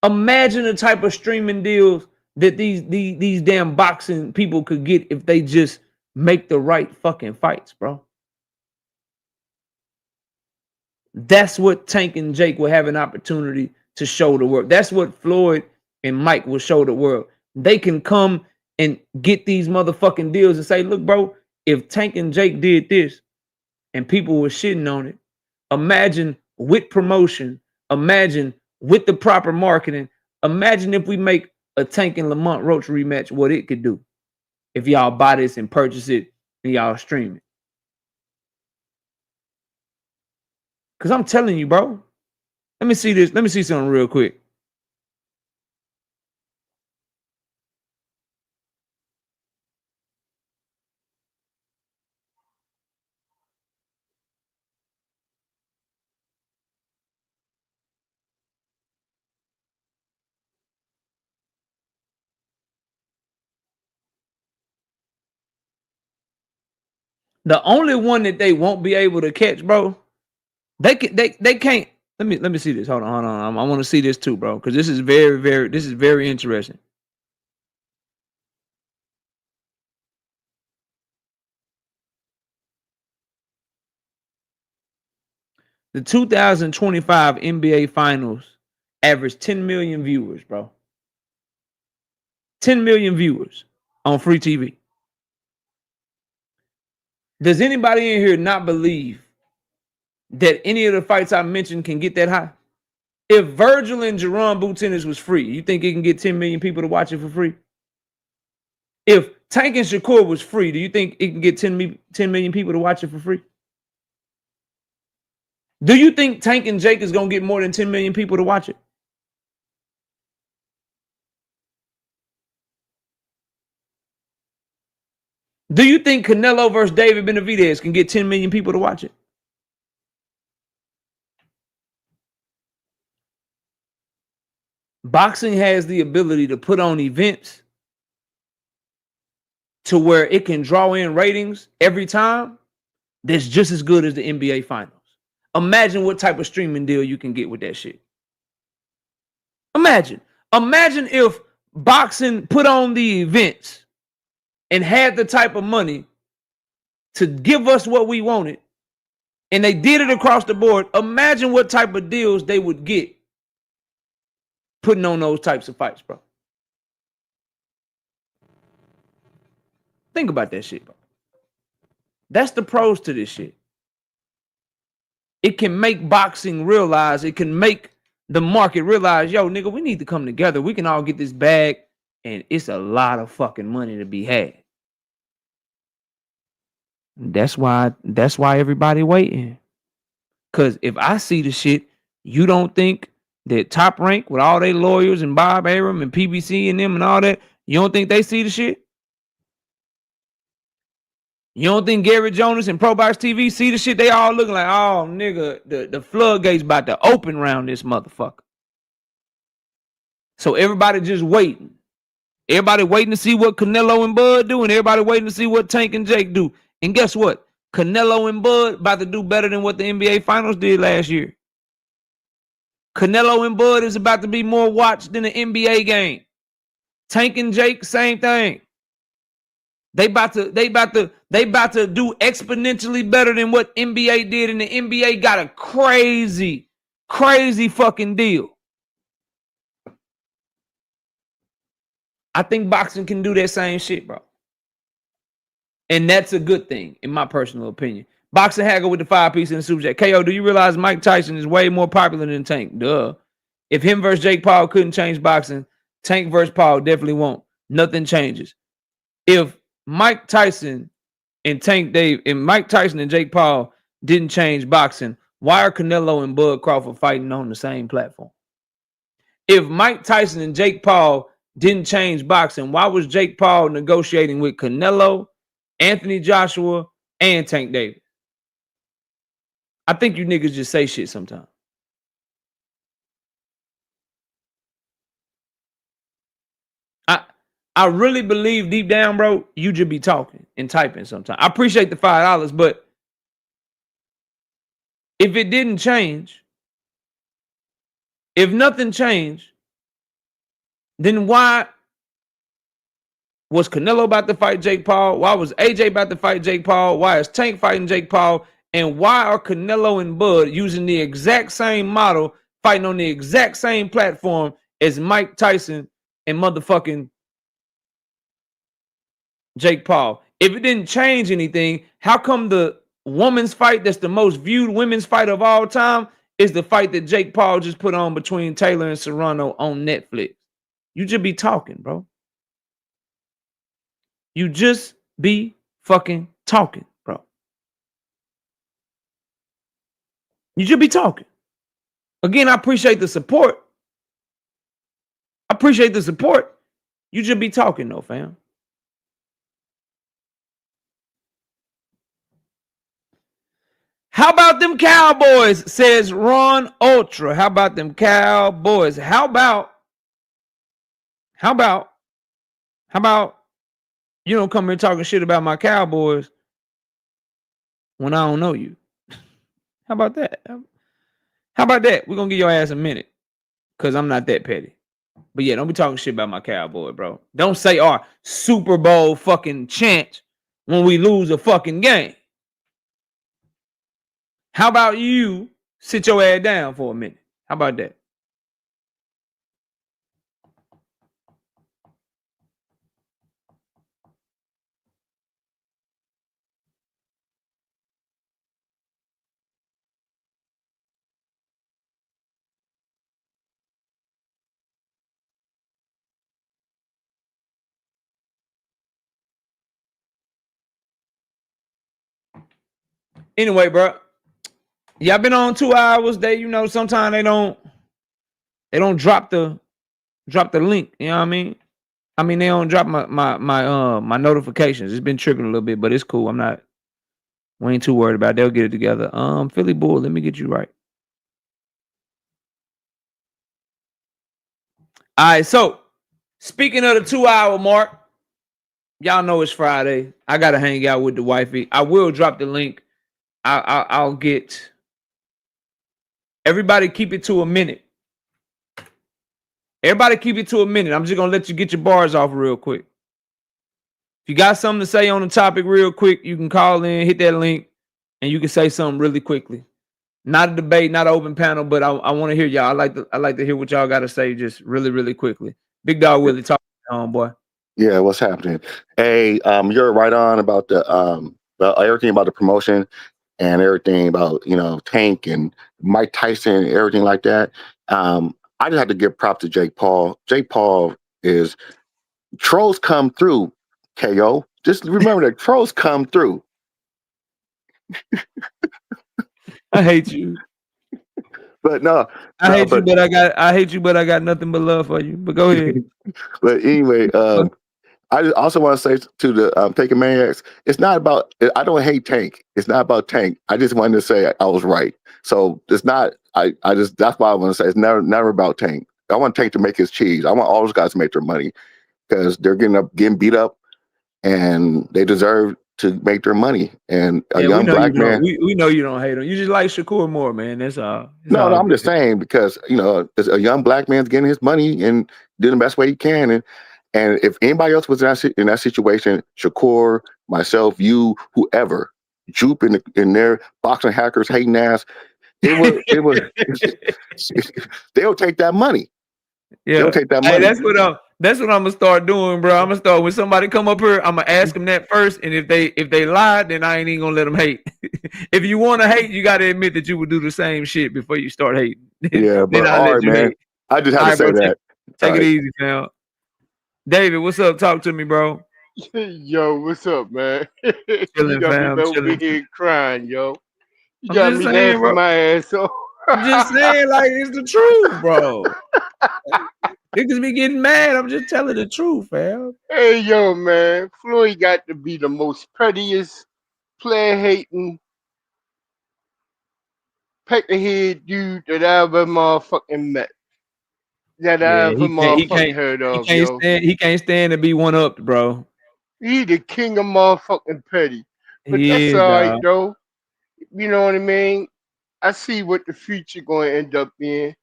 Imagine the type of streaming deals that these damn boxing people could get if they just make the right fucking fights, bro. That's what Tank and Jake will have an opportunity to show the world. That's what Floyd and Mike will show the world. They can come and get these motherfucking deals and say, look, bro, if Tank and Jake did this and people were shitting on it, imagine with promotion, imagine with the proper marketing, imagine if we make a Tank and Lamont Roach rematch, what it could do if y'all buy this and purchase it and y'all stream it. Because I'm telling you, bro. Let me see this. Let me see something real quick. The only one that they won't be able to catch, bro, they can't. Let me see this. Hold on. I want to see this too, bro, because this is very interesting. The 2025 NBA Finals averaged 10 million viewers, bro. 10 million viewers on free TV. Does anybody in here not believe that any of the fights I mentioned can get that high? If Virgil and Gervonta Ennis was free, you think it can get 10 million people to watch it for free? If Tank and Shakur was free, do you think it can get 10 million people to watch it for free? Do you think Tank and Jake is going to get more than 10 million people to watch it? Do you think Canelo versus David Benavidez can get 10 million people to watch it? Boxing has the ability to put on events to where it can draw in ratings every time that's just as good as the NBA Finals. Imagine what type of streaming deal you can get with that shit. Imagine if boxing put on the events and had the type of money to give us what we wanted, and they did it across the board. Imagine what type of deals they would get putting on those types of fights, bro. Think about that shit, bro. That's the pros to this shit. It can make boxing realize, it can make the market realize, yo, nigga, we need to come together. We can all get this bag, and it's a lot of fucking money to be had. That's why everybody waiting. Because if I see the shit, you don't think that Top Rank with all their lawyers and Bob Arum and PBC and them and all that, you don't think they see the shit? You don't think Gary Jonas and ProBox TV see the shit? They all looking like, oh, nigga, the floodgates about to open around this motherfucker. So everybody just waiting. Everybody waiting to see what Canelo and Bud do, and everybody waiting to see what Tank and Jake do. And guess what? Canelo and Bud about to do better than what the NBA Finals did last year. Canelo and Bud is about to be more watched than the NBA game. Tank and Jake, same thing. They about to do exponentially better than what NBA did, and the NBA got a crazy fucking deal. I think boxing can do that same shit, bro. And that's a good thing, in my personal opinion. Boxing haggle with the 5-piece in the Super Chat. KO, do you realize Mike Tyson is way more popular than Tank? Duh. If him versus Jake Paul couldn't change boxing, Tank versus Paul definitely won't. Nothing changes. If Mike Tyson and Jake Paul didn't change boxing, why are Canelo and Bud Crawford fighting on the same platform? If Mike Tyson and Jake Paul didn't change boxing, why was Jake Paul negotiating with Canelo, Anthony Joshua, and Tank Davis? I think you niggas just say shit sometimes. I really believe deep down, bro, you just be talking and typing sometimes. I appreciate the $5, but if it didn't change, if nothing changed, then why was Canelo about to fight Jake Paul? Why was AJ about to fight Jake Paul? Why is Tank fighting Jake Paul? And why are Canelo and Bud using the exact same model, fighting on the exact same platform as Mike Tyson and motherfucking Jake Paul? If it didn't change anything, how come the women's fight that's the most viewed women's fight of all time is the fight that Jake Paul just put on between Taylor and Serrano on Netflix? You just be talking, bro. You just be fucking talking, bro. You just be talking. Again, I appreciate the support. You just be talking though, fam. How about them Cowboys, says Ron Ultra. How about them Cowboys? How about you don't come here talking shit about my Cowboys when I don't know you? How about that? We're going to give your ass a minute because I'm not that petty. But yeah, don't be talking shit about my Cowboy, bro. Don't say our Super Bowl fucking chant when we lose a fucking game. How about you sit your ass down for a minute? How about that? Anyway, bro. Y'all been on 2 hours. Sometimes they don't drop the link. You know what I mean? They don't drop my notifications. It's been tripping a little bit, but it's cool. We ain't too worried about it. They'll get it together. Philly Bull, let me get you right. All right, so speaking of the 2 hour mark, y'all know it's Friday. I gotta hang out with the wifey. I will drop the link. I'll get everybody. Keep it to a minute. I'm just gonna let you get your bars off real quick. If you got something to say on the topic real quick, you can call in, hit that link, and you can say something really quickly. Not a debate, not an open panel, but I want to hear y'all. I like to hear what y'all got to say just really, really quickly. Big Dog Willie, talk to me, homeboy. Yeah, what's happening? Hey, you're right on about the everything about the promotion and everything about Tank and Mike Tyson and everything like that. I just have to give props to Jake Paul. Jake Paul is trolls come through. KO, just remember that trolls come through. I hate you. But no, I hate you, but I got nothing but love for you. But go ahead. But anyway, I also want to say to the Taking Maniacs, it's not about. I don't hate Tank. It's not about Tank. I just wanted to say I was right. So it's not. That's why I want to say it's never about Tank. I want Tank to make his cheese. I want all those guys to make their money because they're getting beat up, and they deserve to make their money. And a young black man. We know you don't hate him. You just like Shakur more, man. That's all. No, I'm just saying because a young black man's getting his money and doing the best way he can, and And if anybody else was in that situation, Shakur, myself, you, whoever, Jupe in their boxing hackers hating ass, it would they'll take that money. They'll Yeah. take that Hey, money. that's what I'm gonna start doing, bro. I'm gonna start when somebody come up here, I'm gonna ask them that first, and if they lie, then I ain't even gonna let them hate. If you want to hate, you gotta admit that you would do the same shit before you start hating. Yeah, Then but I'll all let right, you man. hate. I just had All to right, say bro. that. Take All it right. easy, fam. David, what's up? Talk to me, bro. Yo, what's up, man? You Chilling, got me fam. over Chilling. here crying, yo. You I'm got just me saying, laughing bro. my ass off. I'm just saying, like it's the truth, bro. Niggas be getting mad. I'm just telling the truth, fam. Hey, yo, man. Floyd got to be the most pettiest, player hating, peck the head dude that I ever motherfucking met. That I Yeah, ever motherfucking heard of, yo. he can't stand to be one up, bro. He the king of motherfucking petty. But that's He is, alright, dog. though. You know what I mean? I see what the future going to end up being.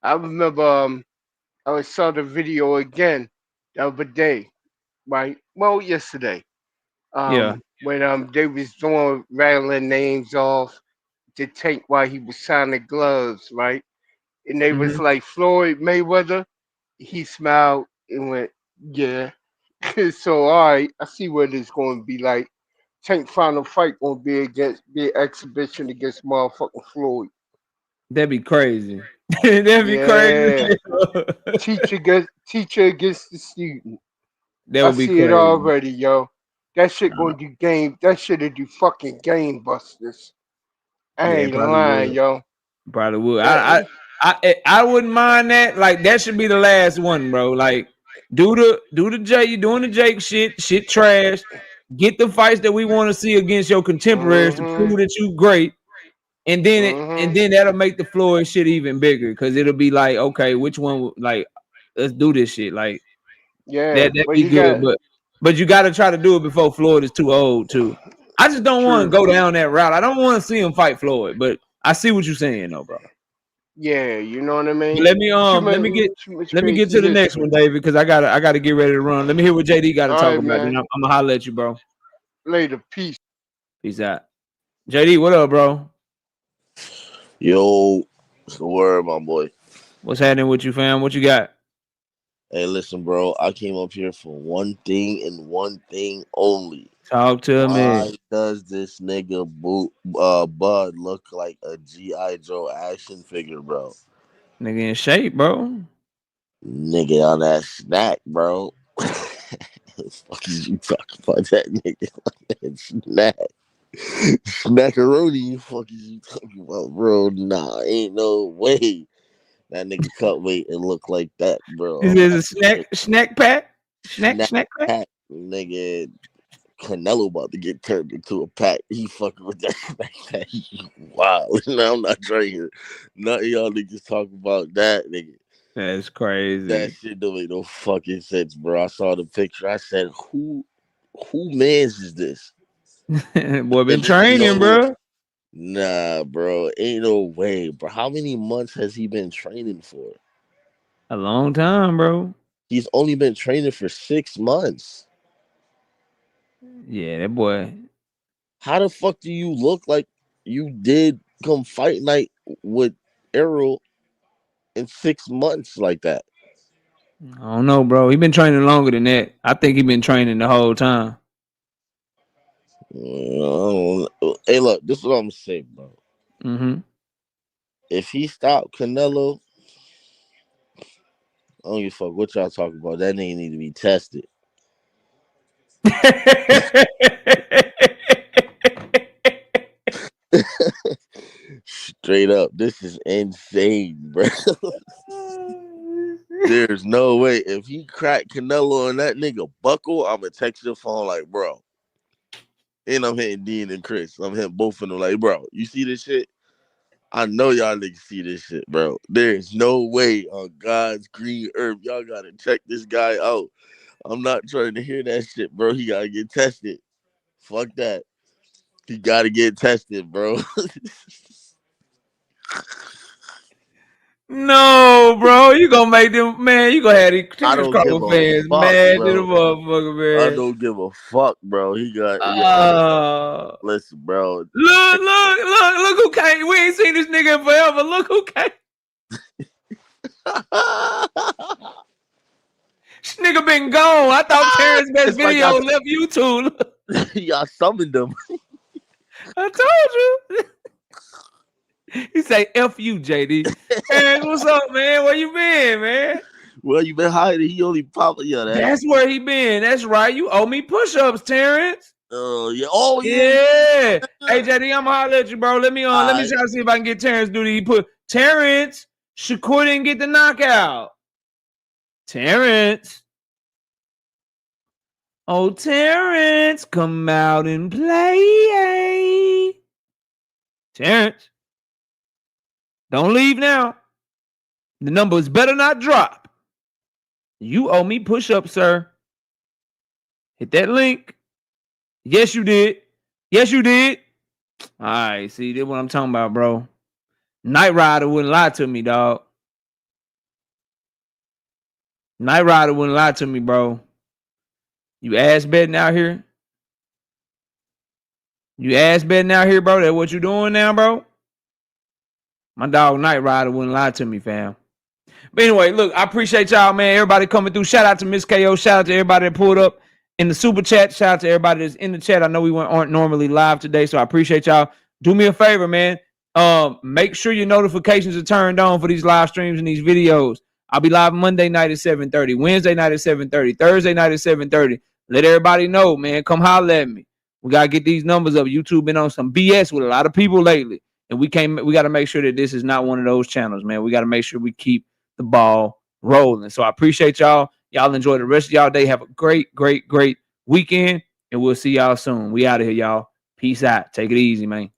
I remember I saw the video again the other day, right? Well, yesterday. Yeah. When they was doing rattling names off the tank while he was signing gloves, right? And they was Hmm. like Floyd Mayweather. He smiled and went, "Yeah." So all right, I see what it's going to be like. Tank final fight going to be an exhibition against motherfucking Floyd. That'd be crazy. That'd be crazy. Yeah, teacher against the student. That I would be see it crazy. already, yo. That shit Nah, gonna do game. That shit'll do fucking game busters. I yeah, it ain't probably lying, would. yo. Probably would. That, I wouldn't mind that. Like that should be the last one, bro. Like do the Jake. You doing the Jake shit? Shit trash. Get the fights that we want to see against your contemporaries to mm-hmm, prove that you great. And mm-hmm. then that'll make the Floyd shit even bigger because it'll be like, okay, which one? Like, let's do this shit. Like Yeah, that'd but be you good. got, But you got to try to do it before Floyd is too old too. I just don't want to true. go down that route. I don't want to see him fight Floyd. But I see what you're saying, though, bro. Yeah, you know what I But mean. Too much let me get crazy to the next history. one, David, because I gotta get ready to run. Let me hear what JD got to All talk right, about. Then man. I'm gonna holler at you, bro. Later, peace. Peace out. JD, what up, bro? Yo, what's the word, my boy? What's happening with you, fam? What you got? Hey, listen, bro. I came up here for one thing and one thing only. Talk to me. Why does this nigga Bud look like a G.I. Joe action figure, bro? Nigga in shape, bro. Nigga on that snack, bro. The fuck is you talking about that nigga on that snack? Snackaroni, fuck is you talking about, bro? Nah, ain't no way that nigga cut weight and look like that, bro. This I'm is not a snack pack. snack Snack pack. pack, nigga. Canelo about to get turned into a pack. He fucking with that snack pack. Wow. Now I'm not trying to hear none of y'all niggas talk about that, nigga. That's That crazy. shit don't make no fucking sense, bro. I saw the picture. I said, who mans is this? Boy, been And there's training, no bro. nah, bro. Ain't no way, bro. How many months has he been training for? A long time, bro. He's only been training for 6 months. Yeah, that boy. How the fuck do you look like you did come fight night with Errol in 6 months like that? I don't know, bro. He been training longer than that. I think he been training the whole time. Hey, look, this is what I'm gonna say, bro. Mm-hmm. If he stopped Canelo, I don't give a fuck what y'all talking about. That nigga need to be tested. Straight up, this is insane, bro. There's no way. If he cracked Canelo and that nigga buckle, I'm gonna text your phone like, bro. And I'm hitting Dean and Chris. I'm hitting both of them like, bro, you see this shit? I know y'all niggas see this shit, bro. There's no way on God's green earth y'all gotta check this guy out. I'm not trying to hear that shit, bro. He gotta get tested. Fuck that. He gotta get tested, bro. No, bro. You gonna make them, man. You gonna have these I Terrence don't give Crawford a fans fuck, mad to the bro. motherfucker, I man. don't give a fuck, bro. He got listen, bro. Look who came. We ain't seen this nigga in forever. Look who came. This nigga been gone. I thought Terrence best It's like video left YouTube. y'all summoned him. I told you. He say F you, JD. Terrence, what's up, man? Where you been, man? Well, you been hiding. He only popped. Yeah, That's where he been. That's right. You owe me push-ups, Terrence. yeah. Oh Yeah. Hey, JD, I'm gonna holler at you, bro. Let me try to see if I can get Terrence duty. He put Terrence Shakur didn't get the knockout. Terrence. Oh, Terrence, come out and play. Terrence. Don't leave now. The numbers better not drop. You owe me push-ups, sir. Hit that link. Yes, you did. Yes, you did. All right, see, that's what I'm talking about, bro. Night Rider wouldn't lie to me, dog. Night Rider wouldn't lie to me, bro. You ass betting out here? You ass betting out here, bro? That what you doing now, bro? My dog Night Rider wouldn't lie to me, fam. But anyway, look, I appreciate y'all, man. Everybody coming through. Shout out to Miss KO. Shout out to everybody that pulled up in the super chat. Shout out to everybody that's in the chat. I know we aren't normally live today, so I appreciate y'all. Do me a favor, man. Make sure your notifications are turned on for these live streams and these videos. I'll be live Monday night at 7:30, Wednesday night at 7:30, Thursday night at 7:30. Let everybody know, man. Come holler at me. We gotta get these numbers up. YouTube been on some BS with a lot of people lately, and we got to make sure that this is not one of those channels, man. We got to make sure we keep the ball rolling. So I appreciate y'all. Y'all enjoy the rest of y'all day. Have a great weekend, and we'll see y'all soon. We out of here, y'all. Peace out. Take it easy, man.